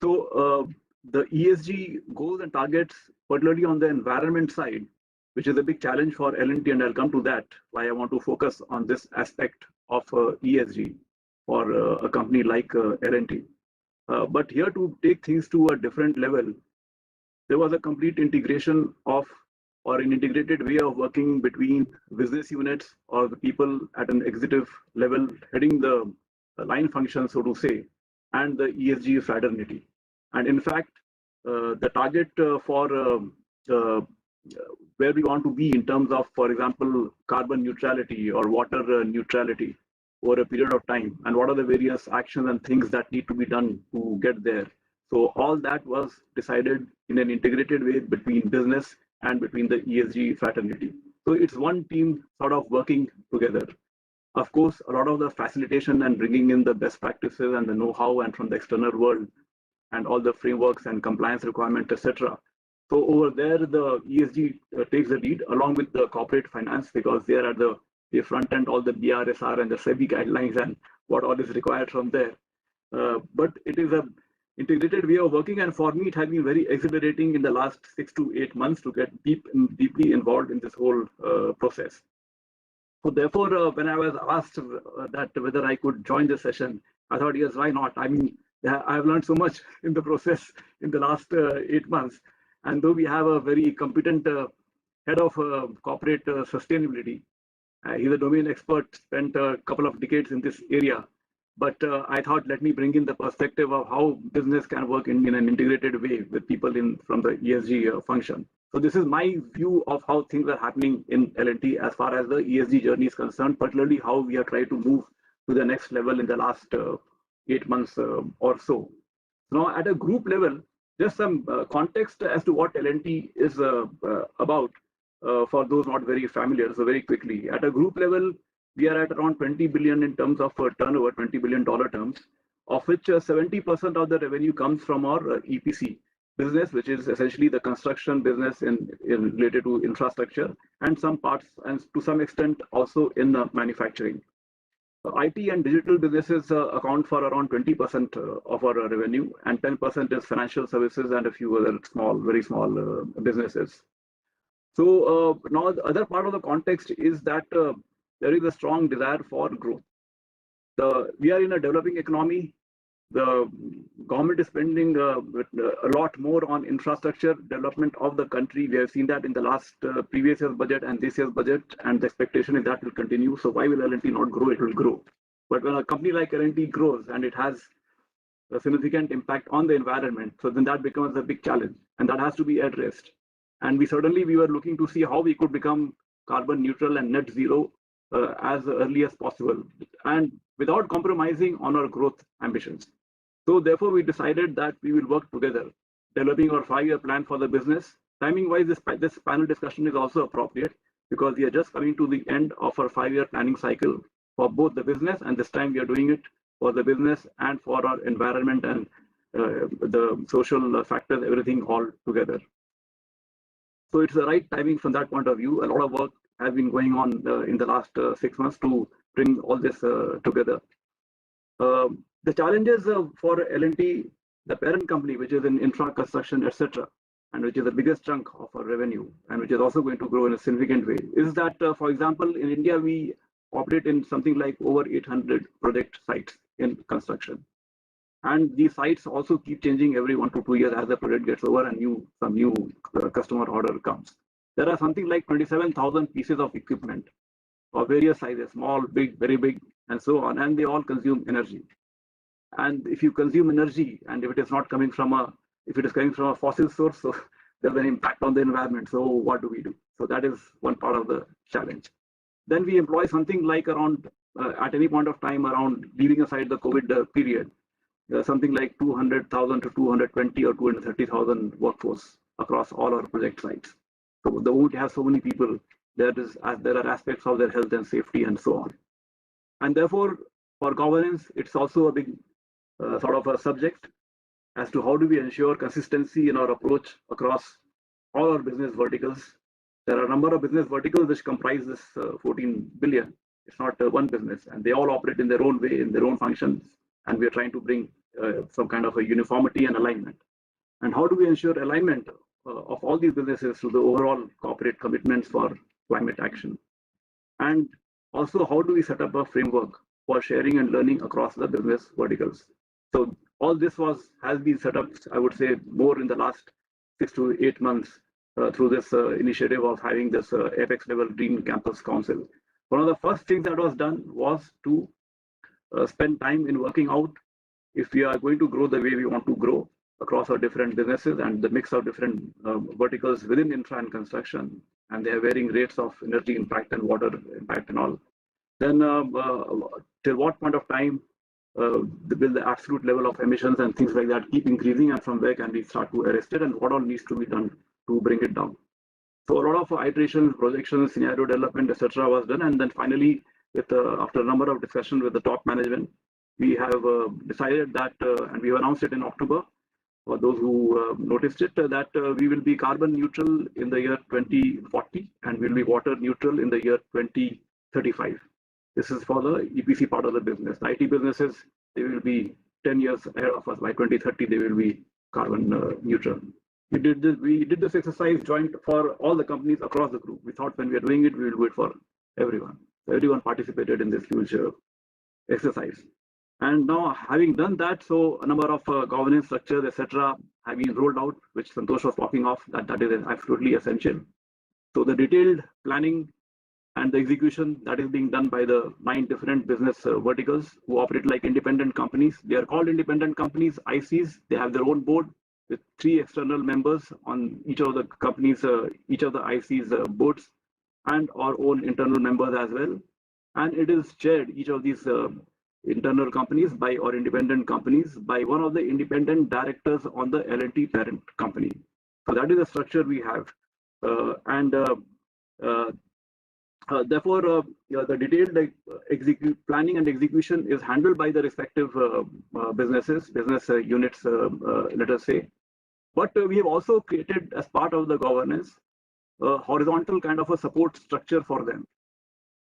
Speaker 18: So the ESG goals and targets, particularly on the environment side, which is a big challenge for L&T, and I'll come to that, why I want to focus on this aspect of ESG for a company like L&T. But here to take things to a different level, there was a complete integration of, or an integrated way of working between business units or the people at an executive level heading the line function, so to say, and the ESG fraternity. And in fact, the target for where we want to be in terms of, for example, carbon neutrality or water neutrality over a period of time, and what are the various actions and things that need to be done to get there. So all that was decided in an integrated way between business and between the ESG fraternity. So it's one team sort of working together. Of course, a lot of the facilitation and bringing in the best practices and the know-how and from the external world and all the frameworks and compliance requirements, etc. So over there, the ESG takes the lead along with the corporate finance, because they are at the front end, all the BRSR and the SEBI guidelines and what all is required from there. But it is a integrated way of working, and for me, it has been very exhilarating in the last 6 to 8 months to get deeply involved in this whole process. So therefore, when I was asked that whether I could join the session, I thought, yes, why not? I mean, I've learned so much in the process in the last 8 months. And though we have a very competent head of corporate sustainability, he's a domain expert, spent a couple of decades in this area. But I thought, let me bring in the perspective of how business can work in an integrated way with people from the ESG function. So this is my view of how things are happening in L&T as far as the ESG journey is concerned, particularly how we are trying to move to the next level in the last 8 months or so. Now, at a group level, just some context as to what L&T is about for those not very familiar. So very quickly, at a group level, we are at around 20 billion in terms of turnover, $20 billion terms, of which 70% of the revenue comes from our EPC business, which is essentially the construction business in related to infrastructure, and some parts, and to some extent also in manufacturing. IT and digital businesses account for around 20% of our revenue, and 10% is financial services and a few other very small businesses. So now the other part of the context is that there is a strong desire for growth. We are in a developing economy. The government is spending a lot more on infrastructure development of the country. We have seen that in the last previous year's budget and this year's budget, and the expectation is that will continue. So why will L&T not grow? It will grow. But when a company like L&T grows and it has a significant impact on the environment, so then that becomes a big challenge, and that has to be addressed. And we were looking to see how we could become carbon neutral and net zero as early as possible, and without compromising on our growth ambitions. So therefore, we decided that we will work together, developing our 5-year plan for the business. Timing-wise, this panel discussion is also appropriate because we are just coming to the end of our 5-year planning cycle for both the business, and this time we are doing it for the business and for our environment and the social factors, everything all together. So it's the right timing from that point of view. A lot of work has been going on in the last 6 months to bring all this together. The challenges for L&T, the parent company, which is in infra, construction, etc., and which is the biggest chunk of our revenue, and which is also going to grow in a significant way, is that, for example, in India, we operate in something like over 800 project sites in construction. And these sites also keep changing every 1 to 2 years as the project gets over and some new customer order comes. There are something like 27,000 pieces of equipment of various sizes, small, big, very big, and so on, and they all consume energy. And if you consume energy, and if it is coming from a fossil source, so there's an impact on the environment. So what do we do? So that is one part of the challenge. Then we employ something like around, at any point of time, around leaving aside the COVID period, something like 200,000 to 220 or 230,000 workforce across all our project sites. So the moment you have so many people, there are aspects of their health and safety and so on. And therefore, for governance, it's also a big sort of a subject as to how do we ensure consistency in our approach across all our business verticals. There are a number of business verticals which comprise this 14 billion. It's not one business, and they all operate in their own way, in their own functions, and we are trying to bring some kind of a uniformity and alignment. And how do we ensure alignment of all these businesses to the overall corporate commitments for climate action? And also, how do we set up a framework for sharing and learning across the business verticals? So all this has been set up, I would say, more in the last 6 to 8 months through this initiative of having this apex level Green Campus Council. One of the first things that was done was to spend time in working out if we are going to grow the way we want to grow across our different businesses and the mix of different verticals within infra and construction, and they are varying rates of energy impact and water impact and all. Then till what point of time will the absolute level of emissions and things like that keep increasing, and from where can we start to arrest it, and what all needs to be done to bring it down? So a lot of iterations, projections, scenario development, etc. was done, and then finally, after a number of discussions with the top management, we have decided that, and we announced it in October, for those who noticed it, that we will be carbon neutral in the year 2040, and we'll be water neutral in the year 2035. This is for the EPC part of the business. The IT businesses, they will be 10 years ahead of us. By 2030, they will be carbon neutral. We did this exercise joint for all the companies across the group. We thought when we are doing it, we will do it for everyone. So everyone participated in this huge exercise. And now, having done that, so a number of governance structures, etc., have been rolled out, which Santosh was talking of, that is absolutely essential. So the detailed planning and the execution that is being done by the 9 different business verticals who operate like independent companies. They are called independent companies, ICs. They have their own board with 3 external members on each of the companies, each of the ICs boards, and our own internal members as well. And it is chaired, each of these internal companies or independent companies, by one of the independent directors on the L&T parent company. So that is the structure we have. Therefore, the detailed planning and execution is handled by the respective business units, let us say. But we have also created, as part of the governance, a horizontal kind of a support structure for them,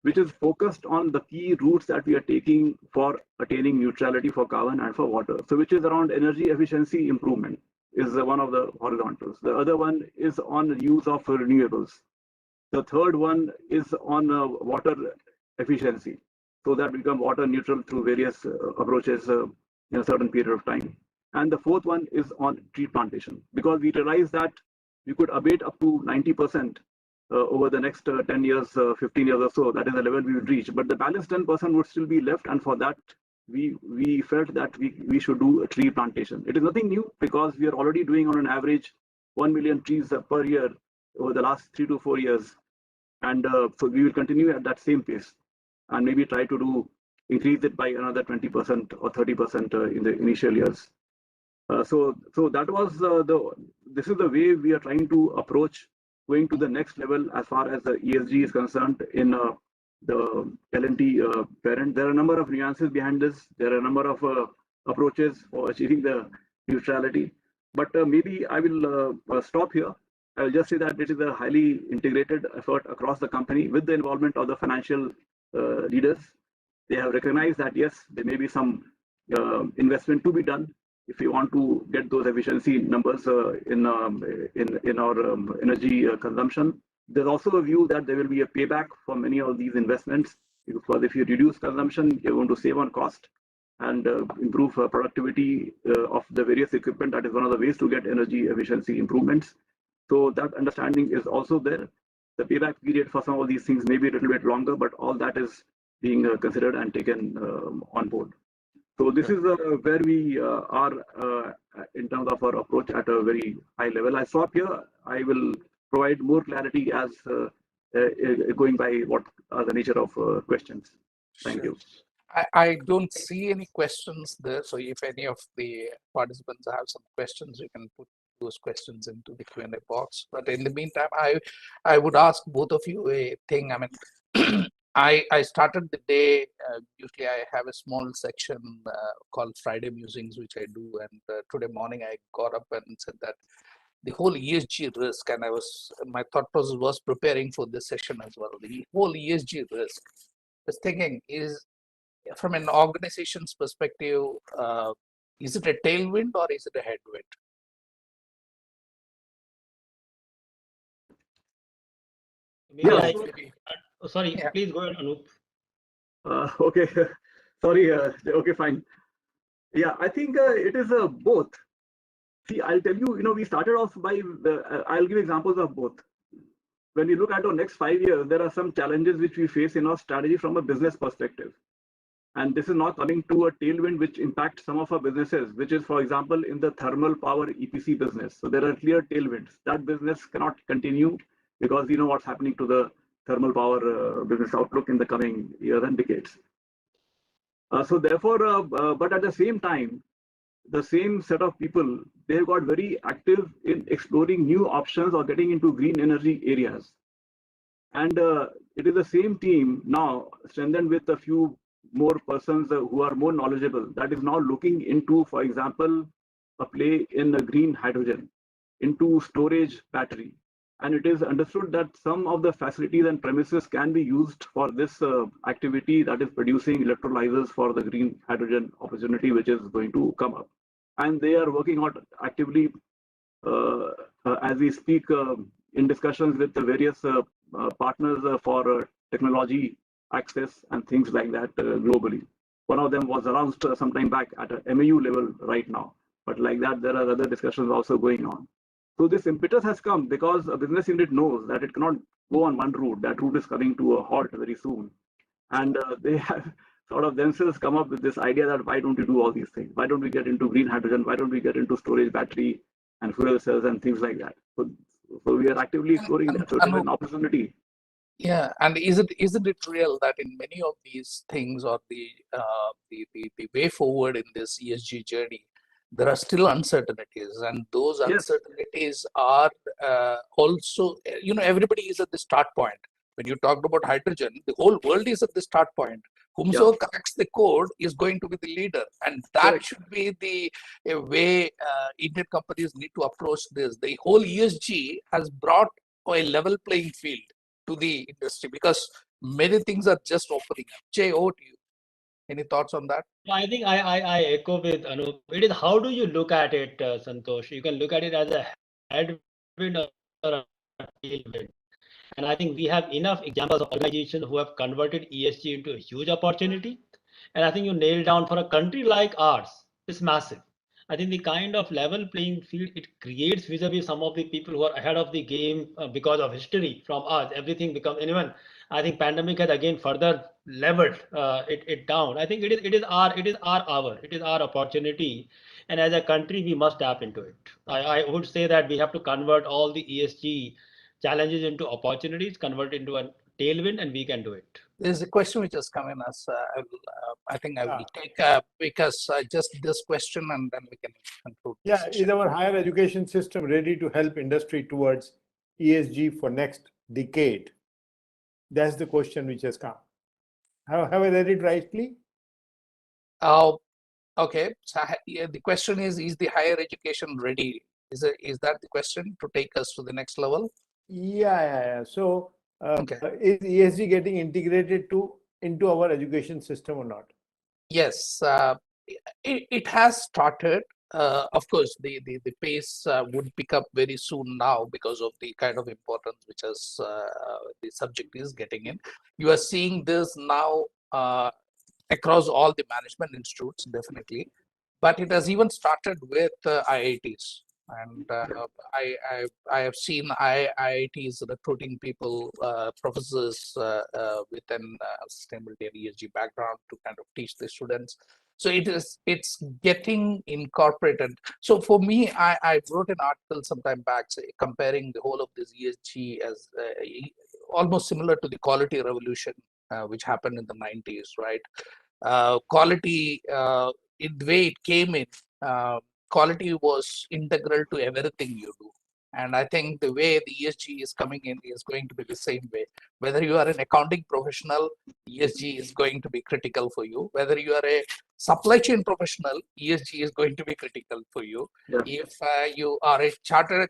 Speaker 18: which is focused on the key routes that we are taking for attaining neutrality for carbon and for water. So which is around energy efficiency improvement is one of the horizontals. The other one is on use of renewables. The third one is on water efficiency, so that we become water neutral through various approaches in a certain period of time. And the fourth one is on tree plantation, because we realize that we could abate up to 90% over the next 10 years, 15 years or so. That is the level we would reach. But the balance 10% would still be left, and for that, we felt that we should do a tree plantation. It is nothing new, because we are already doing on an average 1 million trees per year over the last 3 to 4 years, and so we will continue at that same pace, and maybe try to increase it by another 20% or 30% in the initial years. So that was this is the way we are trying to approach going to the next level as far as the ESG is concerned in the L&T parent. There are a number of nuances behind this. There are a number of approaches for achieving the neutrality. But maybe I will stop here. I'll just say that it is a highly integrated effort across the company with the involvement of the financial leaders. They have recognized that yes, there may be some investment to be done if we want to get those efficiency numbers in our energy consumption. There's also a view that there will be a payback for many of these investments, because if you reduce consumption, you're going to save on cost and improve productivity of the various equipment. That is one of the ways to get energy efficiency improvements. So that understanding is also there. The payback period for some of these things may be a little bit longer, but all that is being considered and taken on board. So this is where we are in terms of our approach at a very high level. I stop here. I will provide more clarity as going by what are the nature of questions. Thank you.
Speaker 15: I don't see any questions there. So if any of the participants have some questions, you can put those questions into the Q&A box. But in the meantime, I would ask both of you a thing. I mean, I started the day, usually I have a small section called Friday Musings, which I do. And today morning I got up and said that the whole ESG risk, and my thought process was preparing for this session as well. The whole ESG risk, I was thinking, is from an organization's perspective, is it a tailwind or is it a headwind?
Speaker 17: Sorry, please go ahead, Anup.
Speaker 18: Okay, sorry. Okay, fine. Yeah, I think it is both. See, I'll tell you, we started off by, I'll give examples of both. When we look at our next 5 years, there are some challenges which we face in our strategy from a business perspective. And this is now coming to a tailwind which impacts some of our businesses, which is, for example, in the thermal power EPC business. So there are clear tailwinds. That business cannot continue because you know what's happening to the thermal power business outlook in the coming years and decades. So therefore, but at the same time, the same set of people, they've got very active in exploring new options or getting into green energy areas. And it is the same team now, strengthened with a few more persons who are more knowledgeable, that is now looking into, for example, a play in green hydrogen, into storage battery. And it is understood that some of the facilities and premises can be used for this activity, that is producing electrolyzers for the green hydrogen opportunity, which is going to come up. And they are working out actively as we speak in discussions with the various partners for technology access and things like that globally. One of them was announced some time back at a MAU level right now. But like that, there are other discussions also going on. So this impetus has come because a business unit knows that it cannot go on one route. That route is coming to a halt very soon. And they have sort of themselves come up with this idea that why don't we do all these things? Why don't we get into green hydrogen? Why don't we get into storage battery and fuel cells and things like that? So we are actively exploring that. So it is an opportunity.
Speaker 15: Yeah, and isn't it real that in many of these things or the way forward in this ESG journey, there are still uncertainties, and those uncertainties are also, everybody is at the start point. When you talked about hydrogen, the whole world is at the start point. Whomsoever cracks the code is going to be the leader, and that should be the way Indian companies need to approach this. The whole ESG has brought a level playing field to the industry because many things are just opening up. Jay, over to you. Any thoughts on that?
Speaker 17: I think I echo with Anup. It is how do you look at it, Santosh? You can look at it as a headwind or a tailwind. And I think we have enough examples of organizations who have converted ESG into a huge opportunity. And I think you nailed down for a country like ours, it's massive. I think the kind of level playing field it creates vis-a-vis some of the people who are ahead of the game because of history from us, everything becomes, and even I think pandemic has again further leveled it down. I think it is our opportunity, and as a country we must tap into it. I would say that we have to convert all the ESG challenges into opportunities, convert into a tailwind, and we can do it.
Speaker 15: There's a question which has come in as I think I will take because just this question and then we can conclude.
Speaker 1: Yeah, is our higher education system ready to help industry towards ESG for next decade? That's the question which has come. Have I read it rightly?
Speaker 15: Okay, so the question is the higher education ready? Is that the question to take us to the next level?
Speaker 1: Yeah. So,
Speaker 15: Okay.
Speaker 1: is ESG getting integrated into our education system or not?
Speaker 15: Yes, it has started. Of course, the pace would pick up very soon now because of the kind of importance which the subject is getting in. You are seeing this now across all the management institutes, definitely, but it has even started with IITs. And I have seen IITs recruiting people, professors with an sustainability and ESG background to kind of teach the students. So it's getting incorporated. So for me, I wrote an article sometime back comparing the whole of this ESG as almost similar to the quality revolution, which happened in the 90s, right? Quality, the way it came in, quality was integral to everything you do. And I think the way the ESG is coming in is going to be the same way. Whether you are an accounting professional, ESG is going to be critical for you. Whether you are a supply chain professional, ESG is going to be critical for you.
Speaker 18: Yeah.
Speaker 15: If you are a chartered,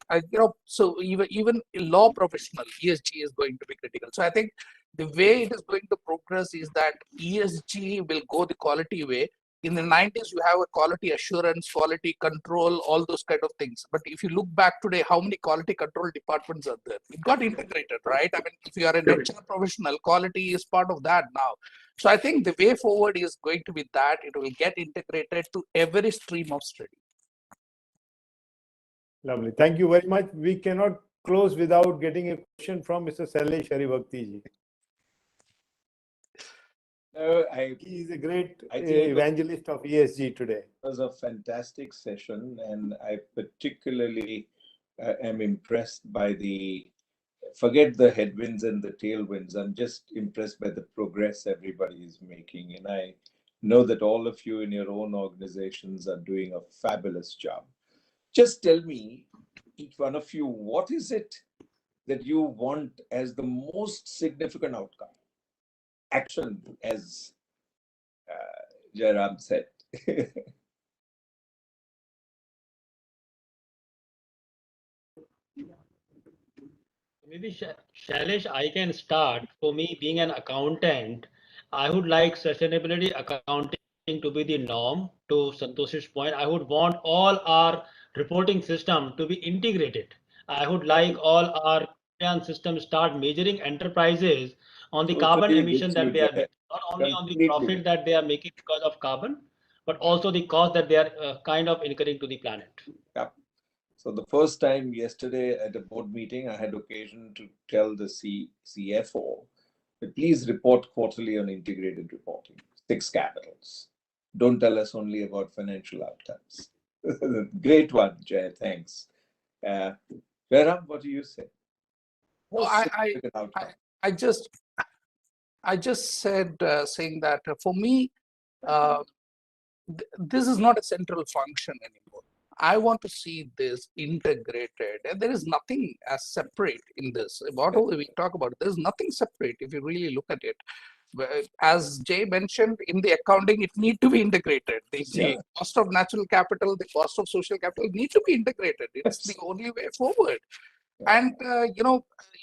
Speaker 15: so even a law professional, ESG is going to be critical. So I think the way it is going to progress is that ESG will go the quality way. In the 90s, you have a quality assurance, quality control, all those kind of things. But if you look back today, how many quality control departments are there? It got integrated, right? I mean, if you are an HR professional, quality is part of that now. So I think the way forward is going to be that it will get integrated to every stream of study.
Speaker 1: Lovely. Thank you very much. We cannot close without getting a question from Mr. Sailesh Haribhakti. He's a great evangelist of ESG today.
Speaker 2: It was a fantastic session, and I particularly am impressed by forget the headwinds and the tailwinds. I'm just impressed by the progress everybody is making. And I know that all of you in your own organizations are doing a fabulous job. Just tell me, each one of you, what is it that you want as the most significant outcome? Action, as Jairam said.
Speaker 17: Maybe Shailesh, I can start. For me, being an accountant, I would like sustainability accounting to be the norm. To Santosh's point, I would want all our reporting system to be integrated. I would like all our systems start measuring enterprises on the carbon emission that they are making, not only on the profit that they are making because of carbon, but also the cost that they are kind of incurring to the planet.
Speaker 2: Yeah. So the first time yesterday at a board meeting, I had occasion to tell the CFO that please report quarterly on integrated reporting, 6 capitals. Don't tell us only about financial outcomes. Great one, Jay. Thanks. Jairam, what do you say?
Speaker 15: Well, I just said saying that for me, this is not a central function anymore. I want to see this integrated, and there is nothing as separate in this. Whatever we talk about, there is nothing separate if you really look at it. As Jay mentioned, in the accounting, it needs to be integrated. The cost of natural capital, the cost of social capital need to be integrated. It's the only way forward. And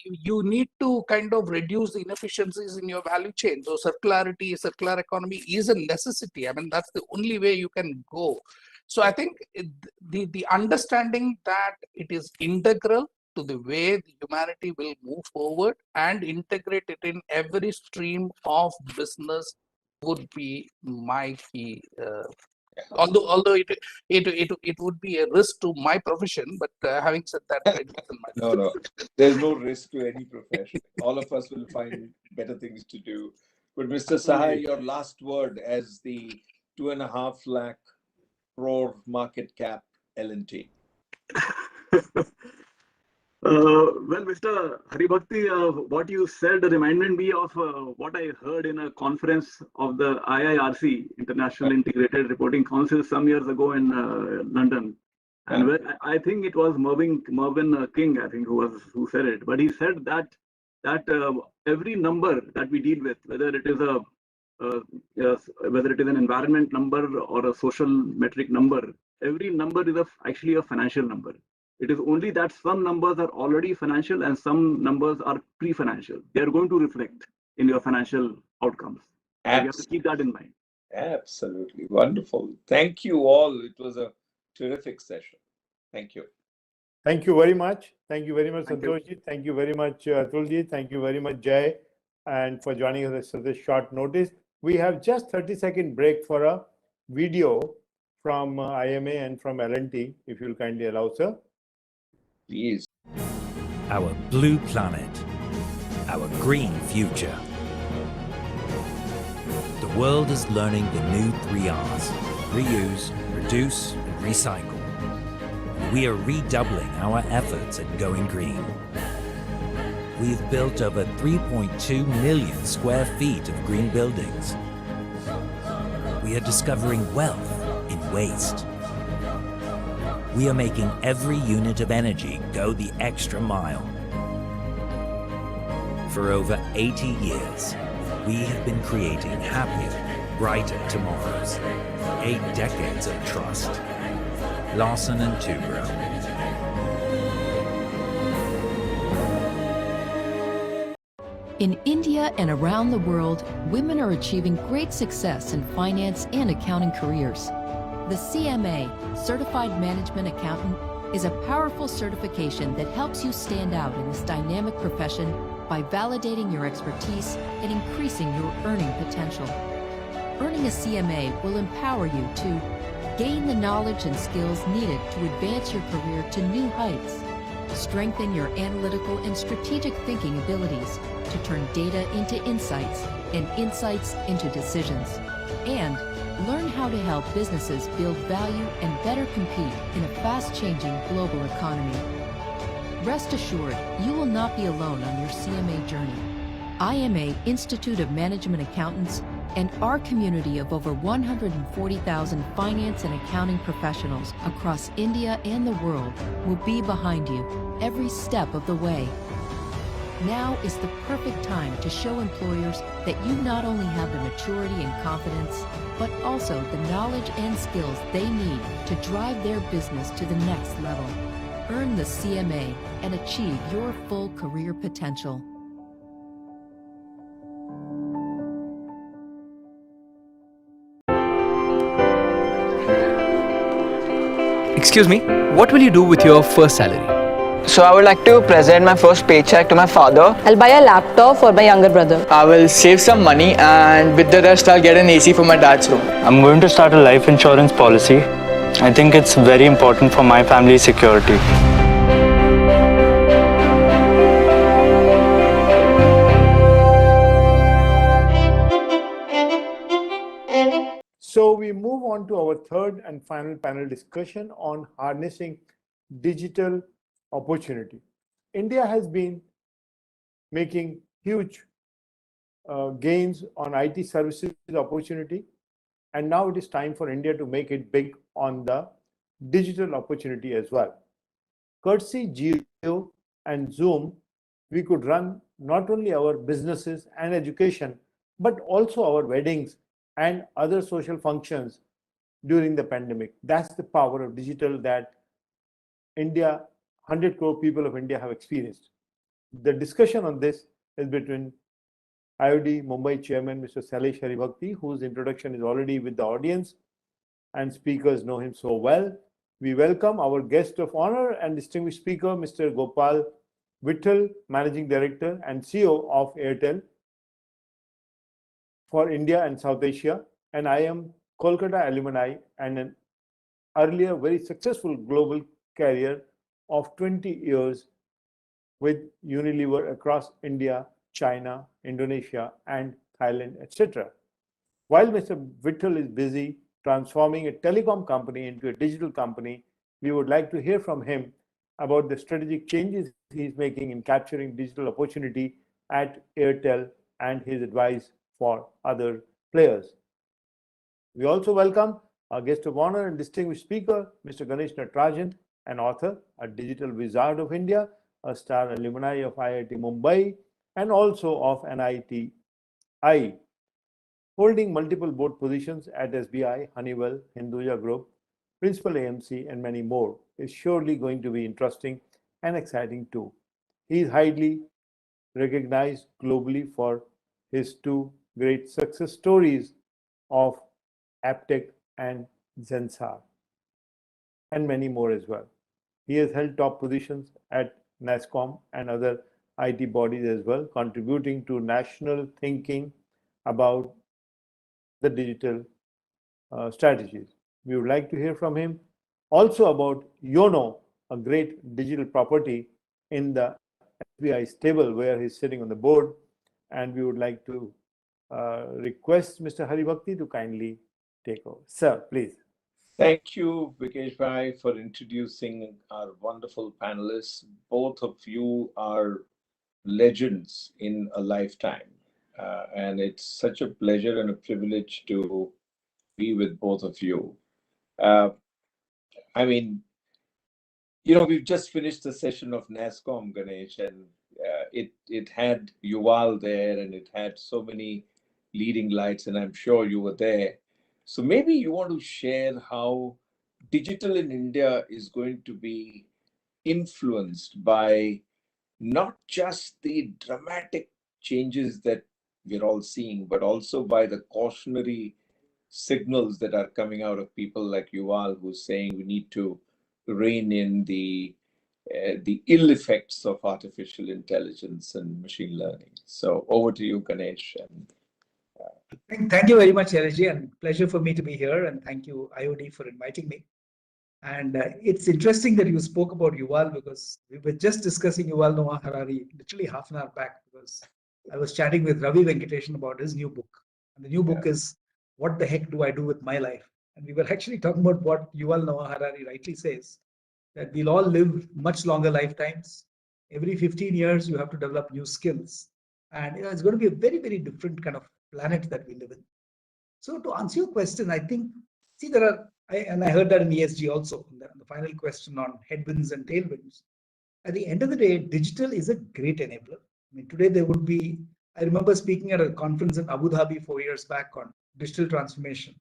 Speaker 15: you need to kind of reduce the inefficiencies in your value chain. So circularity, circular economy is a necessity. I mean, that's the only way you can go. So I think the understanding that it is integral to the way the humanity will move forward and integrate it in every stream of business would be my key. Although it would be a risk to my profession, but having said that, it doesn't matter.
Speaker 2: No, there's no risk to any profession. All of us will find better things to do. But Mr. Sahai, your last word as the 2.5 lakh crore market cap L&T.
Speaker 18: Well, Mr. Haribhakti, what you said reminded me of what I heard in a conference of the IIRC, International Integrated Reporting Council, some years ago in London. And where I think it was Mervyn King, I think, who said it. But he said that every number that we deal with, whether it is a whether it is an environment number or a social metric number, every number is actually a financial number. It is only that some numbers are already financial and some numbers are pre-financial. They are going to reflect in your financial outcomes. So you have to keep that in mind.
Speaker 2: Absolutely wonderful. Thank you all. It was a terrific session. Thank you.
Speaker 1: Thank you very much. Thank you very much, Santoshji. Thank you very much, Atulji. Thank you very much, Jay, and for joining us at such a short notice. We have just 30-second break for a video from IMA and from L&T, if you'll kindly allow, sir.
Speaker 2: Please.
Speaker 13: Our blue planet, our green future. The world is learning the new 3 Rs: reuse, reduce, and recycle. We are redoubling our efforts at going green. We've built over 3.2 million square feet of green buildings. We are discovering wealth in waste. We are making every unit of energy go the extra mile. For over 80 years, we have been creating happier, brighter tomorrows. 8 decades of trust. Larsen & Toubro.
Speaker 12: In India and around the world, women are achieving great success in finance and accounting careers. The CMA, Certified Management Accountant, is a powerful certification that helps you stand out in this dynamic profession by validating your expertise and increasing your earning potential. Earning a CMA will empower you to gain the knowledge and skills needed to advance your career to new heights, strengthen your analytical and strategic thinking abilities to turn data into insights and insights into decisions, and learn how to help businesses build value and better compete in a fast-changing global economy. Rest assured, you will not be alone on your CMA journey. IMA Institute of Management Accountants and our community of over 140,000 finance and accounting professionals across India and the world will be behind you every step of the way. Now is the perfect time to show employers that you not only have the maturity and confidence, but also the knowledge and skills they need to drive their business to the next level. Earn the CMA and achieve your full career potential.
Speaker 8: Excuse me, what will you do with your first salary?
Speaker 19: So I would like to present my first paycheck to my father.
Speaker 10: I'll buy a laptop for my younger brother.
Speaker 19: I will save some money and with the rest I'll get an AC for my dad's room.
Speaker 11: I'm going to start a life insurance policy. I think it's very important for my family's security.
Speaker 1: So we move on to our third and final panel discussion on harnessing digital opportunity. India has been making huge gains on IT services opportunity, and now it is time for India to make it big on the digital opportunity as well. Courtesy Jio and Zoom, we could run not only our businesses and education, but also our weddings and other social functions during the pandemic. That's the power of digital that India, 100 crore people of India have experienced. The discussion on this is between IOD Mumbai Chairman Mr. Sailesh Haribhakti, whose introduction is already with the audience and speakers know him so well. We welcome our guest of honor and distinguished speaker, Mr. Gopal Vittal, Managing Director and CEO of Airtel for India and South Asia, and I am Kolkata alumni and an earlier very successful global career of 20 years with Unilever across India, China, Indonesia, and Thailand, etc. While Mr. Vittal is busy transforming a telecom company into a digital company, we would like to hear from him about the strategic changes he's making in capturing digital opportunity at Airtel and his advice for other players. We also welcome our guest of honor and distinguished speaker, Mr. Ganesh Natarajan, an author, a digital wizard of India, a star alumni of IIT Mumbai, and also of NITI. holding multiple board positions at SBI, Honeywell, Hinduja Group, Principal AMC, and many more, is surely going to be interesting and exciting too. He is highly recognized globally for his two great success stories of Aptech and Zensar, and many more as well. He has held top positions at NASSCOM and other IT bodies as well, contributing to national thinking about the digital strategies. We would like to hear from him also about Yono, a great digital property in the SBI stable where he's sitting on the board. And we would like to request Mr. Hari Bhakti to kindly take over. Sir, please.
Speaker 2: Thank you, Vikesh Bhai, for introducing our wonderful panelists. Both of you are legends in a lifetime. And it's such a pleasure and a privilege to be with both of you. I mean, you know, we've just finished the session of NASSCOM, Ganesh, and it had Yuval there, and it had so many leading lights, and I'm sure you were there. So maybe you want to share how digital in India is going to be influenced by not just the dramatic changes that we're all seeing, but also by the cautionary signals that are coming out of people like Yuval, who's saying we need to rein in the ill effects of artificial intelligence and machine learning. So over to you, Ganesh. And
Speaker 20: thank you very much, Shailesh, and pleasure for me to be here. And thank you, IOD, for inviting me. And it's interesting that you spoke about Yuval, because we were just discussing Yuval Noah Harari literally half an hour back, because I was chatting with Ravi Venkatesan about his new book. And the new book is What the Heck Do I Do with My Life? And we were actually talking about what Yuval Noah Harari rightly says, that we'll all live much longer lifetimes. Every 15 years, you have to develop new skills. And it's going to be a very, very different kind of planet that we live in. So to answer your question, I think, see, there are, and I heard that in ESG also, in the final question on headwinds and tailwinds. At the end of the day, digital is a great enabler. I mean, today there would be, I remember speaking at a conference in Abu Dhabi 4 years back on digital transformation.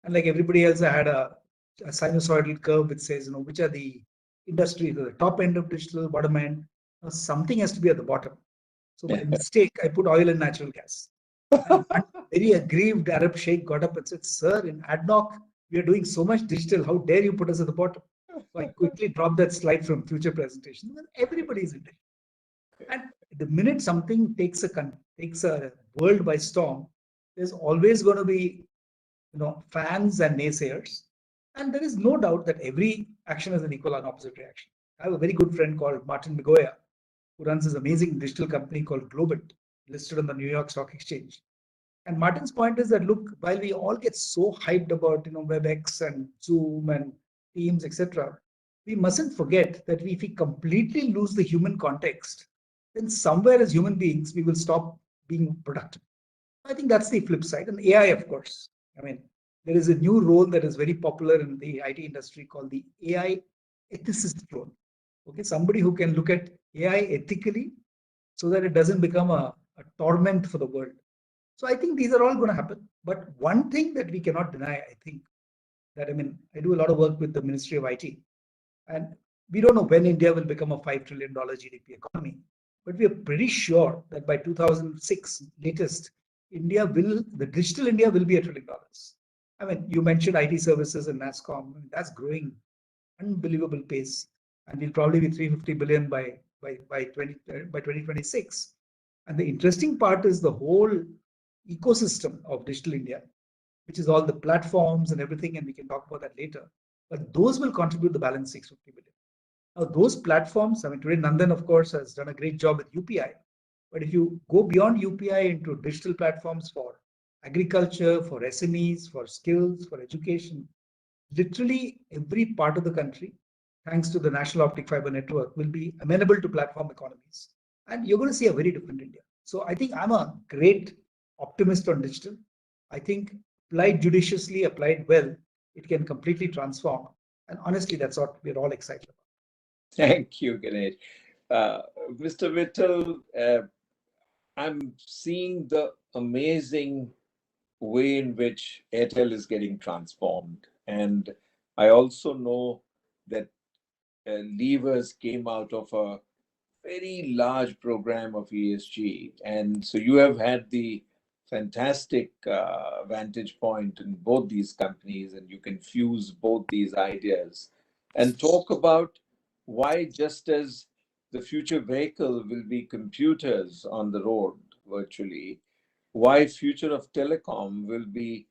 Speaker 20: And like everybody else, I had a sinusoidal curve which says, you know, which are the industries at the top end of digital, bottom end. Something has to be at the bottom. So by mistake, I put oil and natural gas. And one very aggrieved Arab sheikh got up and said, "Sir, in ADNOC, we are doing so much digital. How dare you put us at the bottom?" So I quickly dropped that slide from future presentations. And everybody's in digital. And the minute something takes a world by storm, there's always going to be, you know, fans and naysayers. And there is no doubt that every action has an equal and opposite reaction. I have a very good friend called Martin Migoya, who runs this amazing digital company called Globit, listed on the New York Stock Exchange. And Martin's point is that, look, while we all get so hyped about, you know, WebEx and Zoom and Teams, etc., we mustn't forget that if we completely lose the human context, then somewhere as human beings, we will stop being productive. I think that's the flip side. And AI, of course. I mean, there is a new role that is very popular in the IT industry called the AI ethicist role. Okay, somebody who can look at AI ethically so that it doesn't become a torment for the world. So I think these are all going to happen. But one thing that we cannot deny, I think, that, I mean, I do a lot of work with the Ministry of IT, and we don't know when India will become a $5 trillion GDP economy, but we are pretty sure that by 2006 latest, the digital India will be $1 trillion. I mean, you mentioned IT services and NASSCOM. I mean, that's growing unbelievable pace, and we'll probably be 350 billion by 2026. And the interesting part is the whole ecosystem of digital India, which is all the platforms and everything, and we can talk about that later. But those will contribute the balance 650 billion. Now, those platforms, I mean, today Nandan, of course, has done a great job with UPI. But if you go beyond UPI into digital platforms for agriculture, for SMEs, for skills, for education, literally every part of the country, thanks to the National Optic Fiber Network, will be amenable to platform economies. And you're going to see a very different India. So I think I'm a great optimist on digital. I think applied judiciously, applied well, it can completely transform. And honestly, that's what we're all excited about.
Speaker 2: Thank you, Ganesh. Mr. Vittal, I'm seeing the amazing way in which Airtel is getting transformed. And I also know that levers came out of a very large program of ESG. And so you have had the fantastic vantage point in both these companies, and you can fuse both these ideas and talk about why, just as the future vehicle will be computers on the road virtually, why future of telecom will be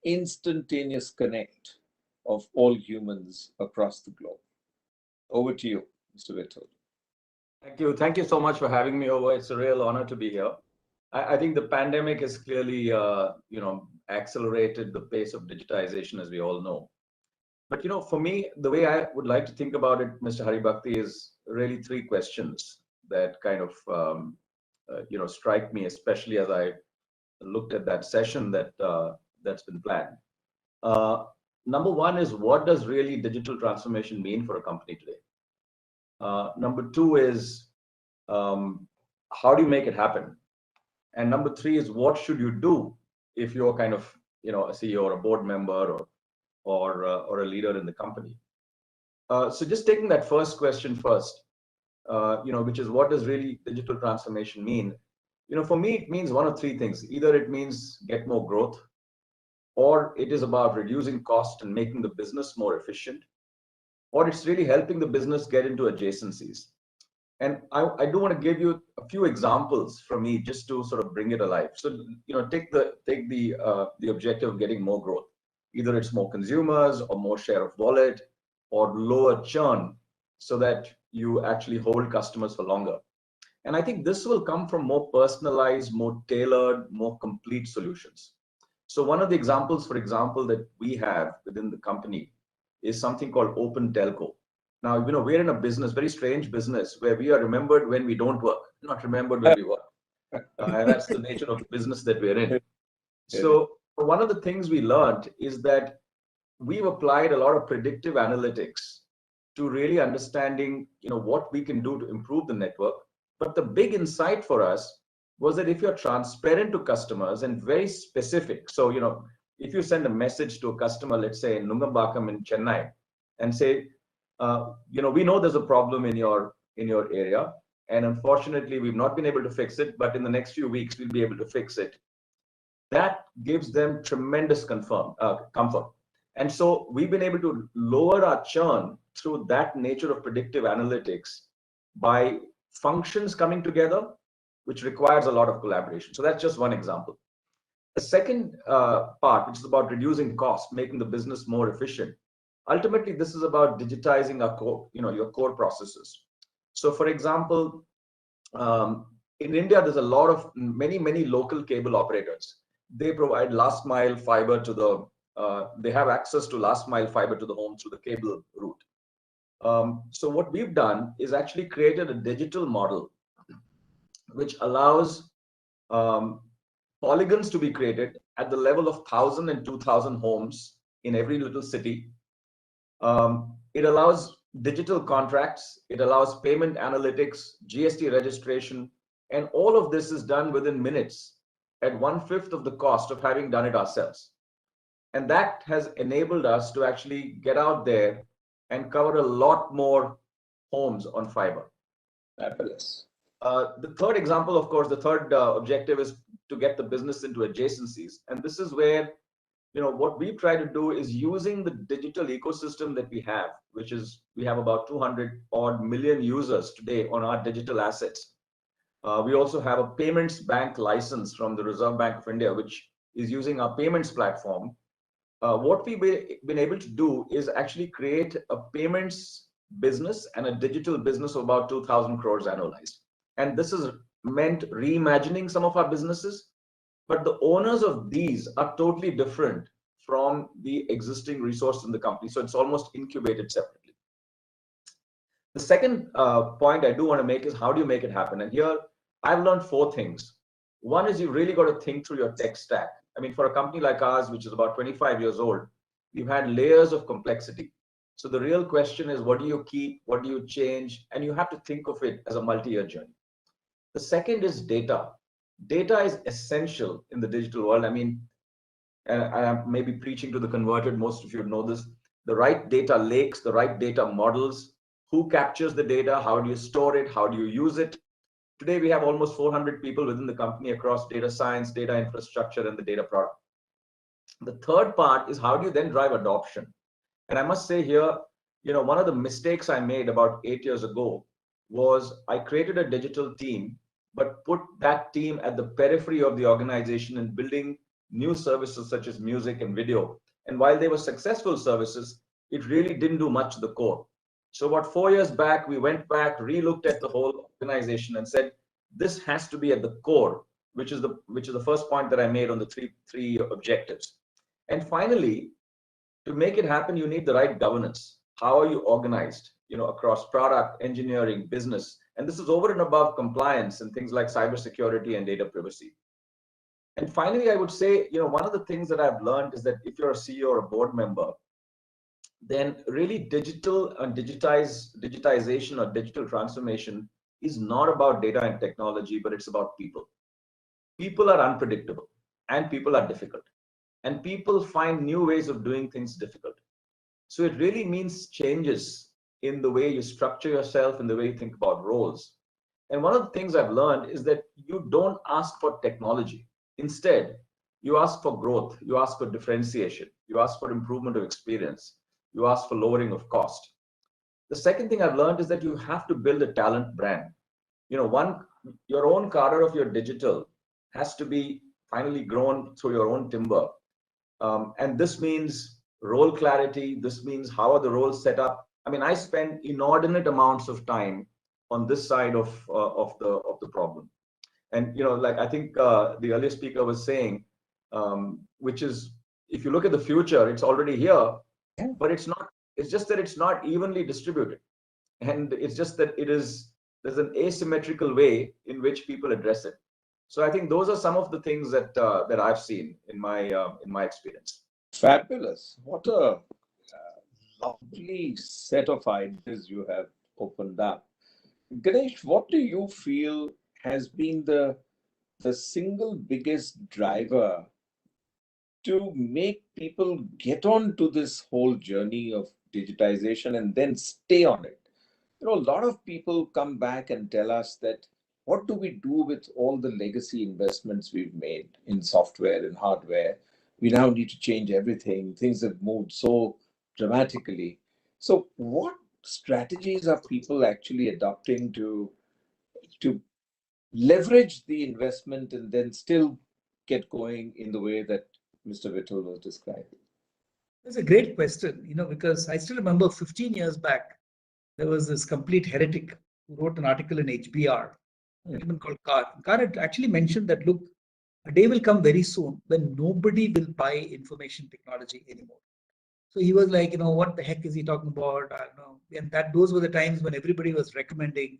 Speaker 2: instantaneous connect of all humans across the globe. Over to you, Mr. Vittal.
Speaker 21: Thank you. Thank you so much for having me over. It's a real honor to be here. I think the pandemic has clearly, accelerated the pace of digitization, as we all know. But, for me, the way I would like to think about it, Mr. Haribhakti, is really three questions that kind of, strike me, especially as I looked at that session that's been planned. Number one is, what does really digital transformation mean for a company today? Number two is, how do you make it happen? And number three is, what should you do if you're kind of, a CEO or a board member or a leader in the company? So just taking that first question first, which is, what does really digital transformation mean? For me, it means one of three things. Either it means get more growth, or it is about reducing cost and making the business more efficient, or it's really helping the business get into adjacencies. And I do want to give you a few examples from me just to sort of bring it alive. So, take the objective of getting more growth. Either it's more consumers or more share of wallet or lower churn, so that you actually hold customers for longer. And I think this will come from more personalized, more tailored, more complete solutions. So one of the examples, for example, that we have within the company is something called Open Telco. Now, we're in a business, very strange business, where we are remembered when we don't work, not remembered when we work. And that's the nature of the business that we're in. So one of the things we learned is that we've applied a lot of predictive analytics to really understanding, what we can do to improve the network. But the big insight for us was that if you're transparent to customers and very specific, so, if you send a message to a customer, let's say in Nungambakam in Chennai, and say, we know there's a problem in your area, and unfortunately we've not been able to fix it, but in the next few weeks we'll be able to fix it. That gives them tremendous comfort. And so we've been able to lower our churn through that nature of predictive analytics by functions coming together, which requires a lot of collaboration. So that's just one example. The second part, which is about reducing cost, making the business more efficient. Ultimately, this is about digitizing our core, your core processes. So, for example, in India, there's a lot of many local cable operators. They provide last mile fiber to the. They have access to last mile fiber to the home through the cable route. So what we've done is actually created a digital model which allows polygons to be created at the level of 1,000 and 2,000 homes in every little city. It allows digital contracts, it allows payment analytics, GST registration, and all of this is done within minutes at 1/5 of the cost of having done it ourselves. And that has enabled us to actually get out there and cover a lot more homes on fiber.
Speaker 2: Fabulous.
Speaker 21: The third example, of course, the third objective is to get the business into adjacencies. And this is where, what we try to do is using the digital ecosystem that we have, which is, we have about 200 odd million users today on our digital assets. We also have a payments bank license from the Reserve Bank of India, which is using our payments platform. What we've been able to do is actually create a payments business and a digital business of about 2,000 crores annualized. And this is meant reimagining some of our businesses, but the owners of these are totally different from the existing resource in the company. So it's almost incubated separately. The second point I do want to make is, how do you make it happen? And here I've learned 4 things. One is, you really got to think through your tech stack. I mean, for a company like ours, which is about 25 years old, we've had layers of complexity. So the real question is, what do you keep? What do you change? And you have to think of it as a multi-year journey. The second is data. Data is essential in the digital world. I mean, and I'm maybe preaching to the converted, most of you know this, the right data lakes, the right data models, who captures the data, how do you store it, how do you use it. Today, we have almost 400 people within the company across data science, data infrastructure, and the data product. The third part is how do you then drive adoption? And I must say here, one of the mistakes I made about 8 years ago was I created a digital team, but put that team at the periphery of the organization and building new services such as music and video. And while they were successful services, it really didn't do much to the core. So about 4 years back, we went back, re-looked at the whole organization and said, this has to be at the core, which is the first point that I made on the three objectives. And finally, to make it happen, you need the right governance. How are you organized, across product, engineering, business? And this is over and above compliance and things like cybersecurity and data privacy. And finally, I would say, one of the things that I've learned is that if you're a CEO or a board member, then really digital and digitization or digital transformation is not about data and technology, but it's about people. People are unpredictable and people are difficult. And people find new ways of doing things difficult. So it really means changes in the way you structure yourself and the way you think about roles. And one of the things I've learned is that you don't ask for technology. Instead, you ask for growth, you ask for differentiation, you ask for improvement of experience, you ask for lowering of cost. The second thing I've learned is that you have to build a talent brand. Your own cadre of your digital has to be finally grown through your own timber. And this means role clarity. This means how are the roles set up. I mean, I spend inordinate amounts of time on this side of the problem. And like I think the earlier speaker was saying, which is if you look at the future, it's already here, but it's not. It's just that it's not evenly distributed, and it's just that there's an asymmetrical way in which people address it. So I think those are some of the things that I've seen in my experience.
Speaker 2: Fabulous. What a lovely set of ideas you have opened up. Ganesh, what do you feel has been the single biggest driver to make people get on to this whole journey of digitization and then stay on it? A lot of people come back and tell us that, what do we do with all the legacy investments we've made in software and hardware? We now need to change everything. Things have moved so dramatically. So what strategies are people actually adopting to leverage the investment and then still get going in the way that Mr. Vittal was describing?
Speaker 20: That's a great question, because I still remember 15 years back, there was this complete heretic who wrote an article in HBR, a gentleman called Carr. Carr had actually mentioned that, look, a day will come very soon when nobody will buy information technology anymore. So he was like, what the heck is he talking about? I don't know. And those were the times when everybody was recommending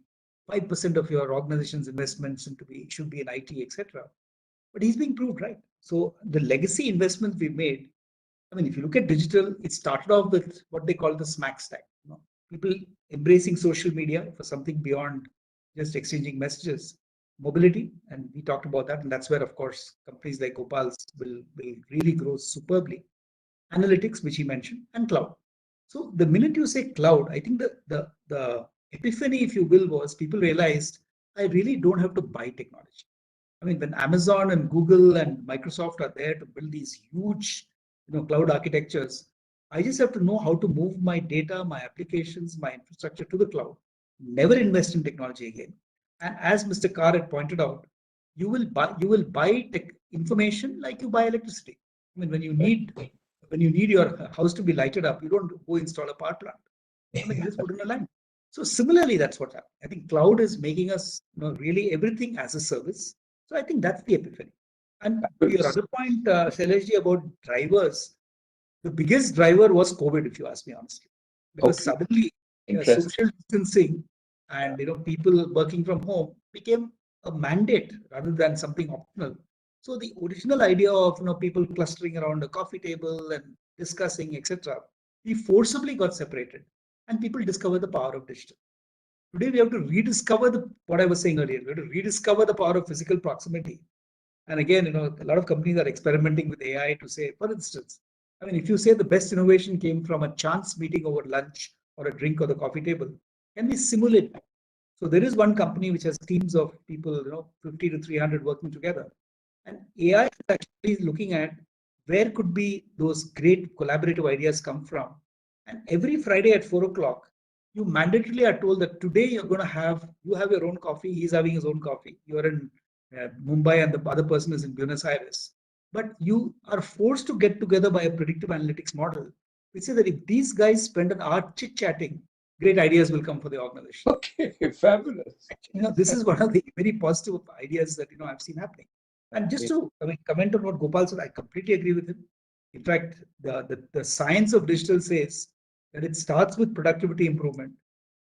Speaker 20: 5% of your organization's investments should be in IT, etc. But he's being proved right. So the legacy investments we made, I mean, if you look at digital, it started off with what they call the smack stack. People embracing social media for something beyond just exchanging messages, mobility, and we talked about that, and that's where, of course, companies like Gopal's will really grow superbly. Analytics, which he mentioned, and cloud. So the minute you say cloud, I think the epiphany, if you will, was people realized I really don't have to buy technology. I mean, when Amazon and Google and Microsoft are there to build these huge, cloud architectures, I just have to know how to move my data, my applications, my infrastructure to the cloud. Never invest in technology again. And as Mr. Carr had pointed out, you will buy tech information like you buy electricity. I mean, when you need your house to be lighted up, you don't go install a power plant. I mean, you just put in a line. So similarly, that's what happened. I think cloud is making us really everything as a service. So I think that's the epiphany. And to your other point, Shaileshji, about drivers, the biggest driver was COVID, if you ask me honestly, because suddenly social distancing and people working from home became a mandate rather than something optional. So the original idea of people clustering around a coffee table and discussing, etc., we forcibly got separated, and people discovered the power of digital. Today we have to rediscover what I was saying earlier. We have to rediscover the power of physical proximity, And again, a lot of companies are experimenting with AI to say, for instance, I mean, if you say the best innovation came from a chance meeting over lunch or a drink or the coffee table, can we simulate that? So there is one company which has teams of people, 50 to 300 working together. And AI is actually looking at where could be those great collaborative ideas come from. And every Friday at 4 o'clock, you mandatorily are told that today you have your own coffee, he's having his own coffee. You're in Mumbai and the other person is in Buenos Aires. But you are forced to get together by a predictive analytics model, which says that if these guys spend an hour chit-chatting, great ideas will come for the organization.
Speaker 2: Okay, fabulous.
Speaker 20: This is one of the very positive ideas that I've seen happening. And just to comment on what Gopal said, I completely agree with him. In fact, the science of digital says that it starts with productivity improvement,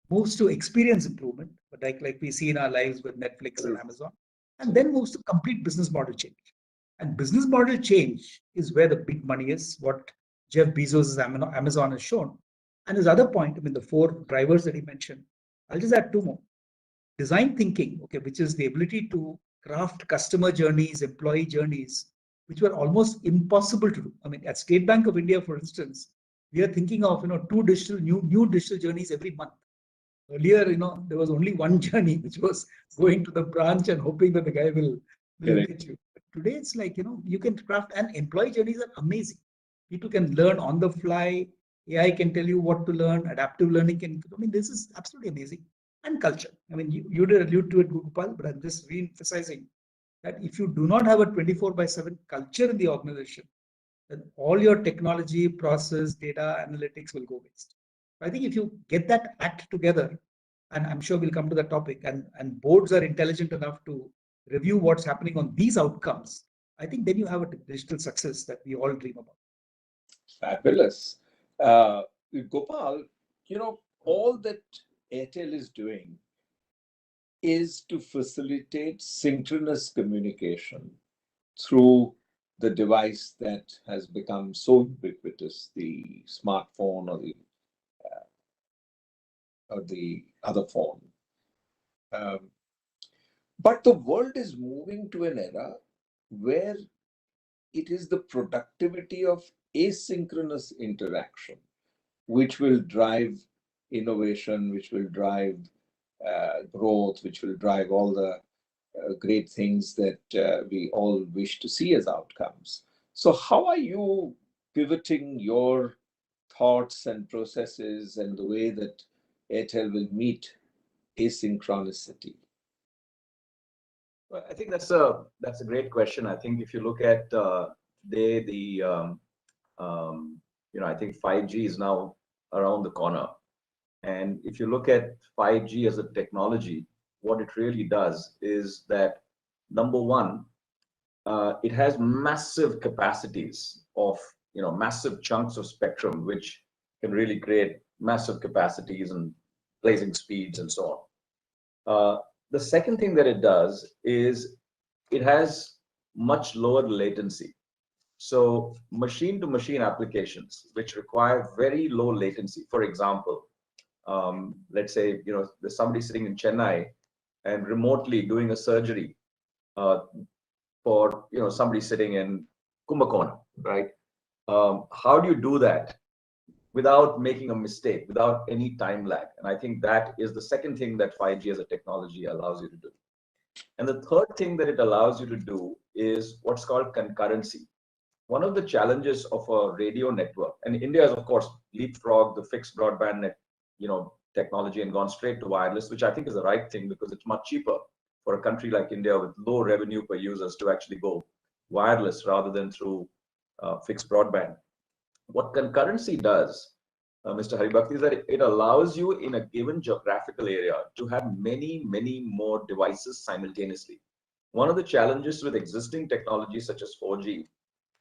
Speaker 20: moves to experience improvement, but like we see in our lives with Netflix and Amazon, and then moves to complete business model change. And business model change is where the big money is, what Jeff Bezos' Amazon has shown. And his other point, the 4 drivers that he mentioned, I'll just add 2 more. Design thinking, which is the ability to craft customer journeys, employee journeys, which were almost impossible to do. At State Bank of India, for instance, we are thinking of 2 new digital journeys every month. Earlier, there was only one journey, which was going to the branch and hoping that the guy will get you. But today, it's like, you can craft, and employee journeys are amazing. People can learn on the fly. AI can tell you what to learn. Adaptive learning can, this is absolutely amazing. And culture. You did allude to it, Gopal, but I'm just re-emphasizing that if you do not have a 24/7 culture in the organization, then all your technology, process, data, analytics will go waste. I think if you get that act together, and I'm sure we'll come to the topic, and boards are intelligent enough to review what's happening on these outcomes, I think then you have a digital success that we all dream about.
Speaker 2: Fabulous. Gopal, all that Airtel is doing is to facilitate synchronous communication through the device that has become so ubiquitous, the smartphone or the other phone. But the world is moving to an era where it is the productivity of asynchronous interaction which will drive innovation, which will drive growth, which will drive all the great things that we all wish to see as outcomes. So how are you pivoting your thoughts and processes and the way that Airtel will meet asynchronicity?
Speaker 21: Well, I think that's a great question. I think if you look at today, I think 5G is now around the corner. And if you look at 5G as a technology, what it really does is that, number one, it has massive capacities of, massive chunks of spectrum, which can really create massive capacities and blazing speeds and so on. The second thing that it does is it has much lower latency. So machine-to-machine applications, which require very low latency. For example, let's say, there's somebody sitting in Chennai and remotely doing a surgery for, somebody sitting in Kumbakonam, right? How do you do that without making a mistake, without any time lag? And I think that is the second thing that 5G as a technology allows you to do. And the third thing that it allows you to do is what's called concurrency. One of the challenges of a radio network, and India has, of course, leapfrogged the fixed broadband net, technology and gone straight to wireless, which I think is the right thing because it's much cheaper for a country like India with low revenue per users to actually go wireless rather than through fixed broadband. What concurrency does, Mr. Haribhakti, is that it allows you in a given geographical area to have many, many more devices simultaneously. One of the challenges with existing technologies such as 4G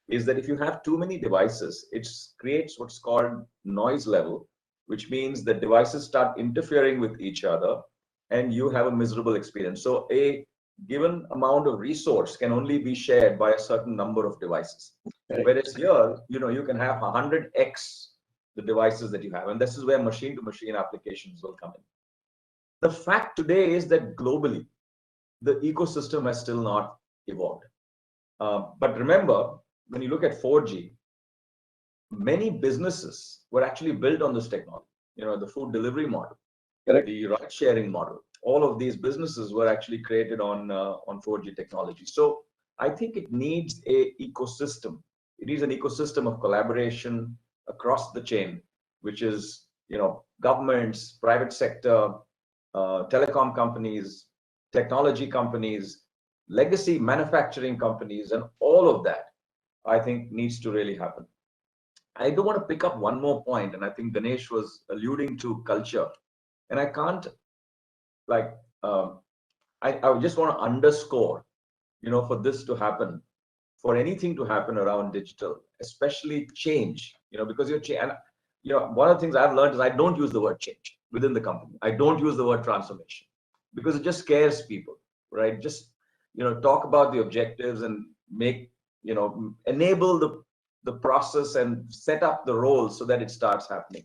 Speaker 21: is that if you have too many devices, it creates what's called noise level, which means that devices start interfering with each other and you have a miserable experience. So a given amount of resource can only be shared by a certain number of devices. Right. Whereas here, you can have 100x the devices that you have. And this is where machine-to-machine applications will come in. The fact today is that globally, the ecosystem has still not evolved. But remember, when you look at 4G, many businesses were actually built on this technology. The food delivery model, the ride sharing model, all of these businesses were actually created on 4G technology. So I think it needs a ecosystem. It needs an ecosystem of collaboration across the chain, which is, governments, private sector, telecom companies, technology companies, legacy manufacturing companies, and all of that, I think, needs to really happen. I do want to pick up one more point, and I think Ganesh was alluding to culture, and I can't, I just want to underscore, for this to happen, for anything to happen around digital, especially change, because and one of the things I've learned is I don't use the word change within the company. I don't use the word transformation because it just scares people, right? Just, talk about the objectives and make, enable the process and set up the roles so that it starts happening.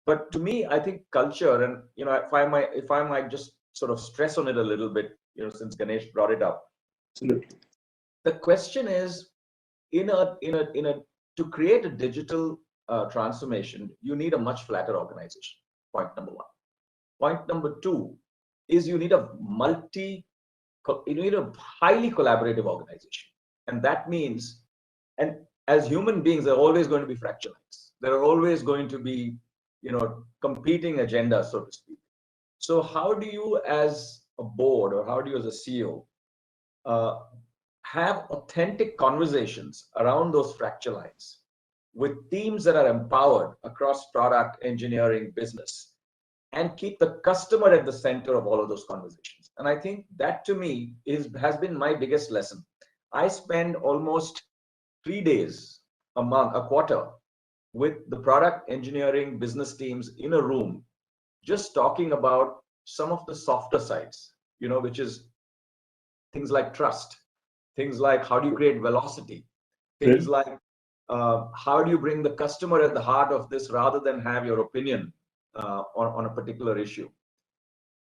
Speaker 21: But to me, I think culture, and if I might just sort of stress on it a little bit, since Ganesh brought it up.
Speaker 2: Absolutely.
Speaker 21: The question is, to create a digital transformation, you need a much flatter organization. Point number one. Point number two is you need a highly collaborative organization, and that means, and as human beings, there are always going to be fracture lines. There are always going to be, competing agendas, so to speak. So how do you, as a board, or how do you, as a CEO, have authentic conversations around those fracture lines with teams that are empowered across product, engineering, business, and keep the customer at the center of all of those conversations? And I think that, to me, has been my biggest lesson. I spend almost 3 days a quarter with the product, engineering, business teams in a room, just talking about some of the softer sides, which is things like trust, things like how do you create velocity, things like how do you bring the customer at the heart of this rather than have your opinion on a particular issue.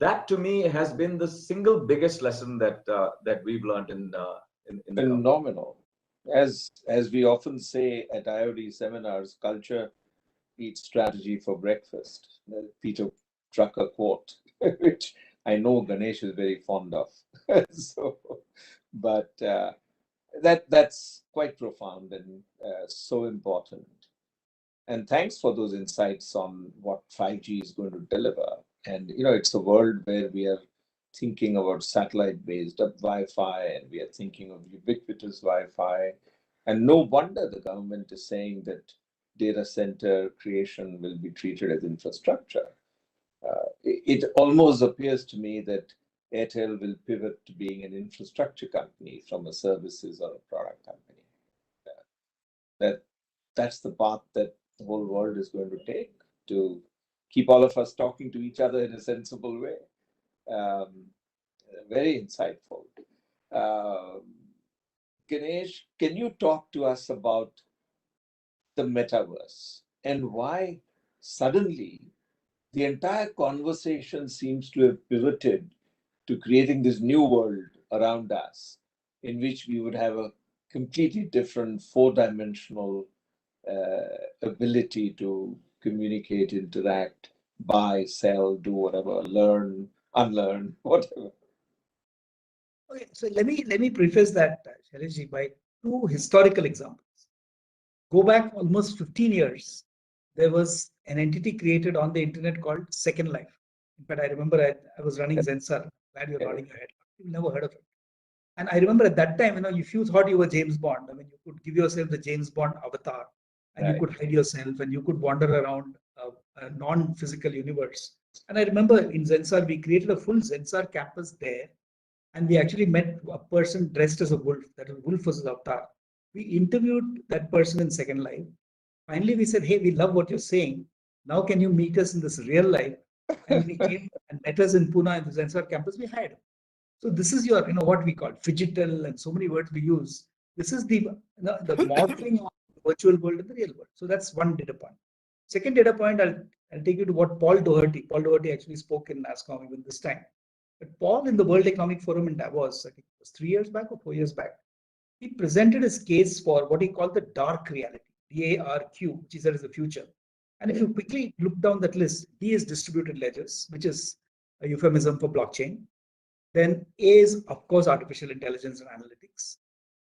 Speaker 21: That, to me, has been the single biggest lesson that we've learned in the
Speaker 2: phenomenal. As we often say at IOD seminars, culture eats strategy for breakfast. The Peter Drucker quote, which I know Ganesh is very fond of. But that's quite profound and so important. And thanks for those insights on what 5G is going to deliver. And it's a world where we are thinking about satellite-based Wi-Fi, and we are thinking of ubiquitous Wi-Fi. And no wonder the government is saying that data center creation will be treated as infrastructure. It almost appears to me that Airtel will pivot to being an infrastructure company from a services or a product company. That's the path that the whole world is going to take to keep all of us talking to each other in a sensible way. Very insightful. Ganesh, can you talk to us about the metaverse and why suddenly the entire conversation seems to have pivoted to creating this new world around us in which we would have a completely different four-dimensional ability to communicate, interact, buy, sell, do whatever, learn, unlearn, whatever.
Speaker 20: Okay, so let me preface that, Shaileshji, by two historical examples. Go back almost 15 years. There was an entity created on the internet called Second Life. In fact, I remember I was running Zensar. Glad you're nodding your head. You've never heard of it. And I remember at that time, if you thought you were James Bond, you could give yourself the James Bond avatar, and you could hide yourself, and you could wander around a non-physical universe. And I remember in Zensar, we created a full Zensar campus there, and we actually met a person dressed as a wolf. That wolf was his avatar. We interviewed that person in Second Life. Finally, we said, hey, we love what you're saying. Now can you meet us in this real life? And we came and met us in Pune in the Zensar campus. We hired him. So this is your, what we call phygital, and so many words we use. This is the modeling of the virtual world and the real world. So that's one data point. Second data point, I'll take you to what Paul Doherty actually spoke in NASCOM even this time. But Paul, in the World Economic Forum in Davos, I think it was 3 years back or 4 years back, he presented his case for what he called the dark reality, DARQ, which he said is the future. And if you quickly look down that list, D is distributed ledgers, which is a euphemism for blockchain. Then A is, of course, artificial intelligence and analytics.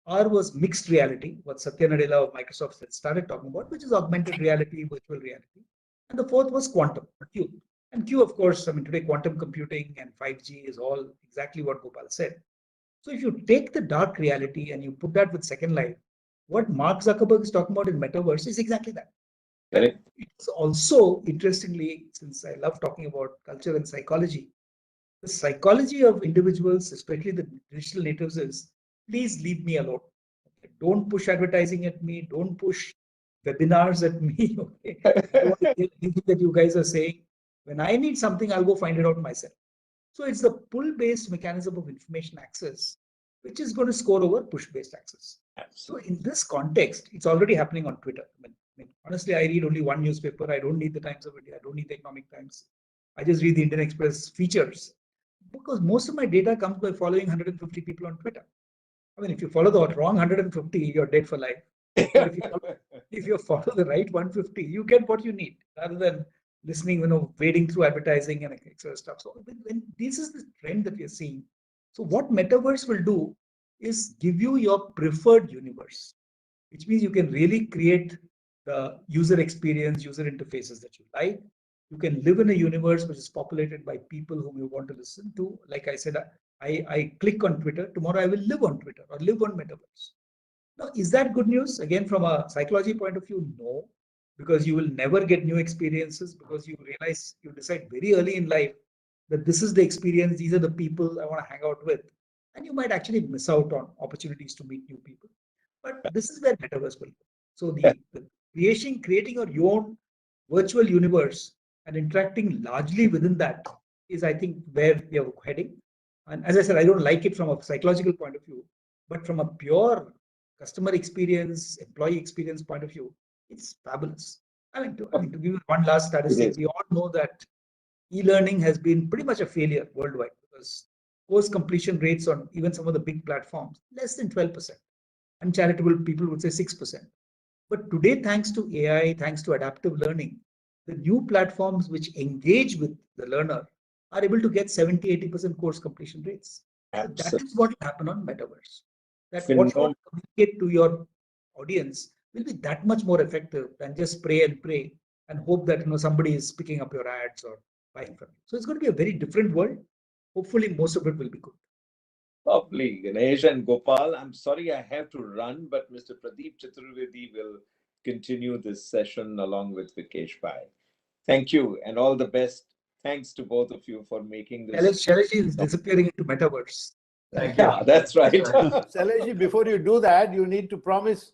Speaker 20: R was mixed reality, what Satya Nadella of Microsoft had started talking about, which is augmented reality, virtual reality. And the fourth was quantum, Q. And Q, of course, I mean, today quantum computing and 5G is all exactly what Gopal said. So if you take the dark reality and you put that with Second Life, what Mark Zuckerberg is talking about in metaverse is exactly that.
Speaker 2: Correct.
Speaker 20: It's also, interestingly, since I love talking about culture and psychology, the psychology of individuals, especially the digital natives, is please leave me alone. Okay? Don't push advertising at me. Don't push webinars at me. Okay? I don't want to hear anything that you guys are saying. When I need something, I'll go find it out myself. So it's the pull-based mechanism of information access, which is going to score over push-based access.
Speaker 2: Absolutely.
Speaker 20: So in this context, it's already happening on Twitter. I mean, honestly, I read only one newspaper. I don't need the Times of India. I don't need the Economic Times. I just read the Indian Express features because most of my data comes by following 150 people on Twitter. I mean, if you follow the wrong 150, you're dead for life. But if you follow the right 150, you get what you need rather than listening, wading through advertising and extra stuff. So when this is the trend that we're seeing. So what Metaverse will do is give you your preferred universe, which means you can really create the user experience, user interfaces that you like. You can live in a universe which is populated by people whom you want to listen to. Like I said, I click on Twitter. Tomorrow I will live on Twitter or live on Metaverse. Now, is that good news? Again, from a psychology point of view, no, because you will never get new experiences because you realize, you decide very early in life that this is the experience, these are the people I want to hang out with. And you might actually miss out on opportunities to meet new people. But this is where Metaverse will go. So the creating your own virtual universe and interacting largely within that is, I think, where we are heading. And as I said, I don't like it from a psychological point of view, but from a pure customer experience, employee experience point of view, it's fabulous. I mean, to give you one last statistic, we all know that e-learning has been pretty much a failure worldwide because course completion rates on even some of the big platforms, less than 12%. Uncharitable people would say 6%. But today, thanks to AI, thanks to adaptive learning, the new platforms which engage with the learner are able to get 70-80% course completion rates. So that is what will happen on Metaverse. That what you communicate to your audience will be that much more effective than just pray and pray and hope that somebody is picking up your ads or buying from you. So it's going to be a very different world. Hopefully, most of it will be good.
Speaker 2: Lovely, Ganesh and Gopal. I'm sorry I have to run, but Mr. Pradeep Chaturvedi will continue this session along with Vikesh Bhai. Thank you and all the best. Thanks to both of you for making this.
Speaker 20: Shailesh is disappearing into Metaverse.
Speaker 2: Thank you. Yeah, that's right.
Speaker 1: Shailesh, before you do that, you need to promise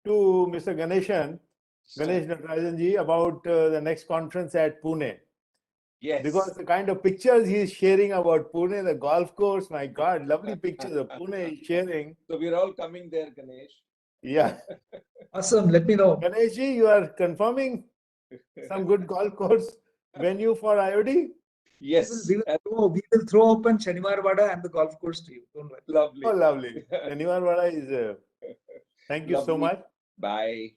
Speaker 1: to Mr. Ganesh Natarajan about the next conference at Pune.
Speaker 2: Yes.
Speaker 1: Because the kind of pictures he's sharing about Pune, the golf course, my God, lovely pictures of Pune he's sharing.
Speaker 2: So we're all coming there, Ganesh.
Speaker 1: Yeah.
Speaker 20: Awesome. Let me know.
Speaker 1: Ganeshji, you are confirming some good golf course venue for IOD?
Speaker 2: Yes.
Speaker 20: We will throw open Shaniwar Wada and the golf course to you. Don't worry.
Speaker 2: Lovely.
Speaker 1: Oh, lovely. Shaniwar Wada is... Thank you so much.
Speaker 2: Bye.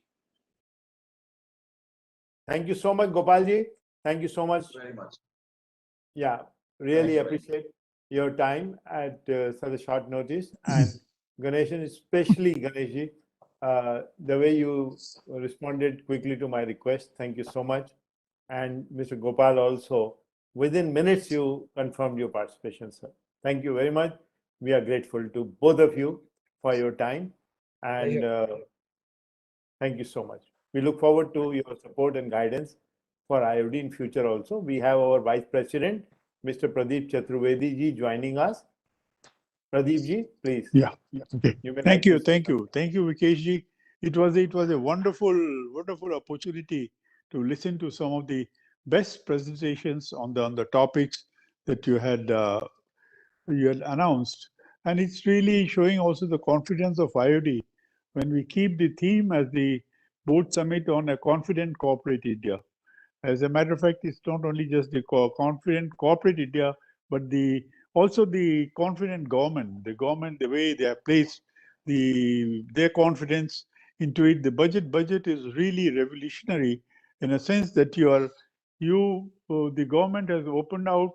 Speaker 1: Thank you so much, Gopalji. Thank you so much.
Speaker 21: Very much.
Speaker 1: Yeah, really appreciate your time at such a short notice. And Ganeshan, especially Ganeshji, the way you responded quickly to my request. Thank you so much. And Mr. Gopal also, within minutes, you confirmed your participation, sir. Thank you very much. We are grateful to both of you for your time. And thank you so much. We look forward to your support and guidance for IOD in future also. We have our Vice President, Mr. Pradeep Chaturvedi ji, joining us. Pradeep ji, please.
Speaker 3: Yeah. Okay. Thank you, Vikesh ji. It was a wonderful opportunity to listen to some of the best presentations on the topics that you had announced, and it's really showing also the confidence of IOD when we keep the theme as the board summit on a confident corporate India. As a matter of fact, it's not only just the confident corporate India, but also the confident government. The government, the way they have placed their confidence into it. The budget is really revolutionary in a sense that the government has opened out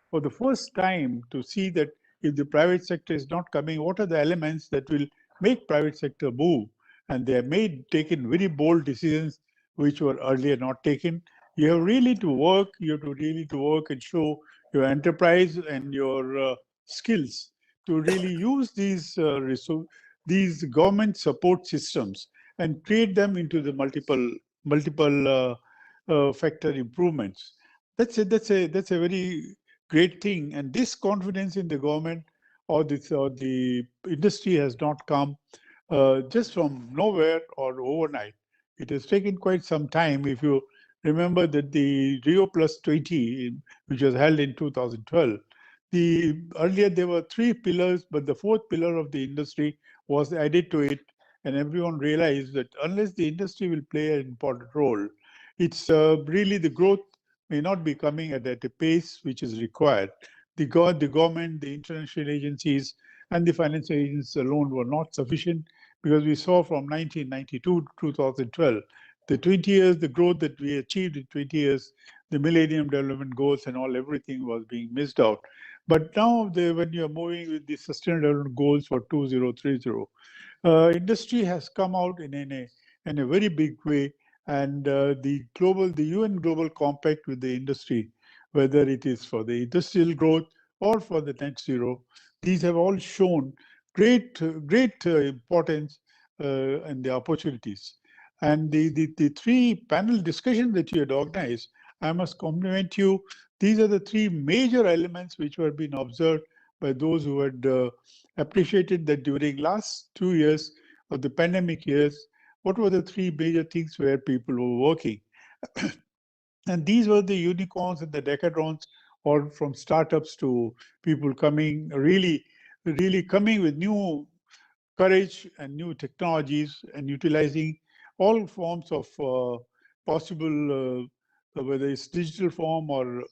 Speaker 3: for the first time to see that if the private sector is not coming, what are the elements that will make private sector move? And they have taken very bold decisions which were earlier not taken. You have really to work. You have to really to work and show your enterprise and your skills to really use these government support systems and create them into the multiple factor improvements. That's a very great thing. And this confidence in the government or the industry has not come just from nowhere or overnight. It has taken quite some time. If you remember that the Rio Plus 20, which was held in 2012, earlier there were 3 pillars, but the 4th pillar of the industry was added to it, and everyone realized that unless the industry will play an important role, it's really the growth may not be coming at a pace which is required. The government, the international agencies, and the financial agencies alone were not sufficient, because we saw from 1992 to 2012, the 20 years, the growth that we achieved in 20 years, the Millennium Development Goals and everything was being missed out. But now, when you are moving with the Sustainable Development Goals for 2030, industry has come out in a very big way, and the UN Global Compact with the industry, whether it is for the industrial growth or for the net zero, these have all shown great importance and the opportunities. And the 3 panel discussions that you had organized, I must compliment you. These are the 3 major elements which were being observed by those who had appreciated that during last 2 years of the pandemic years, what were the 3 major things where people were working. And these were the unicorns and the decadrons, or from startups to people really coming with new courage and new technologies and utilizing all forms of possible, whether it's digital form or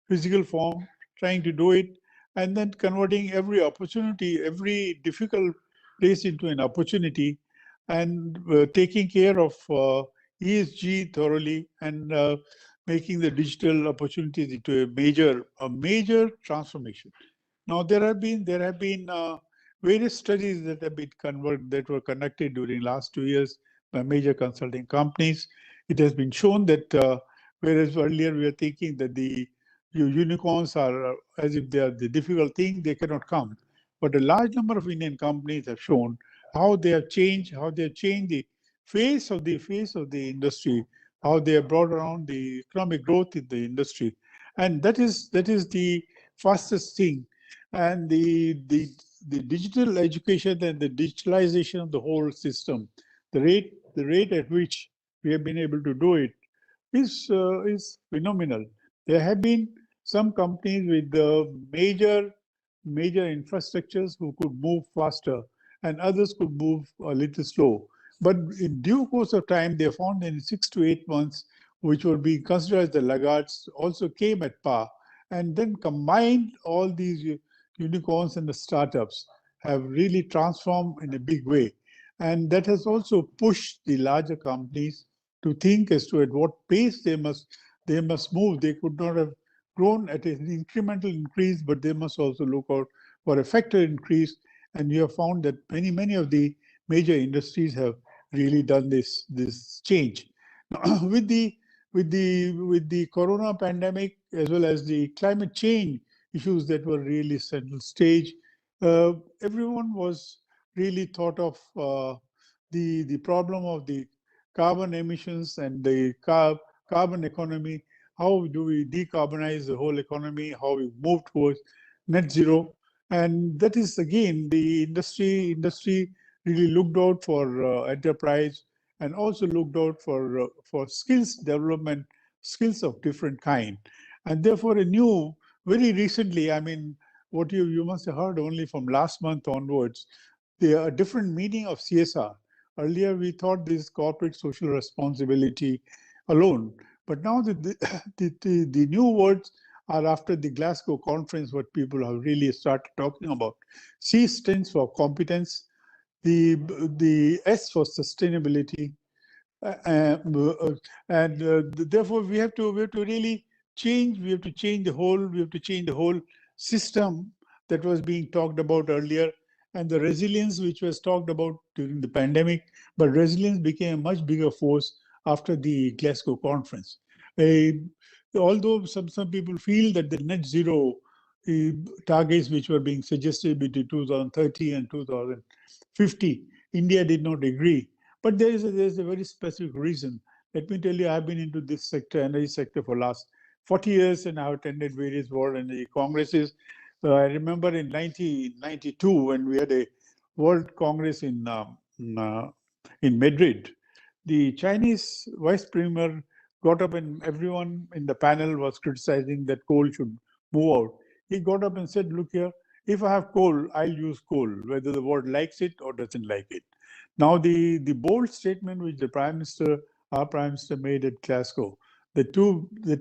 Speaker 3: physical form, trying to do it, and then converting every opportunity, every difficult place into an opportunity, and taking care of ESG thoroughly, and making the digital opportunities into a major transformation. Now, there have been various studies that have been were conducted during last 2 years by major consulting companies. It has been shown that whereas earlier we were thinking that the unicorns are as if they are the difficult thing, they cannot come. But a large number of Indian companies have shown how they have changed the face of the industry, how they have brought around the economic growth in the industry, and that is the fastest thing. And the digital education and the digitalization of the whole system, the rate at which we have been able to do it is phenomenal. There have been some companies with major infrastructures who could move faster, and others could move a little slow. But in due course of time, they found in 6 to 8 months, which would be considered as the laggards, also came at par, and then combined all these unicorns and the startups have really transformed in a big way. And that has also pushed the larger companies to think as to at what pace they must move. They could not have grown at an incremental increase, but they must also look out for a factor increase. And you have found that many of the major industries have really done this change. Now, with the corona pandemic, as well as the climate change issues that were really central stage, everyone was really thought of the problem of the carbon emissions and the carbon economy. How do we decarbonize the whole economy? How we move towards net zero? And that is, again, the industry really looked out for enterprise, and also looked out for skills development, skills of different kind. And therefore, very recently, I mean, what you must have heard only from last month onwards, a different meaning of CSR. Earlier, we thought this corporate social responsibility alone, but now the new words are after the Glasgow conference, what people have really started talking about. C stands for competence, the S for sustainability, therefore we have to really change. We have to change the whole system that was being talked about earlier, and the resilience which was talked about during the pandemic. But resilience became a much bigger force after the Glasgow conference. Although some people feel that the net zero targets which were being suggested between 2030 and 2050, India did not agree. But there's a very specific reason. Let me tell you, I've been into this sector, energy sector, for last 40 years, and I've attended various world energy congresses. I remember in 1992 when we had a World Congress in Madrid, the Chinese vice premier got up, and everyone in the panel was criticizing that coal should move out. He got up and said, "Look here, if I have coal, I'll use coal, whether the world likes it or doesn't like it." Now, the bold statement which our Prime Minister made at Glasgow, that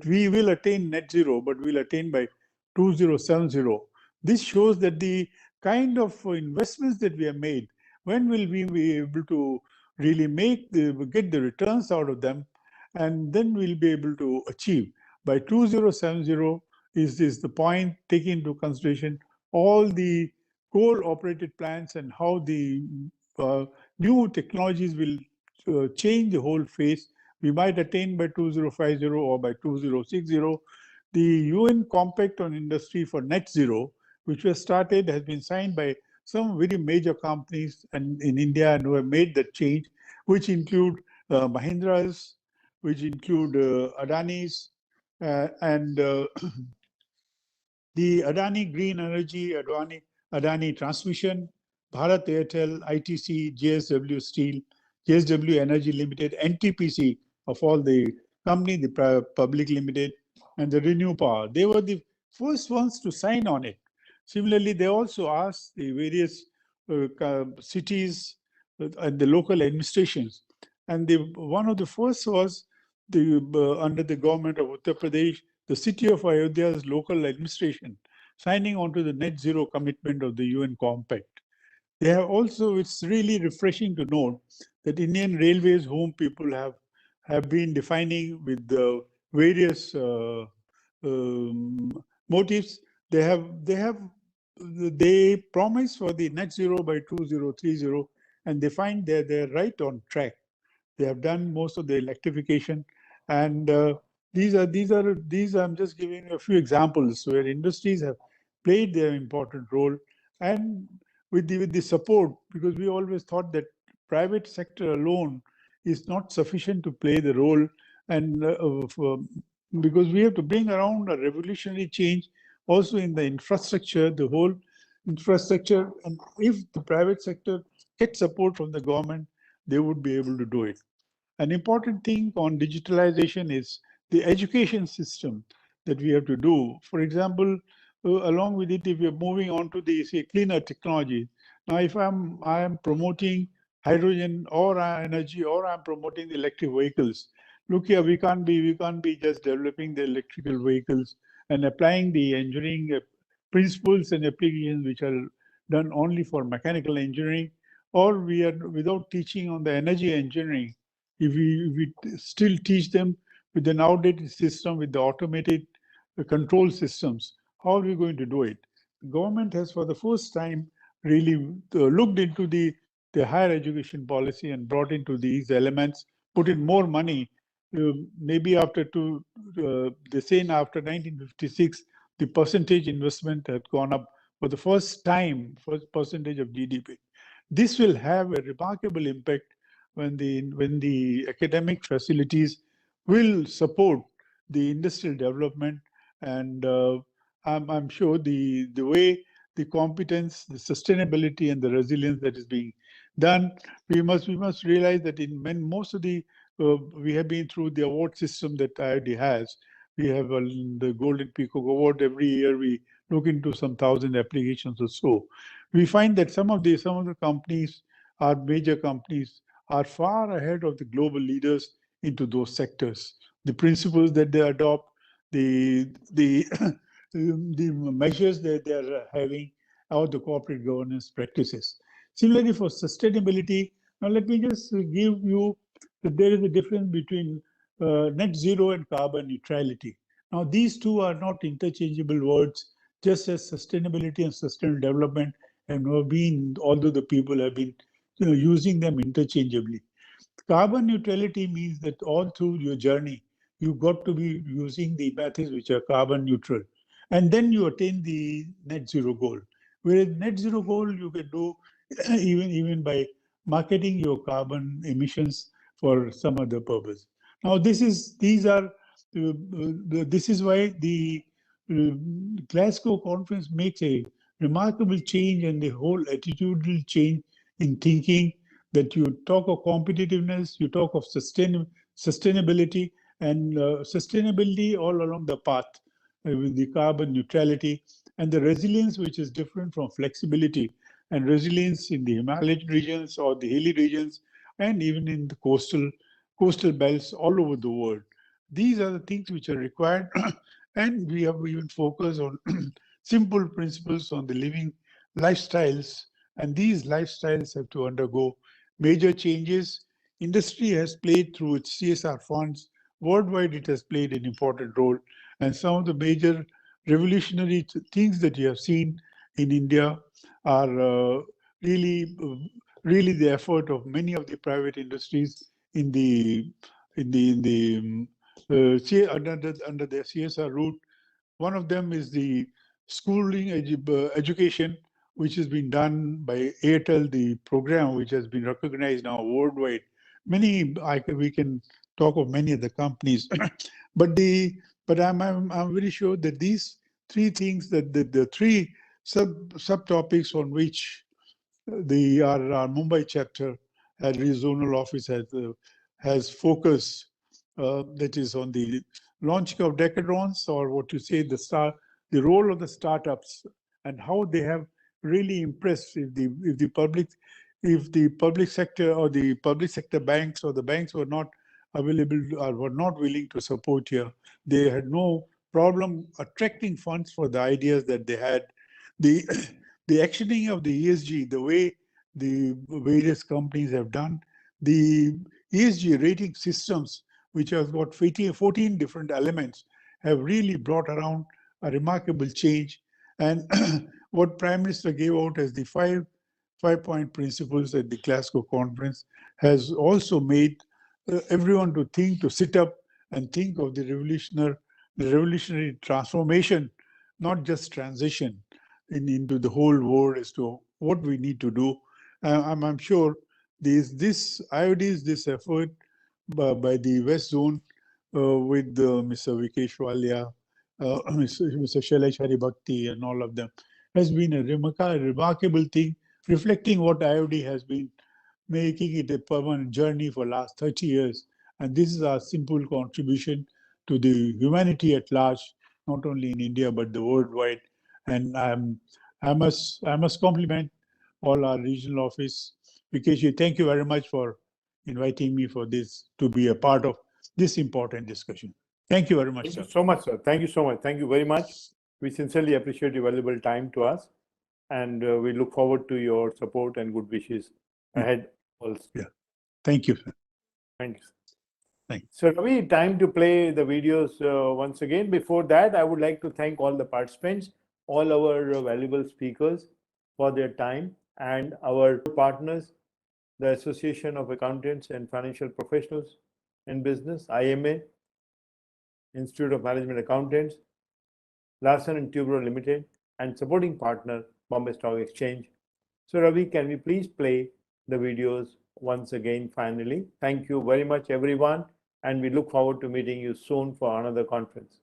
Speaker 3: we will attain net zero, but we'll attain by 2070. This shows that the kind of investments that we have made, when will we be able to really get the returns out of them, and then we'll be able to achieve. By 2070 is the point, taking into consideration all the coal-operated plants and how the new technologies will change the whole face. We might attain by 2050 or by 2060. The UN Compact on Industry for Net Zero, which was started, has been signed by some very major companies in India and who have made that change, which include Mahindras, which include Adani's, and the Adani Green Energy, Adani Transmission, Bharat Airtel, ITC, JSW Steel, JSW Energy Limited, NTPC, of all the company, the public limited, and the Renew Power. They were the first ones to sign on it. Similarly, they also asked the various cities and the local administrations. And one of the first was under the government of Uttar Pradesh, the city of Ayodhya's local administration signing on to the net zero commitment of the UN Compact. They have also, it's really refreshing to note that Indian Railways, whom people have been defining with the various motives, they promise for the net zero by 2030, and they find they're right on track. They have done most of the electrification, and these I'm just giving a few examples where industries have played their important role, and with the support, because we always thought that private sector alone is not sufficient to play the role, and because we have to bring around a revolutionary change also in the infrastructure, the whole infrastructure, and if the private sector gets support from the government, they would be able to do it. An important thing on digitalization is the education system that we have to do. For example, along with it, if you're moving on to the cleaner technology. Now, if I am promoting hydrogen or energy, or I'm promoting the electric vehicles, look here, we can't be just developing the electrical vehicles and applying the engineering principles and applications which are done only for mechanical engineering, or we are without teaching on the energy engineering. If we still teach them with an outdated system, with the automated control systems, how are we going to do it? The government has, for the first time, really looked into the higher education policy and brought into these elements, put in more money. Maybe after they say after 1956, the percentage investment had gone up for the first time, first percentage of GDP. This will have a remarkable impact when the academic facilities will support the industrial development, and I'm sure the way the competence, the sustainability, and the resilience that is being done, we must realize that when most of we have been through the award system that IOD has. We have the Golden Peacock Award every year. We look into some 1,000 applications or so. We find that some of the companies, our major companies, are far ahead of the global leaders into those sectors. The principles that they adopt, the measures that they are having, or the corporate governance practices. Similarly, for sustainability, now let me just give you that there is a difference between net zero and carbon neutrality. Now, these two are not interchangeable words, just as sustainability and sustainable development have never been, although the people have been using them interchangeably. Carbon neutrality means that all through your journey, you've got to be using the methods which are carbon neutral. And then you attain the net zero goal. Whereas net zero goal, you can do even by marketing your carbon emissions for some other purpose. Now, this is why the Glasgow conference makes a remarkable change and the whole attitudinal change in thinking, that you talk of competitiveness, you talk of sustainability, and sustainability all along the path with the carbon neutrality and the resilience, which is different from flexibility, and resilience in the Himalayan regions or the hilly regions, and even in the coastal belts all over the world. These are the things which are required, and we have even focused on simple principles on the living lifestyles, and these lifestyles have to undergo major changes. Industry has played through its CSR funds. Worldwide, it has played an important role. And some of the major revolutionary things that you have seen in India are really the effort of many of the private industries under the CSR route. One of them is the schooling education, which has been done by Airtel, the program which has been recognized now worldwide. We can talk of many of the companies, but I'm very sure that these three things, that the three subtopics on which our Mumbai chapter at regional office has focused, that is on the launching of decathlons, or what you say, the role of the startups and how they have really impressed. If the public sector or the public sector banks or the banks were not available or were not willing to support here, they had no problem attracting funds for the ideas that they had. The actioning of the ESG, the way the various companies have done, the ESG rating systems, which have got 14 different elements, have really brought around a remarkable change. And what Prime Minister gave out as the five-point principles at the Glasgow conference has also made everyone to sit up and think of the revolutionary transformation, not just transition into the whole world as to what we need to do. I'm sure this effort by the West Zone with Mr. Vikesh Walia, Mr. Shailesh Haribhakti, and all of them has been a remarkable thing, reflecting what IOD has been making it a permanent journey for the last 30 years. And this is our simple contribution to the humanity at large, not only in India, but the worldwide. And I must compliment all our regional office. Vikesh, thank you very much for inviting me for this, to be a part of this important discussion. Thank you very much, sir.
Speaker 1: Thank you so much, sir. Thank you so much. Thank you very much. We sincerely appreciate your valuable time to us, and we look forward to your support and good wishes ahead also.
Speaker 3: Yeah. Thank you, sir.
Speaker 1: Thank you.
Speaker 3: Thank you.
Speaker 1: So, Ravi, time to play the videos once again. Before that, I would like to thank all the participants, all our valuable speakers for their time, and our partners, the Association of Accountants and Financial Professionals in Business, IMA, Institute of Management Accountants, Larsen & Toubro Limited, and supporting partner, Bombay Stock Exchange. So, Ravi, can we please play the videos once again finally? Thank you very much, everyone, and we look forward to meeting you soon for another conference.